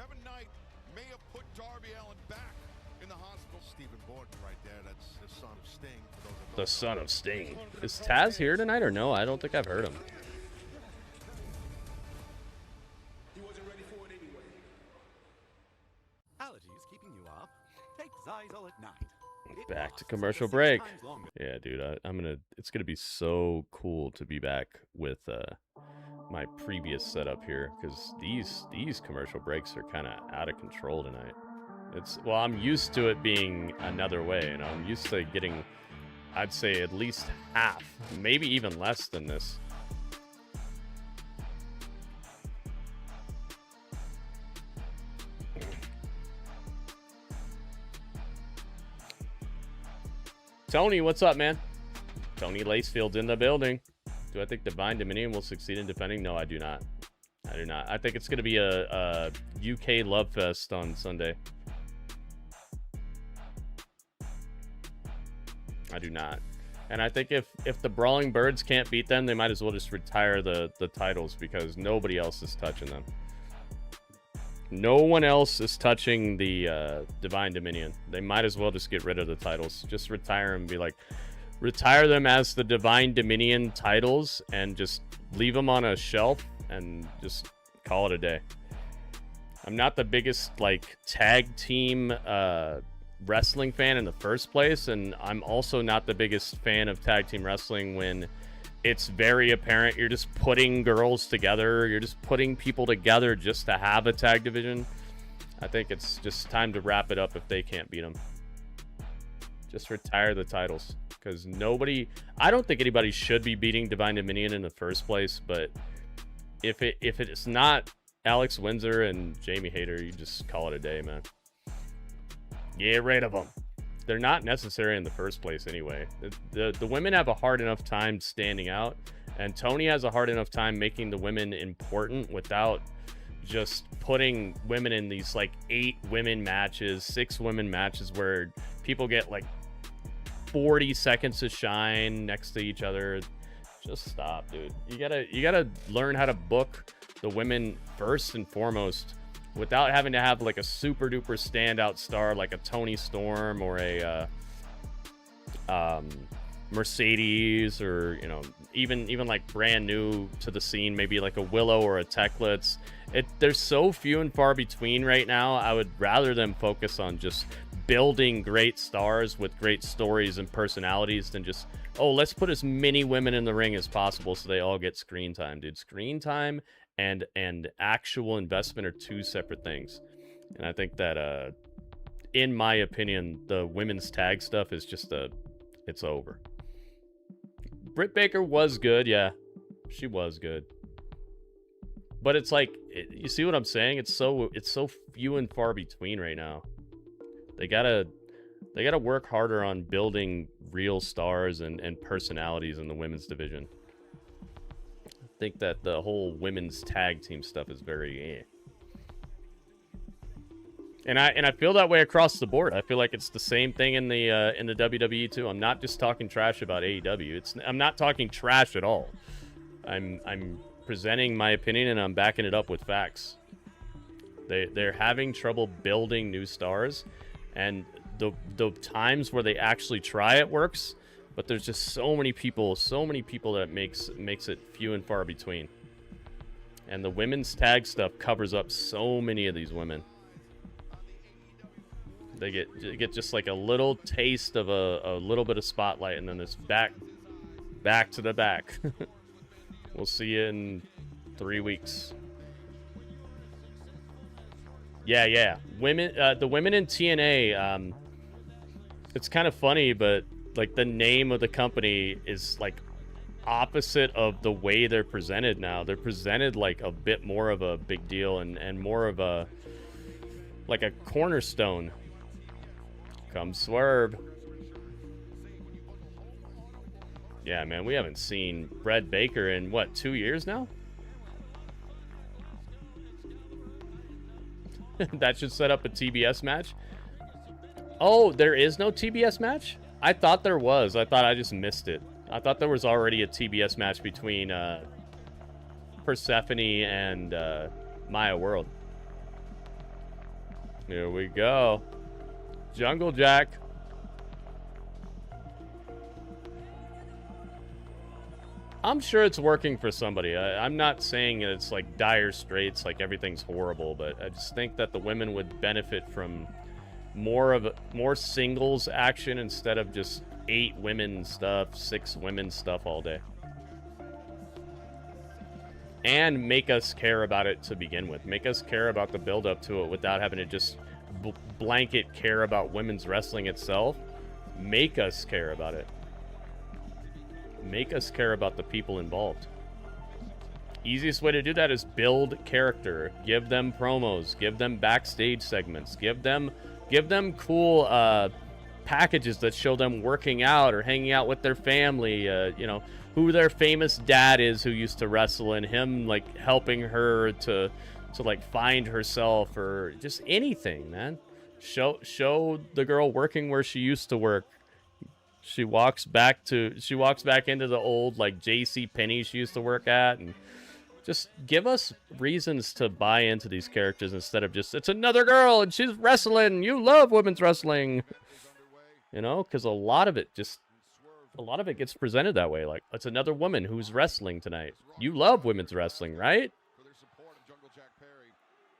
The son of Sting. Is Taz here tonight or no? I don't think I've heard him. Allergies keeping you up? Take Zyzol at night. Back to commercial break. Yeah, dude, it's gonna be so cool to be back with my previous setup here, because these commercial breaks are kind of out of control tonight. Well, I'm used to it being another way, and I'm used to getting, I'd say, at least half, maybe even less than this. Tony, what's up, man? Tony Lacefield's in the building. Do I think Divine Dominion will succeed in defending? No, I do not. I do not. I think it's going to be a UK love fest on Sunday. I do not. And I think if the Brawling Birds can't beat them, they might as well just retire the titles, because nobody else is touching them. No one else is touching the Divine Dominion. They might as well just get rid of the titles. Just retire them and be like, retire them as the Divine Dominion titles and just leave them on a shelf and just call it a day. I'm not the biggest, like, tag team wrestling fan in the first place, and I'm also not the biggest fan of tag team wrestling when it's very apparent you're just putting girls together, you're just putting people together just to have a tag division. I think it's just time to wrap it up if they can't beat them. Just retire the titles, because I don't think anybody should be beating Divine Dominion in the first place, but if it's not Alex Windsor and Jamie Hayter, you just call it a day, man. Get rid of them. They're not necessary in the first place anyway. The women have a hard enough time standing out, and Tony has a hard enough time making the women important without just putting women in these, like, 8 women matches, 6 women matches where people get, like, 40 seconds to shine next to each other. Just stop, dude. You gotta learn how to book the women first and foremost, without having to have like a super duper standout star like a Toni Storm or a Mercedes, or even like brand new to the scene, maybe like a Willow or a Tekla. There's so few and far between right now. I would rather them focus on just building great stars with great stories and personalities than just, oh, let's put as many women in the ring as possible so they all get screen time, dude. Screen time and actual investment are two separate things. And I think that in my opinion, the women's tag stuff is just it's over. Britt Baker was good, yeah. She was good. But it's like, you see what I'm saying? It's so few and far between right now. They gotta work harder on building real stars and personalities in the women's division. I think that the whole women's tag team stuff is very And I feel that way across the board. I feel like it's the same thing in the WWE too. I'm not just talking trash about AEW. I'm not talking trash at all. I'm presenting my opinion and I'm backing it up with facts. They're having trouble building new stars, and the times where they actually try it works, but there's just so many people that makes it few and far between. And the women's tag stuff covers up so many of these women. They get just like a little taste of a little bit of spotlight, and then it's back to the back. We'll see you in 3 weeks. Yeah. Women, the women in TNA. It's kind of funny, but like the name of the company is like opposite of the way they're presented now. They're presented like a bit more of a big deal and more of a like a cornerstone. Come Swerve. Yeah, man, we haven't seen Britt Baker in what, 2 years now? That should set up a TBS match. Oh, there is no TBS match? I thought there was. I thought I just missed it. I thought there was already a TBS match between Persephone and Maya World. Here we go. Jungle Jack. I'm sure it's working for somebody. I'm not saying it's like dire straits, like everything's horrible, but I just think that the women would benefit from more singles action instead of just 8 women stuff, 6 women stuff all day. And make us care about it to begin with. Make us care about the build up to it without having to just blanket care about women's wrestling itself. Make us care about it. Make us care about the people involved. Easiest way to do that is build character. Give them promos. Give them backstage segments. Give them cool packages that show them working out or hanging out with their family. Who their famous dad is who used to wrestle, and him like helping her to like find herself, or just anything, man. Show the girl working where she used to work. She walks back into the old like JC Penney she used to work at, and just give us reasons to buy into these characters instead of just, it's another girl and she's wrestling. You love women's wrestling, because a lot of it gets presented that way. Like, it's another woman who's wrestling tonight. You love women's wrestling, right?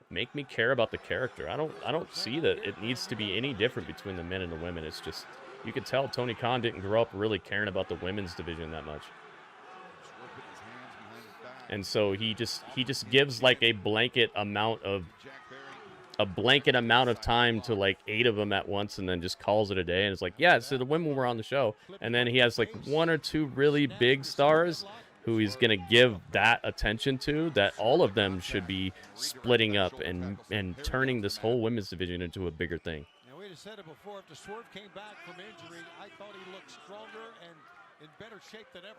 Make me care about the character. I don't see that it needs to be any different between the men and the women. It's just, you could tell Tony Khan didn't grow up really caring about the women's division that much. And so he just gives like a blanket amount of time to like 8 of them at once, and then just calls it a day. And it's like, yeah, so the women were on the show. And then he has like 1 or 2 really big stars who he's going to give that attention to, that all of them should be splitting up and turning this whole women's division into a bigger thing. Now, we had said it before, after Swerve came back from injury, I thought he looked stronger and in better shape than ever.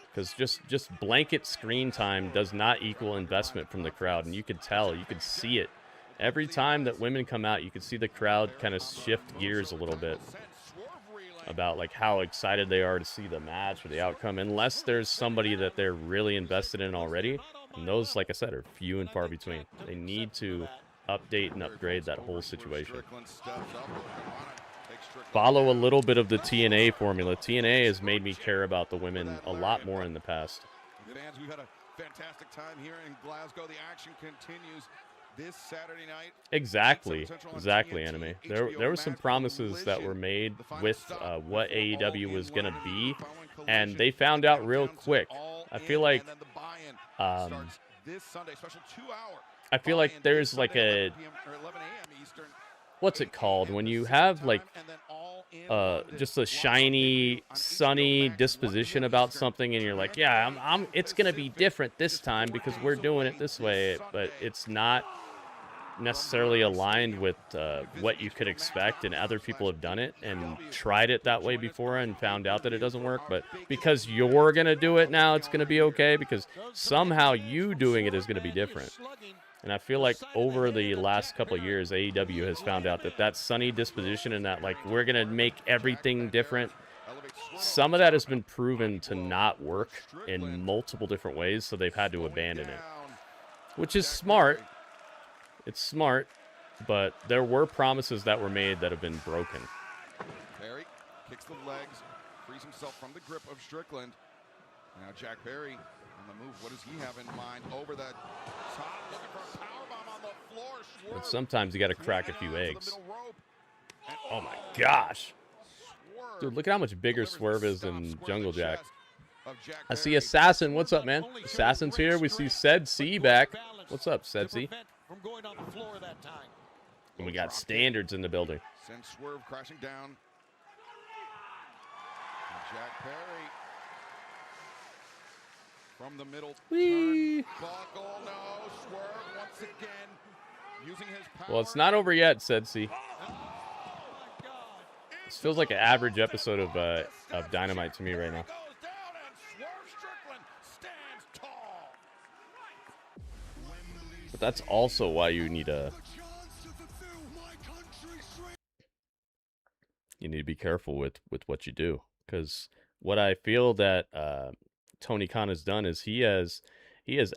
Because just blanket screen time does not equal investment from the crowd. And you could tell, you could see it. Every time that women come out, you can see the crowd kind of shift gears a little bit. about like how excited they are to see the match or the outcome, unless there's somebody that they're really invested in already. And those, like I said, are few and far between. They need to update and upgrade that whole situation. Follow a little bit of the TNA formula. TNA has made me care about the women a lot more in the past. Fans, we've had a fantastic time here in Glasgow. The action continues this Saturday night. Exactly, Anime. There were some promises that were made with what AEW was going to be, and they found out real quick. I feel like this Sunday, special 2-hour. I feel like there's like a, what's it called when you have like just a shiny, sunny disposition about something, and you're like, yeah, it's gonna be different this time because we're doing it this way, but it's not necessarily aligned with what you could expect, and other people have done it and tried it that way before and found out that it doesn't work. But because you're gonna do it now, it's gonna be okay, because somehow you doing it is gonna be different. And I feel like over the last couple of years, AEW has found out that sunny disposition and that, like, we're going to make everything different, some of that has been proven to not work in multiple different ways, so they've had to abandon it. Which is smart. It's smart, but there were promises that were made that have been broken. Perry kicks the legs, frees himself from the grip of Strickland. Now Jack Perry on the move. What does he have in mind? Over the top, looking for a powerbomb on the floor. Swerve. But sometimes you got to crack a few eggs. Oh my gosh. Dude, look at how much bigger Swerve is than Jungle Jack. I see Assassin. What's up, man? Assassin's here. We see Ced C back. What's up, Ced C? And we got Standards in the building. Sends Swerve crashing down. And Jack Perry from the middle. Buckle, no. Swerve once again using his power. Well, it's not over yet, Ced C. This feels like an average episode of Dynamite to me right now. But that's also why you need to be careful with what you do, because what I feel that Tony Khan has done is he has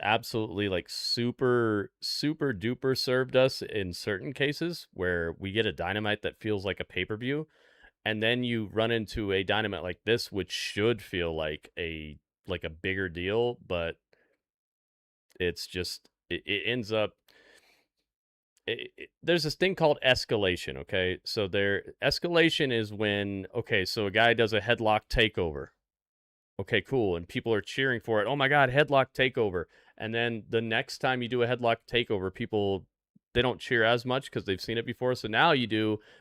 absolutely like super duper served us in certain cases where we get a Dynamite that feels like a pay-per-view, and then you run into a Dynamite like this which should feel like a bigger deal, but it's just it ends up there's this thing called escalation. Okay, so escalation is when, okay, so a guy does a headlock takeover. Okay, cool, and people are cheering for it. Oh my god, headlock takeover. And then the next time you do a headlock takeover, people, they don't cheer as much because they've seen it before. So now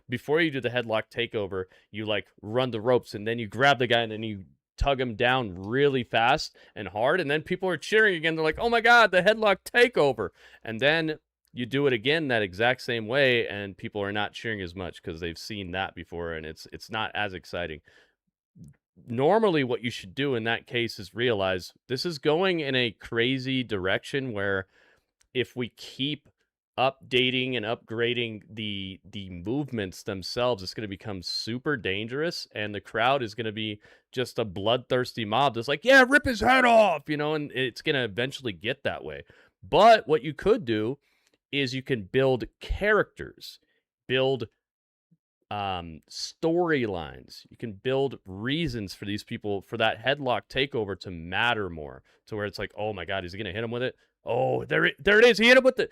before you do the headlock takeover, you like run the ropes, and then you grab the guy, and then you tug him down really fast and hard, and then people are cheering again. They're like, oh my god, the headlock takeover. And then you do it again that exact same way, and people are not cheering as much because they've seen that before, and it's not as exciting. Normally what you should do in that case is realize this is going in a crazy direction where if we keep updating and upgrading the movements themselves, it's going to become super dangerous, and the crowd is going to be just a bloodthirsty mob that's like, yeah, rip his head off, and it's going to eventually get that way. But what you could do is you can build characters, build storylines. You can build reasons for these people, for that headlock takeover to matter more, to where it's like, oh my god, is he going to hit him with it? Oh, there it is. He hit him with it,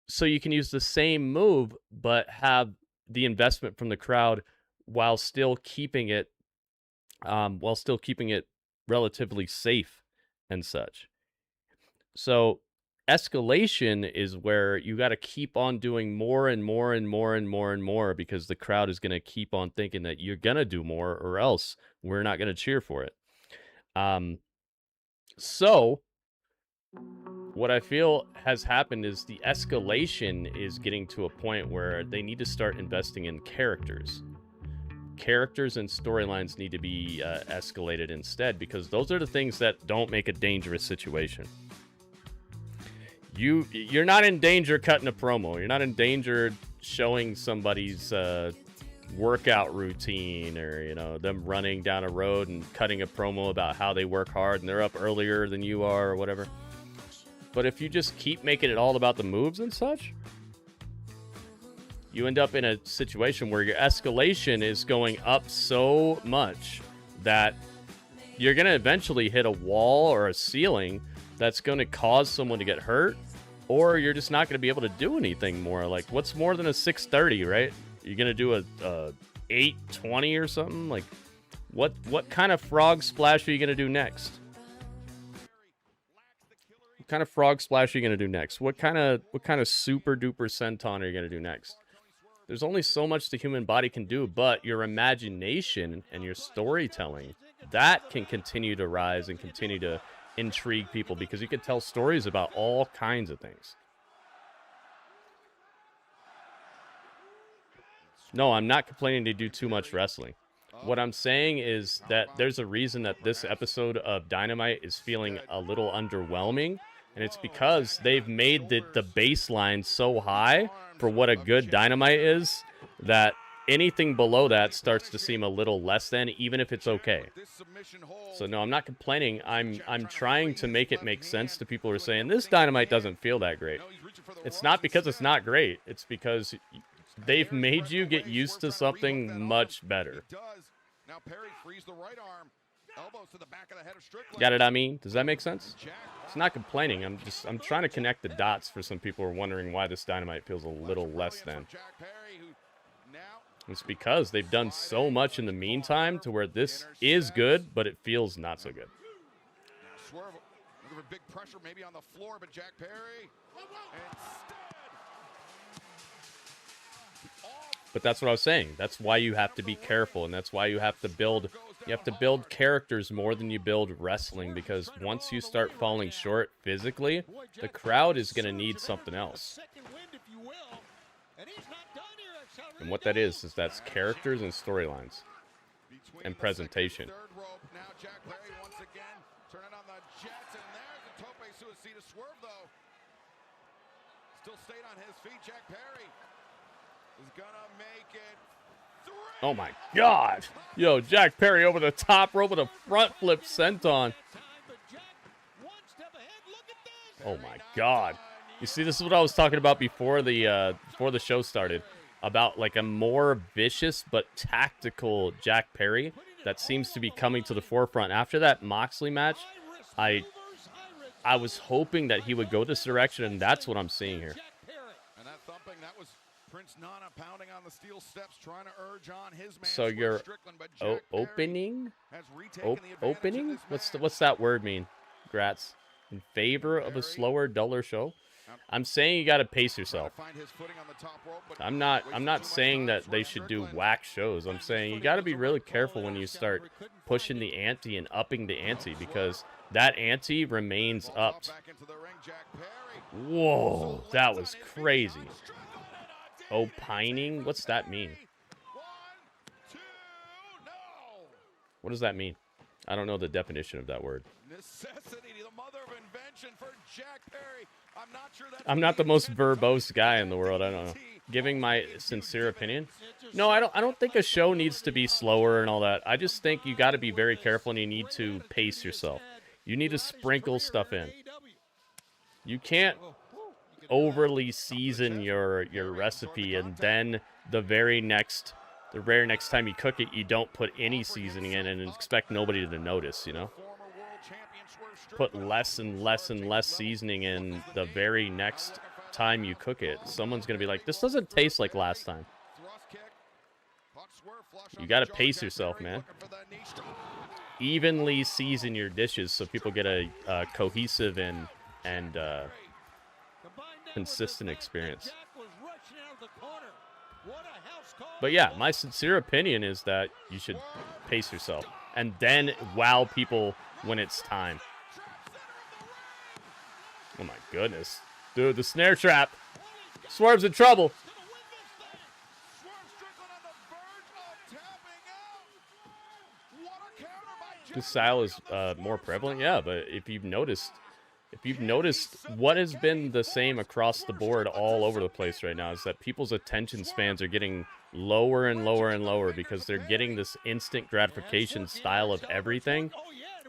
So you can use the same move, but have the investment from the crowd while still keeping it relatively safe and such. So escalation is where you got to keep on doing more and more and more and more and more, because the crowd is going to keep on thinking that you're going to do more, or else we're not going to cheer for it. So what I feel has happened is the escalation is getting to a point where they need to start investing in characters. Characters and storylines need to be escalated instead, because those are the things that don't make a dangerous situation. You're not in danger cutting a promo. You're not in danger showing somebody's workout routine, or, you know, them running down a road and cutting a promo about how they work hard and they're up earlier than you are or whatever. But if you just keep making it all about the moves and such, you end up in a situation where your escalation is going up so much that you're going to eventually hit a wall or a ceiling that's going to cause someone to get hurt, or you're just not going to be able to do anything more. Like, what's more than a 630, right? You're going to do a 820 or something? Like, what kind of frog splash are you going to do next? What kind of frog splash are you going to do next? What kind of super duper senton are you going to do next? There's only so much the human body can do, but your imagination and your storytelling, that can continue to rise and continue to intrigue people, because you can tell stories about all kinds of things. No, I'm not complaining they do too much wrestling. What I'm saying is that there's a reason that this episode of Dynamite is feeling a little underwhelming, and it's because they've made the baseline so high for what a good Dynamite is that anything below that starts to seem a little less than, even if it's okay. So no, I'm not complaining. I'm trying to make it make sense to people who are saying this Dynamite doesn't feel that great. It's not because it's not great. It's because they've made you get used to something much better. Now Perry frees the right arm. Elbows to the back of the head of Strickland. Got it? I mean, does that make sense? It's not complaining. I'm trying to connect the dots for some people who are wondering why this Dynamite feels a little less than. It's because they've done so much in the meantime to where this is good, but it feels not so good. Swerve looking for big pressure, maybe on the floor, but Jack Perry But that's what I was saying. That's why you have to be careful, and that's why you have to build characters more than you build wrestling, because once you start falling short physically, the crowd is going to need something else. And what that is that's characters and storylines and presentation. now Jack Perry once again turning on the jets, and there's the tope suicida. Swerve though still stayed on his feet. Jack Perry is gonna make it 3. Oh my God. Yo, Jack Perry over the top rope with a front flip senton. Oh my God. You see, this is what I was talking about before the show started, about like a more vicious but tactical Jack Perry that seems to be coming to the forefront. After that Moxley match, I was hoping that he would go this direction, and that's what I'm seeing here. And that thumping, that was Prince Nana pounding on the steel steps, trying to urge on his man. So you're opening? Opening? What's that word mean? Grats. In favor of a slower, duller show? I'm saying you got to pace yourself. I'm not saying that they should do whack shows. I'm saying you got to be really careful when you start pushing the ante and upping the ante, because that ante remains upped. Whoa, that was crazy. Opining? What's that mean? What does that mean? I don't know the definition of that word. Necessity, the mother of invention for Jack Perry. I'm not the most verbose guy in the world. I don't know. Giving my sincere opinion. No, I don't think a show needs to be slower and all that. I just think you got to be very careful, and you need to pace yourself. You need to sprinkle stuff in. You can't overly season your recipe, and then the very next time you cook it, you don't put any seasoning in and expect nobody to notice, you know? Put less and less and less seasoning in the very next time you cook it. Someone's going to be like, this doesn't taste like last time. You got to pace yourself, man. Evenly season your dishes so people get a cohesive and consistent experience. But yeah, my sincere opinion is that you should pace yourself and then wow people when it's time. Oh my goodness. Dude, the snare trap. Swerve's in trouble. This style is more prevalent, yeah, but if you've noticed, if you've noticed, what has been the same across the board all over the place right now is that people's attention spans are getting lower and lower and lower because they're getting this instant gratification style of everything.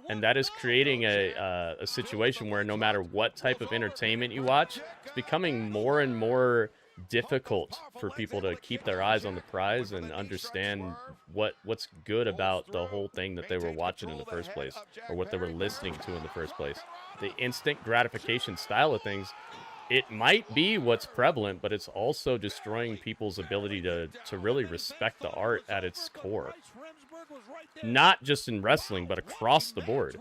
And that is creating a situation where no matter what type of entertainment you watch, it's becoming more and more difficult for people to keep their eyes on the prize and understand what's good about the whole thing that they were watching in the first place, or what they were listening to in the first place. The instant gratification style of things, it might be what's prevalent, but it's also destroying people's ability to really respect the art at its core. Not just in wrestling, but across the board.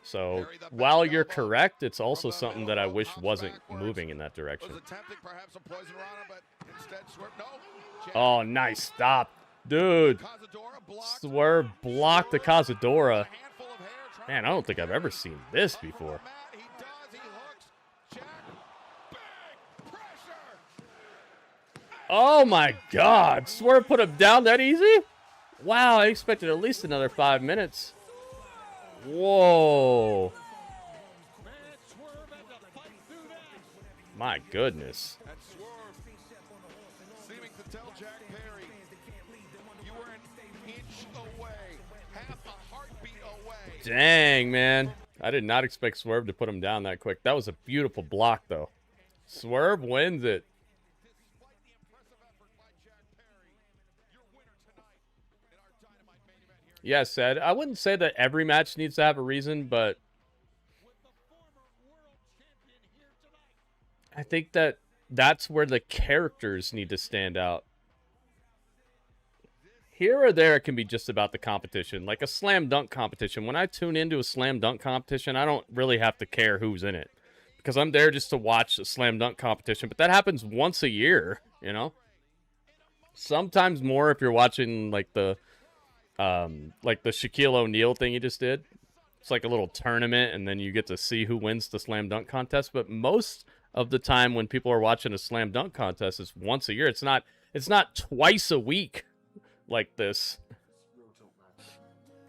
So, while you're correct, it's also something that I wish wasn't moving in that direction. Oh, nice stop. Dude. Swerve blocked the Cazadora. Man, I don't think I've ever seen this before. Oh my God. Swerve put him down that easy? Wow, I expected at least another 5 minutes. Whoa. My goodness. Seeming to tell Jack Perry, you were an inch away, half a heartbeat away. Dang, man. I did not expect Swerve to put him down that quick. That was a beautiful block, though. Swerve wins it. Yeah, said. I wouldn't say that every match needs to have a reason, but I think that that's where the characters need to stand out. Here or there, it can be just about the competition. Like a slam dunk competition. When I tune into a slam dunk competition, I don't really have to care who's in it, because I'm there just to watch a slam dunk competition. But that happens once a year, you know? Sometimes more if you're watching like the Shaquille O'Neal thing you just did. It's like a little tournament, and then you get to see who wins the slam dunk contest. But most of the time when people are watching a slam dunk contest, it's once a year. It's not twice a week like this.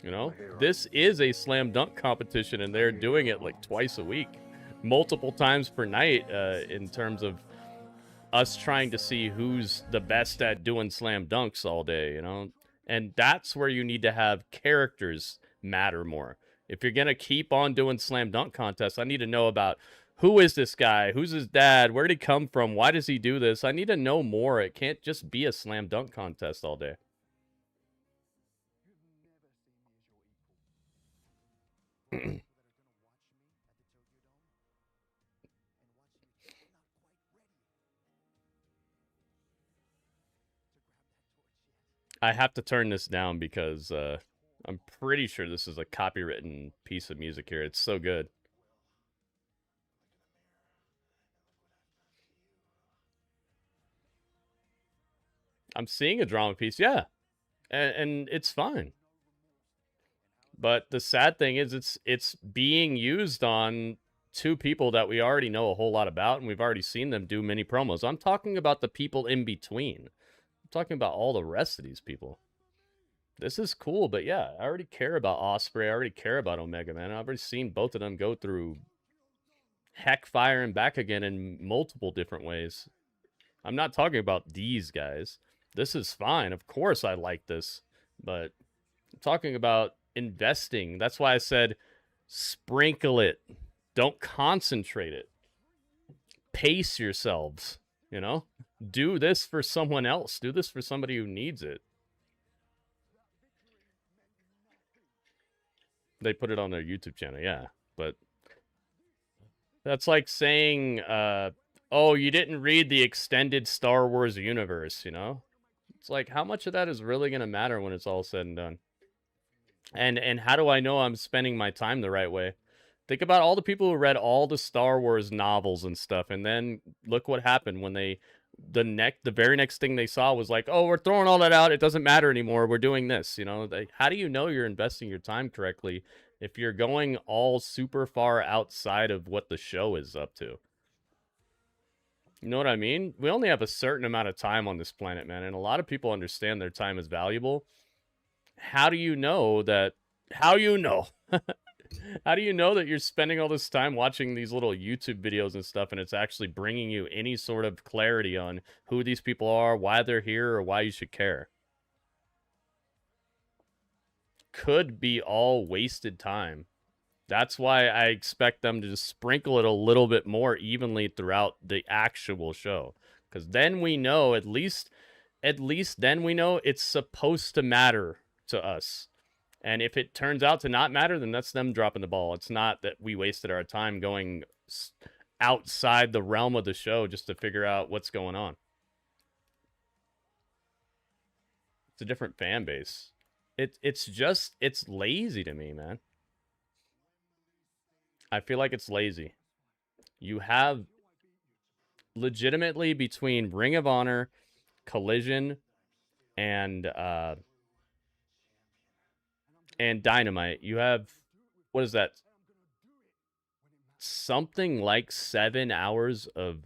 You know? This is a slam dunk competition, and they're doing it like twice a week. Multiple times per night, in terms of us trying to see who's the best at doing slam dunks all day, you know? And that's where you need to have characters matter more. If you're going to keep on doing slam dunk contests, I need to know about who is this guy? Who's his dad? Where did he come from? Why does he do this? I need to know more. It can't just be a slam dunk contest all day. I have to turn this down because I'm pretty sure this is a copywritten piece of music here. It's so good. I'm seeing a drama piece, yeah. And it's fine. But the sad thing is it's being used on two people that we already know a whole lot about, and we've already seen them do many promos. I'm talking about the people in between. I'm talking about all the rest of these people. This is cool, but yeah, I already care about Ospreay. I already care about Omega, man. I've already seen both of them go through heck fire and back again in multiple different ways. I'm not talking about these guys. This is fine. Of course I like this. But I'm talking about investing. That's why I said sprinkle it. Don't concentrate it. Pace yourselves, you know? Do this for someone else. Do this for somebody who needs it. They put it on their YouTube channel, yeah. But that's like saying, oh, you didn't read the extended Star Wars universe, you know? It's like, how much of that is really going to matter when it's all said and done? And how do I know I'm spending my time the right way? Think about all the people who read all the Star Wars novels and stuff, and then look what happened when the very next thing they saw was like, oh, we're throwing all that out. It doesn't matter anymore. We're doing this, you know? How do you know you're investing your time correctly if you're going all super far outside of what the show is up to? You know what I mean? We only have a certain amount of time on this planet, man, and a lot of people understand their time is valuable. How do you know that? How you know? How do you know that you're spending all this time watching these little YouTube videos and stuff and it's actually bringing you any sort of clarity on who these people are, why they're here, or why you should care? Could be all wasted time. That's why I expect them to just sprinkle it a little bit more evenly throughout the actual show. Because then we know, at least then we know it's supposed to matter to us. And if it turns out to not matter, then that's them dropping the ball. It's not that we wasted our time going outside the realm of the show just to figure out what's going on. It's a different fan base. It's lazy to me, man. I feel like it's lazy. You have legitimately between Ring of Honor, Collision, and Dynamite, you have, what is that? Something like 7 hours of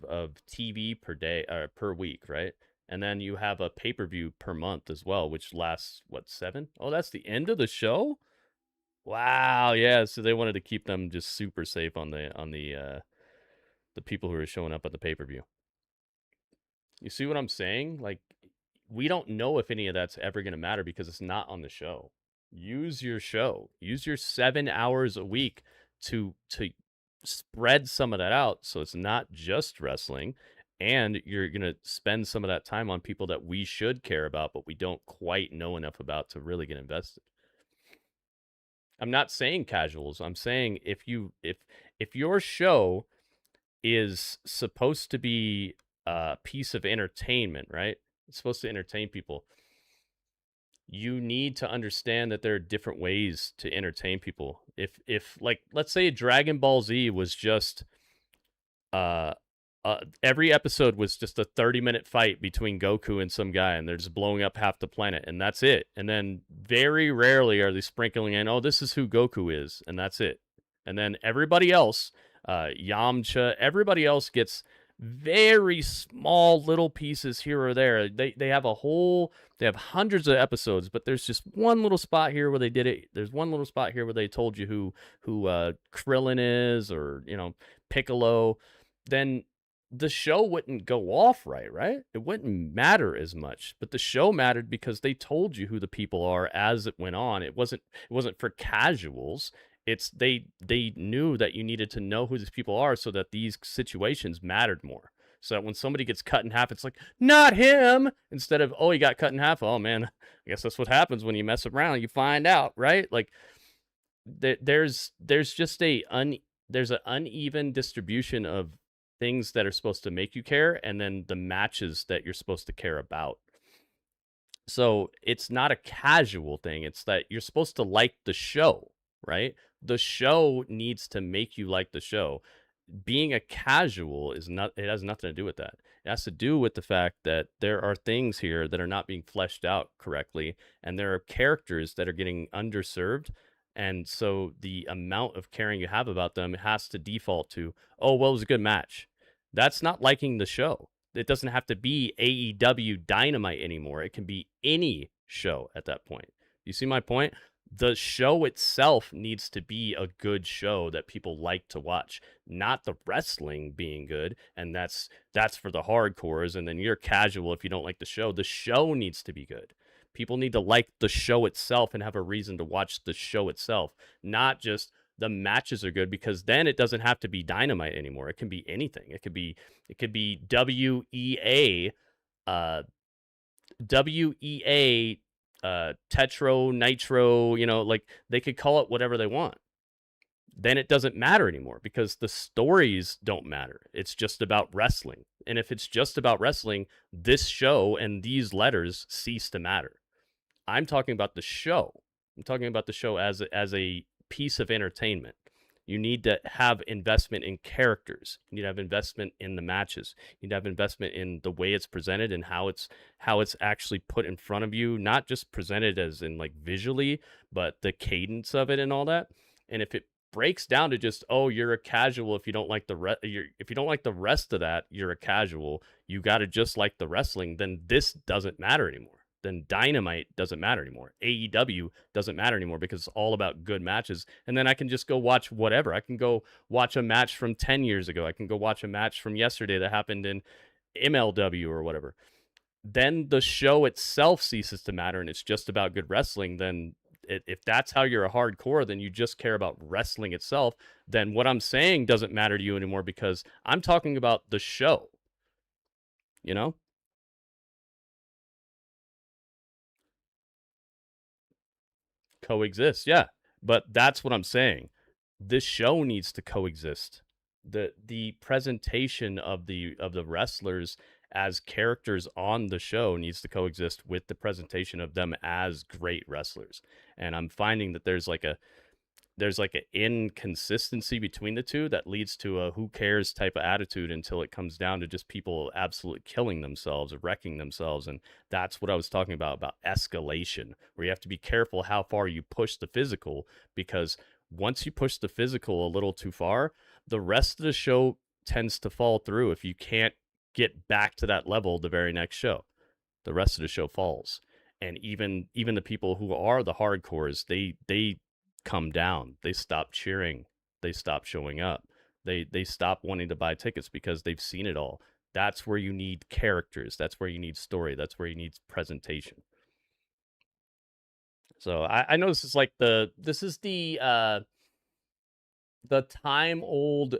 TV per day or per week, right? And then you have a pay-per-view per month as well, which lasts what, 7? Oh, that's the end of the show? Wow, yeah. So they wanted to keep them just super safe on the people who are showing up at the pay-per-view. You see what I'm saying? Like, we don't know if any of that's ever going to matter because it's not on the show. Use your show. Use your 7 hours a week to spread some of that out so it's not just wrestling, and you're going to spend some of that time on people that we should care about but we don't quite know enough about to really get invested. I'm not saying casuals. I'm saying if your show is supposed to be a piece of entertainment, right? It's supposed to entertain people. You need to understand that there are different ways to entertain people. If like, let's say Dragon Ball Z was just every episode was just a 30-minute fight between Goku and some guy, and they're just blowing up half the planet, and that's it. And then very rarely are they sprinkling in, oh, this is who Goku is, and that's it. And then everybody else, Yamcha, everybody else gets very small little pieces here or there. They have hundreds of episodes, but there's just one little spot here where they did it. There's one little spot here where they told you who Krillin is, or Piccolo. Then the show wouldn't go off right? It wouldn't matter as much. But the show mattered because they told you who the people are as it went on. It wasn't for casuals. It's they knew that you needed to know who these people are so that these situations mattered more. So that when somebody gets cut in half, it's like, not him, instead of, oh, he got cut in half. Oh man, I guess that's what happens when you mess around. You find out, right? Like there's just an uneven distribution of things that are supposed to make you care, and then the matches that you're supposed to care about. So it's not a casual thing. It's that you're supposed to like the show, right? The show needs to make you like the show. Being a casual it has nothing to do with that. It has to do with the fact that there are things here that are not being fleshed out correctly, and there are characters that are getting underserved. And so the amount of caring you have about them has to default to, oh, well, it was a good match. That's not liking the show. It doesn't have to be AEW Dynamite anymore. It can be any show at that point. You see my point? The show itself needs to be a good show that people like to watch, not the wrestling being good. And that's for the hardcores. And then you're casual if you don't like the show. The show needs to be good. People need to like the show itself and have a reason to watch the show itself, not just the matches are good, because then it doesn't have to be Dynamite anymore. It can be anything. It could be WEA, Tetro, Nitro, like they could call it whatever they want. Then it doesn't matter anymore because the stories don't matter. It's just about wrestling. And if it's just about wrestling, this show and these letters cease to matter. I'm talking about the show. I'm talking about the show as a piece of entertainment. You need to have investment in characters. You need to have investment in the matches. You need to have investment in the way it's presented and how it's actually put in front of you, not just presented as in like visually, but the cadence of it and all that. And if it breaks down to just, oh, you're a casual if you don't like if you don't like the rest of that, you're a casual. You got to just like the wrestling. Then this doesn't matter anymore. then Dynamite doesn't matter anymore. AEW doesn't matter anymore because it's all about good matches. And then I can just go watch whatever. I can go watch a match from 10 years ago. I can go watch a match from yesterday that happened in MLW or whatever. Then the show itself ceases to matter and it's just about good wrestling. Then if that's how you're a hardcore, then you just care about wrestling itself. Then what I'm saying doesn't matter to you anymore because I'm talking about the show. You know? Coexist, yeah. But that's what I'm saying. This show needs to coexist. The presentation of the wrestlers as characters on the show needs to coexist with the presentation of them as great wrestlers. And I'm finding that there's like an inconsistency between the two that leads to a who cares type of attitude until it comes down to just people absolutely killing themselves or wrecking themselves. And that's what I was talking about escalation, where you have to be careful how far you push the physical, because once you push the physical a little too far, the rest of the show tends to fall through. If you can't get back to that level the very next show, the rest of the show falls. And even the people who are the hardcores, they come down. They stop cheering. They stop showing up. They stop wanting to buy tickets because they've seen it all. That's where you need characters. That's where you need story. That's where you need presentation. So I know this is like the time old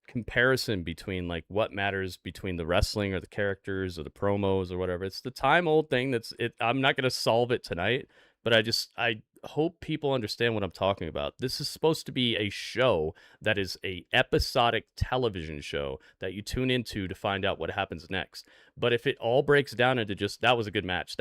comparison between like what matters between the wrestling or the characters or the promos or whatever. It's the time old thing I'm not going to solve it tonight, but I hope people understand what I'm talking about. This is supposed to be a show that is a episodic television show that you tune into to find out what happens next. But if it all breaks down into just that was a good match,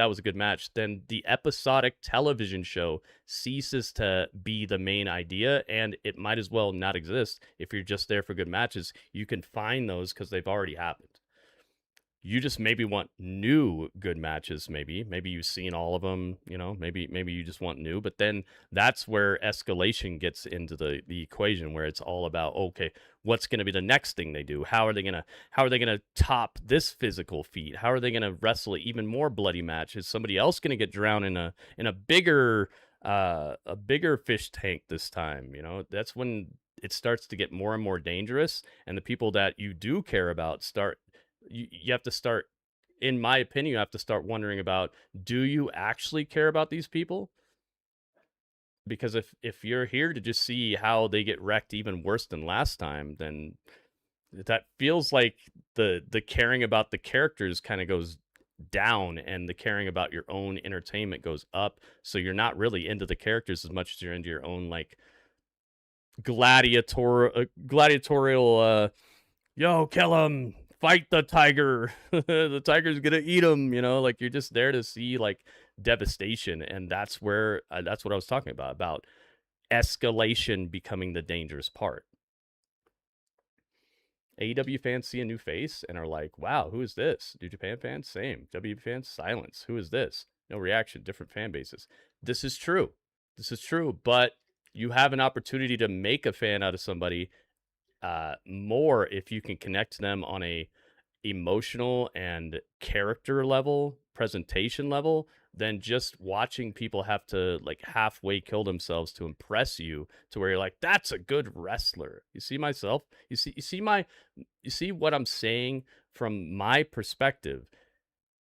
then the episodic television show ceases to be the main idea, and it might as well not exist. If you're just there for good matches, you can find those because they've already happened. You just maybe want new good matches. Maybe you've seen all of them, maybe you just want new, but then that's where escalation gets into the equation, where it's all about, okay, what's going to be the next thing they do? How are they going to top this physical feat? How are they going to wrestle an even more bloody match? Is somebody else going to get drowned in a bigger fish tank this time? That's when it starts to get more and more dangerous, and the people that you do care about you have to start, in my opinion, you have to start wondering about, do you actually care about these people? Because if you're here to just see how they get wrecked even worse than last time, then that feels like the caring about the characters kind of goes down and the caring about your own entertainment goes up. So you're not really into the characters as much as you're into your own like gladiatorial yo, kill him, fight the tiger. The tiger's gonna eat him. Like you're just there to see like devastation, and that's what I was talking about escalation becoming the dangerous part. AEW fans see a new face and are like, wow, who is this? New Japan fans, same. WWE fans, silence. Who is this? No reaction, different fan bases. This is true, but you have an opportunity to make a fan out of somebody more if you can connect to them on a emotional and character level, presentation level, than just watching people have to like halfway kill themselves to impress you, to where you're like, that's a good wrestler. You see what I'm saying from my perspective.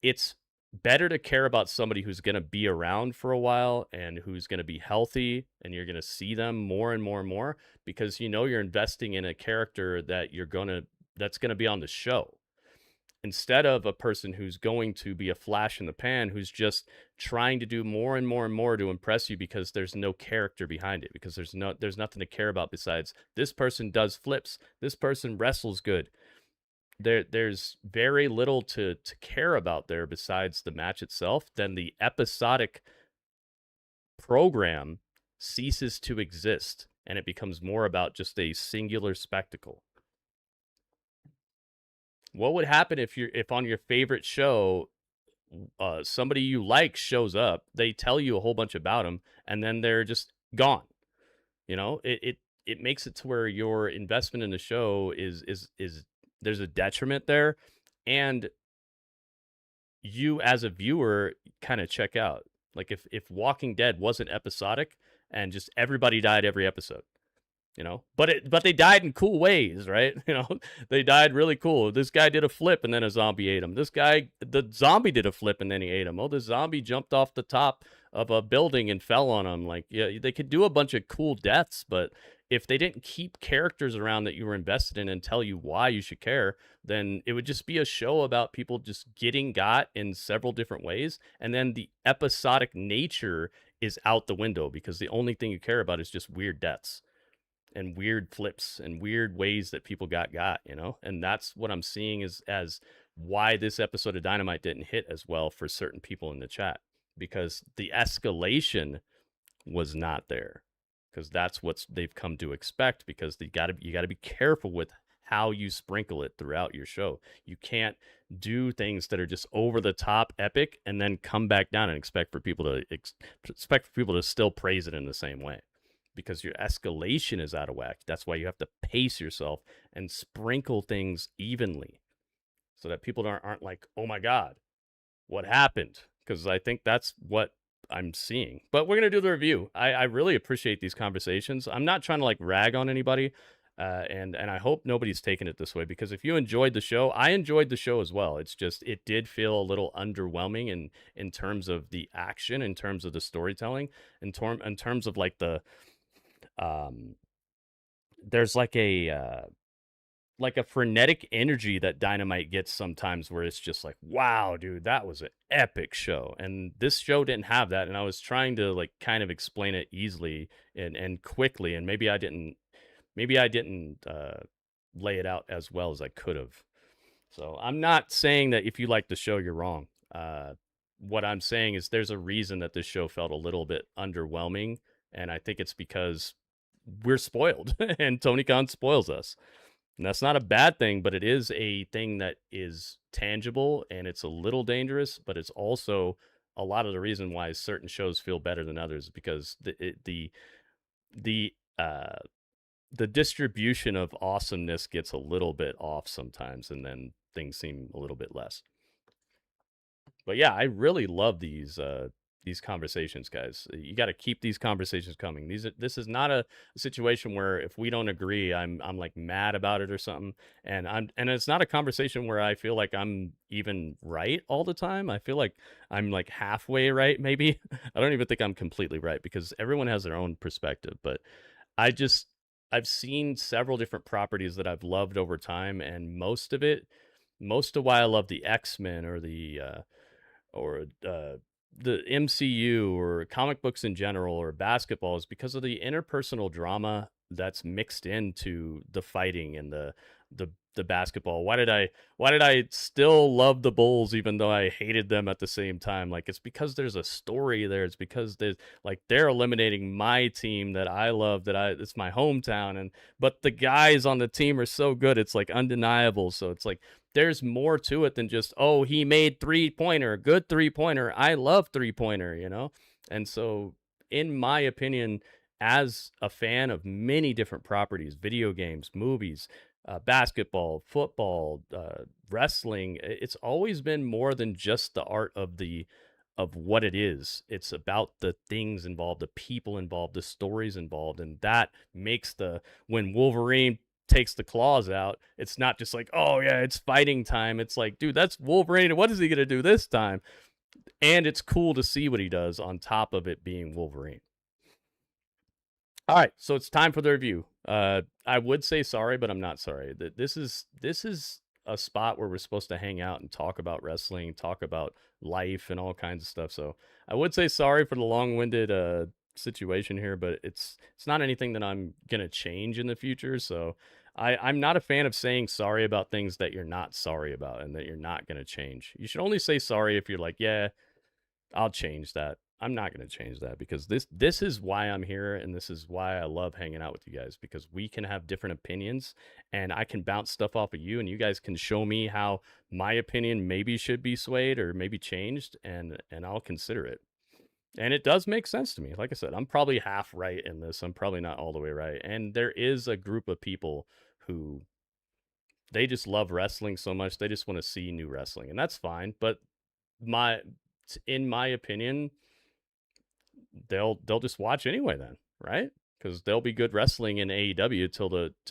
It's better to care about somebody who's going to be around for a while and who's going to be healthy, and you're going to see them more and more and more, because you're investing in a character that's going to be on the show, instead of a person who's going to be a flash in the pan, who's just trying to do more and more and more to impress you because there's no character behind it, because there's nothing to care about besides this person does flips, this person wrestles good. There's very little to care about there besides the match itself. Then the episodic program ceases to exist, and it becomes more about just a singular spectacle. What would happen if on your favorite show, somebody you like shows up, they tell you a whole bunch about them, and then they're just gone? It makes it to where your investment in the show is there's a detriment there, and you as a viewer kind of check out. Like if Walking Dead wasn't episodic and just everybody died every episode, you know, but they died in cool ways, right? You know, they died really cool. This guy did a flip and then a zombie ate him. The zombie did a flip and then he ate him. Oh, the zombie jumped off the top of a building and fell on him. Like, yeah, they could do a bunch of cool deaths, but if they didn't keep characters around that you were invested in and tell you why you should care, then it would just be a show about people just getting got in several different ways. And then the episodic nature is out the window because the only thing you care about is just weird deaths and weird flips and weird ways that people got, you know? And that's what I'm seeing as why this episode of Dynamite didn't hit as well for certain people in the chat, because the escalation was not there. Because that's what they've come to expect, because you got to be careful with how you sprinkle it throughout your show. You can't do things that are just over the top epic and then come back down and expect for people to still praise it in the same way, because your escalation is out of whack. That's why you have to pace yourself and sprinkle things evenly so that people aren't like, oh my God, what happened? Because I think that's what I'm seeing. But we're going to do the review. I really appreciate these conversations. I'm not trying to like rag on anybody. And I hope nobody's taking it this way, because if you enjoyed the show, I enjoyed the show as well. It's just, it did feel a little underwhelming in terms of the action, in terms of the storytelling, in terms of like the, there's like a frenetic energy that Dynamite gets sometimes, where it's just like, wow, dude, that was an epic show. And this show didn't have that. And I was trying to like kind of explain it easily and quickly. And maybe I didn't lay it out as well as I could have. So I'm not saying that if you like the show, you're wrong. What I'm saying is there's a reason that this show felt a little bit underwhelming. And I think it's because we're spoiled and Tony Khan spoils us. And that's not a bad thing, but it is a thing that is tangible, and it's a little dangerous, but it's also a lot of the reason why certain shows feel better than others, because the distribution of awesomeness gets a little bit off sometimes, and then things seem a little bit less. But yeah, I really love these conversations, guys. You got to keep these conversations coming. This is not a situation where if we don't agree, I'm like mad about it or something. And it's not a conversation where I feel like I'm even right all the time. I feel like I'm like halfway right, maybe. I don't even think I'm completely right, because everyone has their own perspective. But I've seen several different properties that I've loved over time, and most of why I love the X-Men or the MCU or comic books in general or basketball is because of the interpersonal drama that's mixed into the fighting and the basketball. Why did I still love the Bulls even though I hated them at the same time? Like, it's because there's a story there. It's because they're eliminating my team that I love, it's my hometown, but the guys on the team are so good, it's like undeniable. So it's like there's more to it than just, oh, he made three-pointer, good three-pointer, I love three-pointer, you know? And so in my opinion, as a fan of many different properties, video games, movies, basketball, football, wrestling, it's always been more than just the art of what it is. It's about the things involved, the people involved, the stories involved, and that makes when Wolverine takes the claws out, it's not just like, oh yeah, it's fighting time. It's like, dude, that's Wolverine. What is he gonna do this time? And it's cool to see what he does on top of it being Wolverine. All right, so it's time for the review. I would say sorry, but I'm not sorry. This is a spot where we're supposed to hang out and talk about wrestling, talk about life and all kinds of stuff. So I would say sorry for the long-winded situation here, but it's not anything that I'm gonna change in the future. So I'm not a fan of saying sorry about things that you're not sorry about and that you're not gonna change. You should only say sorry if you're like, yeah, I'll change that. I'm not going to change that, because this is why I'm here, and this is why I love hanging out with you guys, because we can have different opinions and I can bounce stuff off of you, and you guys can show me how my opinion maybe should be swayed or maybe changed, and I'll consider it. And it does make sense to me. Like I said, I'm probably half right in this. I'm probably not all the way right. And there is a group of people who they just love wrestling so much. They just want to see new wrestling, and that's fine. But in my opinion, they'll just watch anyway then, right? Because there'll be good wrestling in AEW till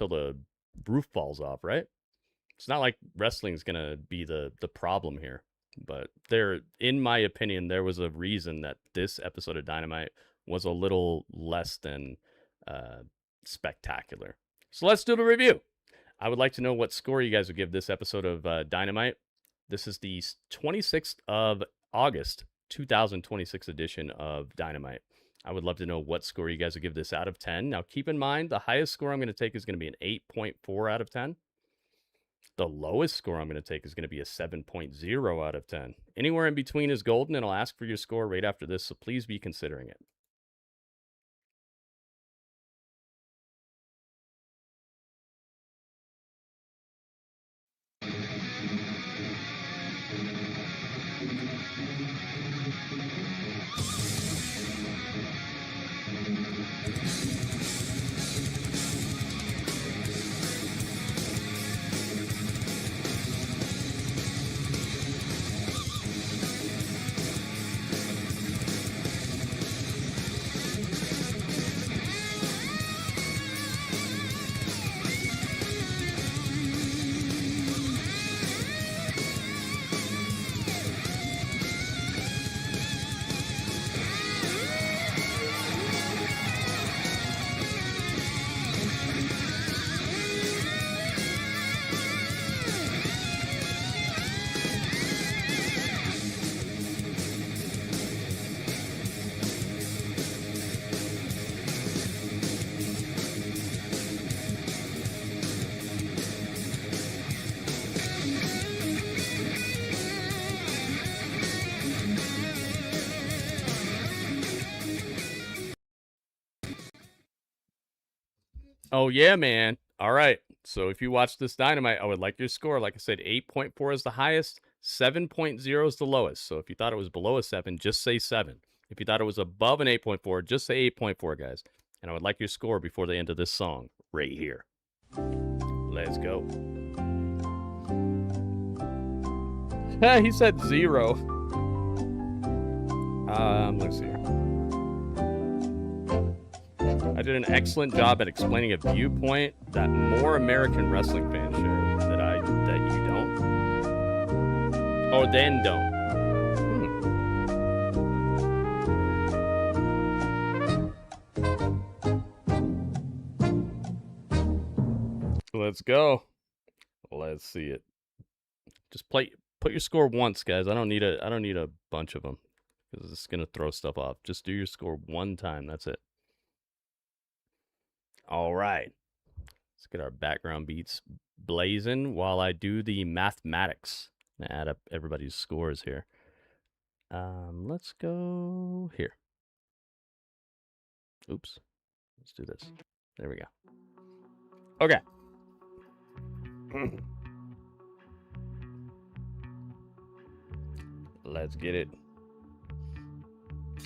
the roof falls off, right? It's not like wrestling is gonna be the problem here. But in my opinion, there was a reason that this episode of Dynamite was a little less than spectacular. So let's do the review. I would like to know what score you guys would give this episode of Dynamite. This is the 26th of August, 2026 edition of Dynamite. I would love to know what score you guys would give this out of 10. Now, keep in mind, the highest score I'm going to take is going to be an 8.4 out of 10. The lowest score I'm going to take is going to be a 7.0 out of 10. Anywhere in between is golden, and I'll ask for your score right after this, so please be considering it. Oh, yeah, man. All right. So if you watch this Dynamite, I would like your score. Like I said, 8.4 is the highest, 7.0 is the lowest. So if you thought it was below a 7, just say 7. If you thought it was above an 8.4, just say 8.4, guys. And I would like your score before the end of this song right here. Let's go. He said 0. Let's see here. I did an excellent job at explaining a viewpoint that more American wrestling fans share that you don't. Or then don't. Let's go. Let's see it. Just put your score once, guys. I don't need a bunch of them because it's gonna throw stuff off. Just do your score one time. That's it. All right, let's get our background beats blazing while I do the mathematics. I'm gonna add up everybody's scores here. Let's go here. Oops. Let's do this. There we go. Okay. Let's get it.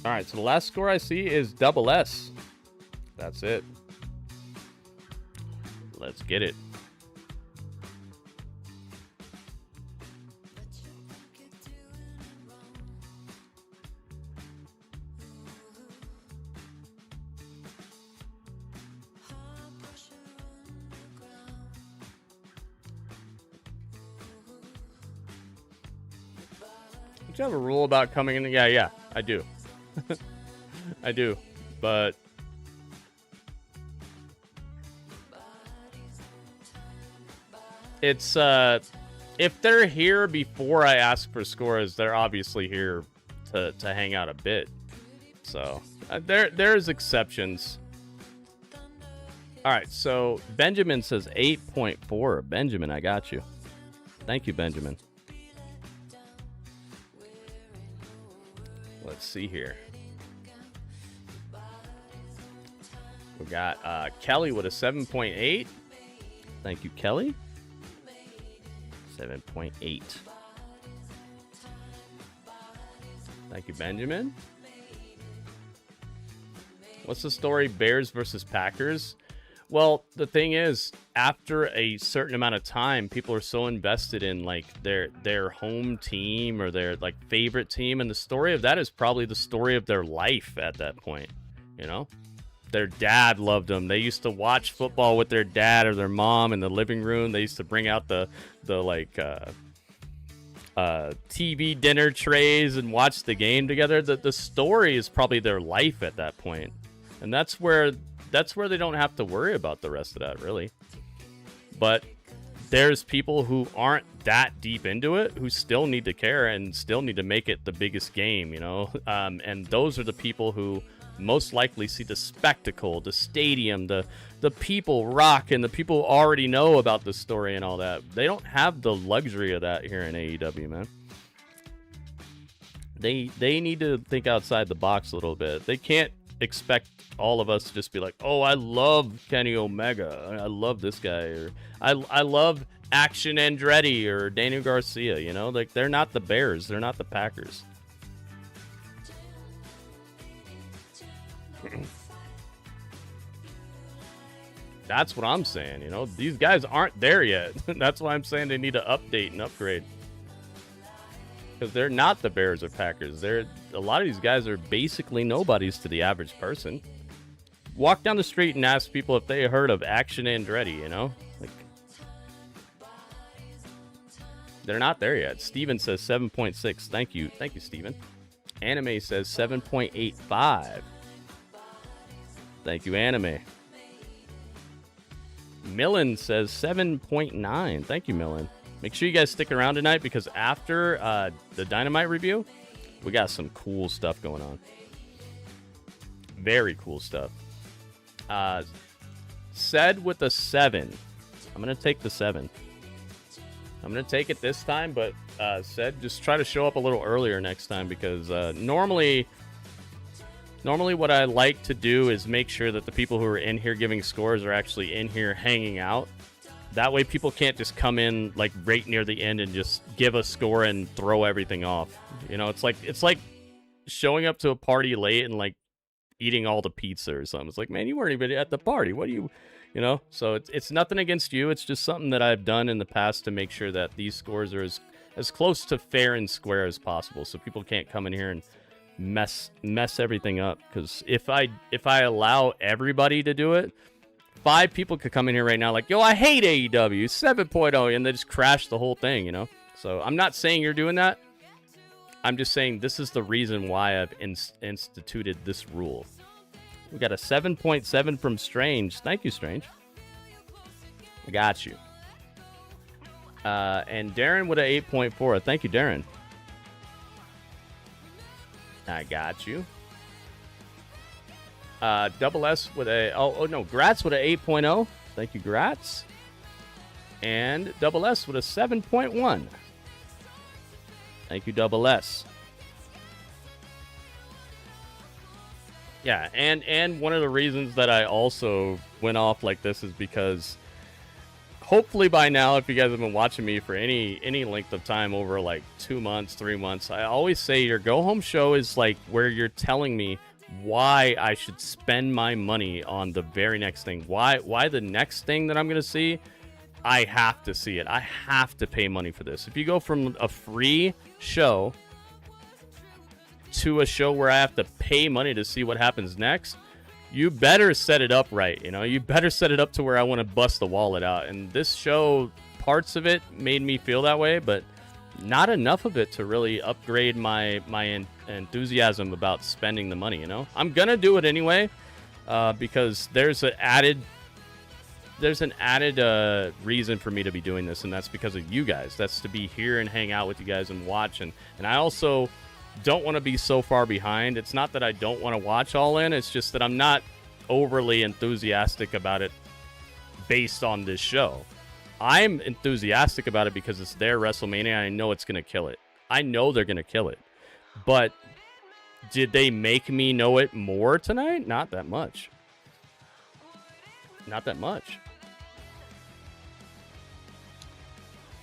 All right, so the last score I see is double S. That's it. Let's get it. Do you have a rule about coming in? Yeah, I do. I do, but it's if they're here before I ask for scores, they're obviously here to hang out a bit. So there's exceptions. All right, so Benjamin says 8.4. Benjamin, I got you. Thank you, Benjamin. Let's see here. We got Kelly with a 7.8. Thank you, Kelly. 7.8. Thank you, Benjamin. What's the story? Bears versus Packers. Well, the thing is, after a certain amount of time, people are so invested in like their home team or their like favorite team, and the story of that is probably the story of their life at that point. You know, their dad loved them. They used to watch football with their dad or their mom in the living room. They used to bring out the TV dinner trays and watch the game together. The story is probably their life at that point, and that's where they don't have to worry about the rest of that, really. But there's people who aren't that deep into it who still need to care and still need to make it the biggest game, you know? And those are the people who most likely see the spectacle, the stadium, the people rock, and the people already know about the story and all that. They don't have the luxury of that here in AEW, man. They need to think outside the box a little bit. They can't expect all of us to just be like, oh, I love Kenny Omega, I love this guy, or I love Action Andretti or Daniel Garcia, you know? Like, they're not the Bears, they're not the Packers. That's what I'm saying, you know? These guys aren't there yet. That's why I'm saying they need to update and upgrade. Because they're not the Bears or Packers. A lot of these guys are basically nobodies to the average person. Walk down the street and ask people if they heard of Action Andretti, you know? Like, they're not there yet. Steven says 7.6. Thank you, Steven. Anime says 7.85. Thank you, Anime. Millen says 7.9. Thank you, Millen. Make sure you guys stick around tonight because after the Dynamite review, we got some cool stuff going on. Very cool stuff. Said with a 7. I'm going to take the 7. I'm going to take it this time, but said just try to show up a little earlier next time because normally what I like to do is make sure that the people who are in here giving scores are actually in here hanging out. That way people can't just come in like right near the end and just give a score and throw everything off. You know, it's like showing up to a party late and like eating all the pizza or something. It's like, man, you weren't even at the party. What do you know? So it's nothing against you. It's just something that I've done in the past to make sure that these scores are as close to fair and square as possible. So people can't come in here and mess everything up. Because if I allow everybody to do it, 5 people could come in here right now like, yo, I hate AEW 7.0, and they just crash the whole thing, you know? So I'm not saying you're doing that. I'm just saying this is the reason why I've instituted this rule. We got a 7.7 from Strange. Thank you, Strange. I got you. And Darren with a 8.4. Thank you, Darren. I got you. Double S with a... Gratz with a 8.0. Thank you, Gratz. And Double S with a 7.1. Thank you, Double S. Yeah, and one of the reasons that I also went off like this is because hopefully by now, if you guys have been watching me for any length of time over like 2 months, 3 months, I always say your go-home show is like where you're telling me why I should spend my money on the very next thing. Why the next thing that I'm going to see, I have to see it. I have to pay money for this. If you go from a free show to a show where I have to pay money to see what happens next, you better set it up right. You know, you better set it up to where I want to bust the wallet out. And this show, parts of it made me feel that way, but not enough of it to really upgrade my enthusiasm about spending the money. You know, I'm gonna do it anyway because there's an added reason for me to be doing this, and that's because of you guys. That's to be here and hang out with you guys and watch. And I also don't want to be so far behind. It's not that I don't want to watch All In. It's just that I'm not overly enthusiastic about it based on this show. I'm enthusiastic about it because it's their WrestleMania and I know it's going to kill it. I know they're going to kill it. But did they make me know it more tonight? Not that much. Not that much.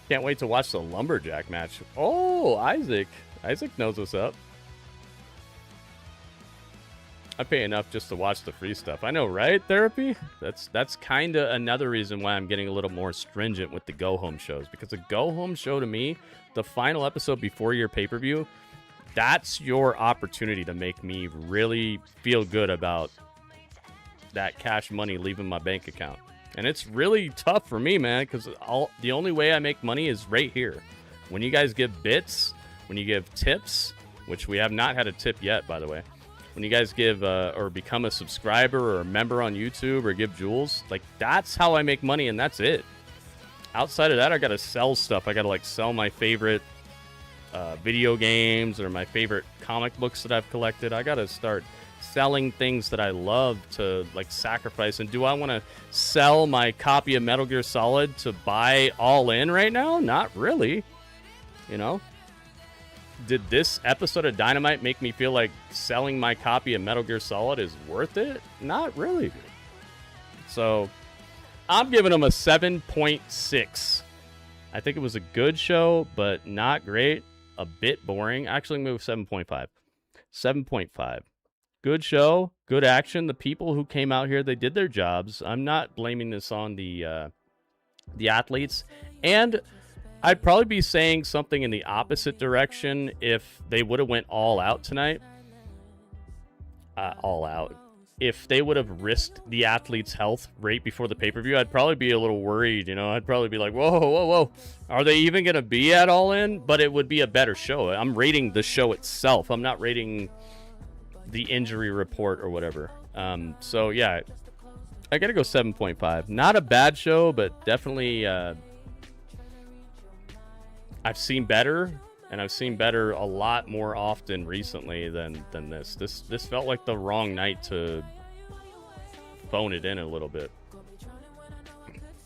Can't wait to watch the Lumberjack match. Oh, Isaac. Isaac knows what's up. I pay enough just to watch the free stuff. I know, right, Therapy? That's kind of another reason why I'm getting a little more stringent with the go-home shows. Because a go-home show to me, the final episode before your pay-per-view, that's your opportunity to make me really feel good about that cash money leaving my bank account. And it's really tough for me, man, because the only way I make money is right here. When you guys give bits, when you give tips, which we have not had a tip yet, by the way. When you guys give or become a subscriber or a member on YouTube or give jewels, like that's how I make money, and that's it. Outside of that, I gotta sell stuff. I gotta like sell my favorite video games or my favorite comic books that I've collected. I gotta start selling things that I love to like sacrifice. And do I want to sell my copy of Metal Gear Solid to buy All In right now? Not really. You know? Did this episode of Dynamite make me feel like selling my copy of Metal Gear Solid is worth it? Not really. So, I'm giving them a 7.6. I think it was a good show, but not great. A bit boring. Actually, I'm going to move 7.5. 7.5. Good show. Good action. The people who came out here, they did their jobs. I'm not blaming this on the athletes. And I'd probably be saying something in the opposite direction if they would have went all out tonight. All out. If they would have risked the athletes' health right before the pay-per-view, I'd probably be a little worried, you know. I'd probably be like, whoa. Are they even going to be at All In? But it would be a better show. I'm rating the show itself. I'm not rating the injury report or whatever. So, yeah, I got to go 7.5. Not a bad show, but definitely... I've seen better, and I've seen better a lot more often recently than this. This felt like the wrong night to phone it in a little bit.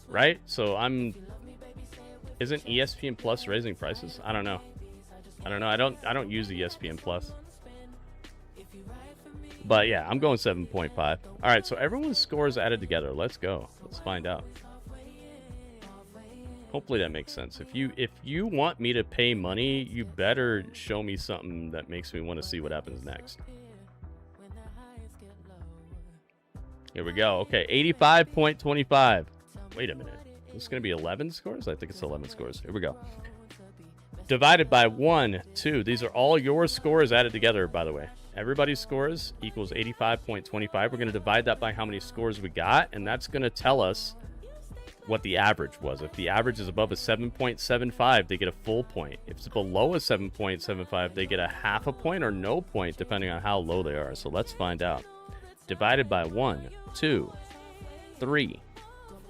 Right? So isn't ESPN Plus raising prices? I don't know. I don't use ESPN Plus. But yeah, I'm going 7.5. All right, so everyone's scores added together. Let's go. Let's find out. Hopefully that makes sense. If you want me to pay money, you better show me something that makes me want to see what happens next. Here we go. Okay, 85.25. Wait a minute. This is going to be 11 scores? I think it's 11 scores. Here we go. Divided by 1, 2. These are all your scores added together, by the way. Everybody's scores equals 85.25. We're going to divide that by how many scores we got, and that's going to tell us what the average was. If the average is above a 7.75, they get a full point. If it's below a 7.75, they get a half a point or no point, depending on how low they are. So let's find out. Divided by 1, 2, 3,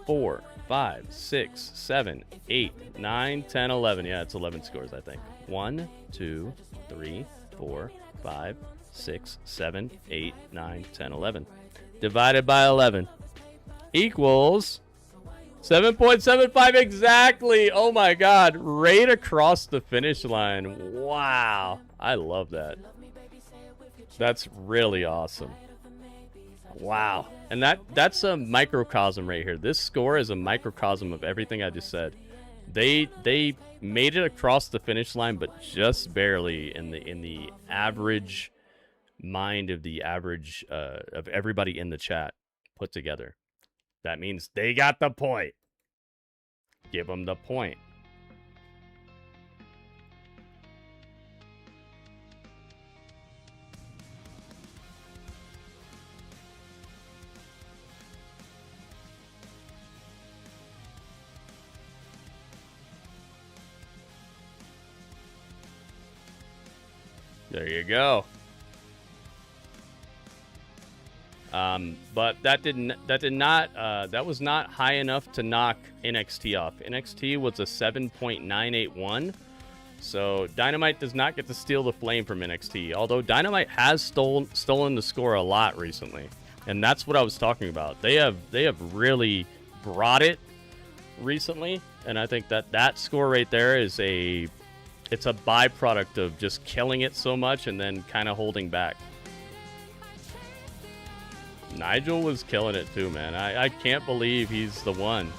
4, 5, 6, 7, 8, 9, 10, 11. Yeah, it's 11 scores, I think. 1, 2, 3, 4, 5, 6, 7, 8, 9, 10, 11. Divided by 11 equals 7.75 exactly. Oh my God. Right across the finish line. Wow. I love that. That's really awesome. Wow. And that's a microcosm right here. This score is a microcosm of everything I just said. They made it across the finish line, but just barely in the average mind of the average of everybody in the chat put together. That means they got the point. Give them the point. There you go. But that was not high enough to knock NXT off. NXT was a 7.981. So Dynamite does not get to steal the flame from NXT. Although Dynamite has stolen the score a lot recently. And that's what I was talking about. They have really brought it recently. And I think that score right there is it's a byproduct of just killing it so much and then kind of holding back. Nigel was killing it too, man. I can't believe he's the one.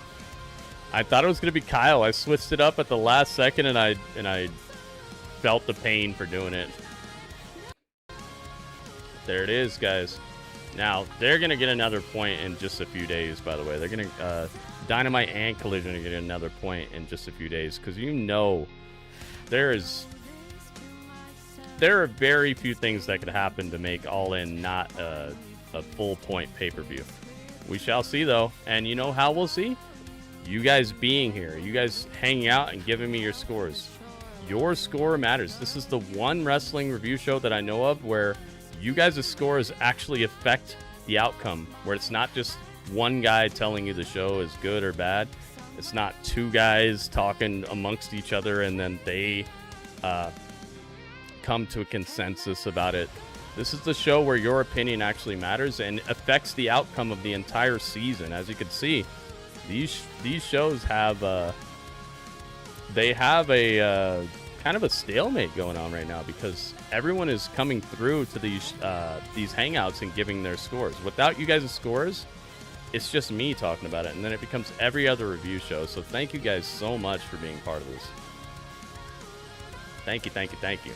I thought it was going to be Kyle. I switched it up at the last second, and I felt the pain for doing it. There it is, guys. Now, they're going to get another point in just a few days, by the way. They're going to, Dynamite and Collision are going to get another point in just a few days, because you know there are very few things that could happen to make All In not a full point pay-per-view. We shall see, though, and you know how we'll see? You guys being here, you guys hanging out and giving me your scores. Your score matters. This is the one wrestling review show that I know of where you guys' scores actually affect the outcome, where it's not just one guy telling you the show is good or bad. It's not two guys talking amongst each other and then they come to a consensus about it. This is the show where your opinion actually matters and affects the outcome of the entire season. As you can see, these shows have they have a kind of a stalemate going on right now, because everyone is coming through to these hangouts and giving their scores. Without you guys' scores, it's just me talking about it, and then it becomes every other review show. So thank you guys so much for being part of this. Thank you, thank you, thank you.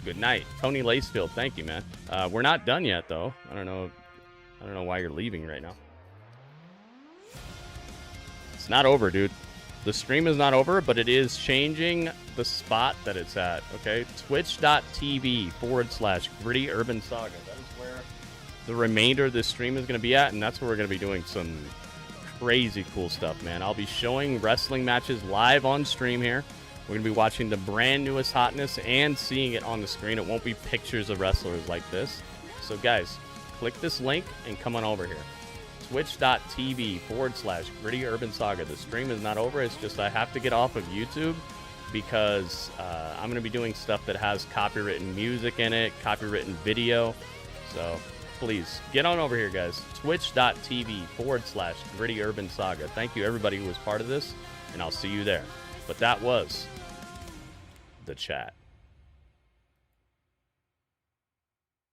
Good night, Tony Lacefield. Thank you, man. We're not done yet, though. I don't know why you're leaving right now. It's not over, dude. The stream is not over, but it is changing the spot that it's at. Okay, twitch.tv/Gritty Urban Saga. That is where the remainder of this stream is going to be at, and that's where we're going to be doing some crazy cool stuff, man. I'll be showing wrestling matches live on stream here. We're going to be watching the brand newest hotness and seeing it on the screen. It won't be pictures of wrestlers like this. So, guys, click this link and come on over here. Twitch.tv/Gritty Urban Saga. The stream is not over. It's just I have to get off of YouTube because I'm going to be doing stuff that has copywritten music in it, copywritten video. So, please, get on over here, guys. Twitch.tv/Gritty Urban Saga. Thank you, everybody who was part of this, and I'll see you there. But that was the chat.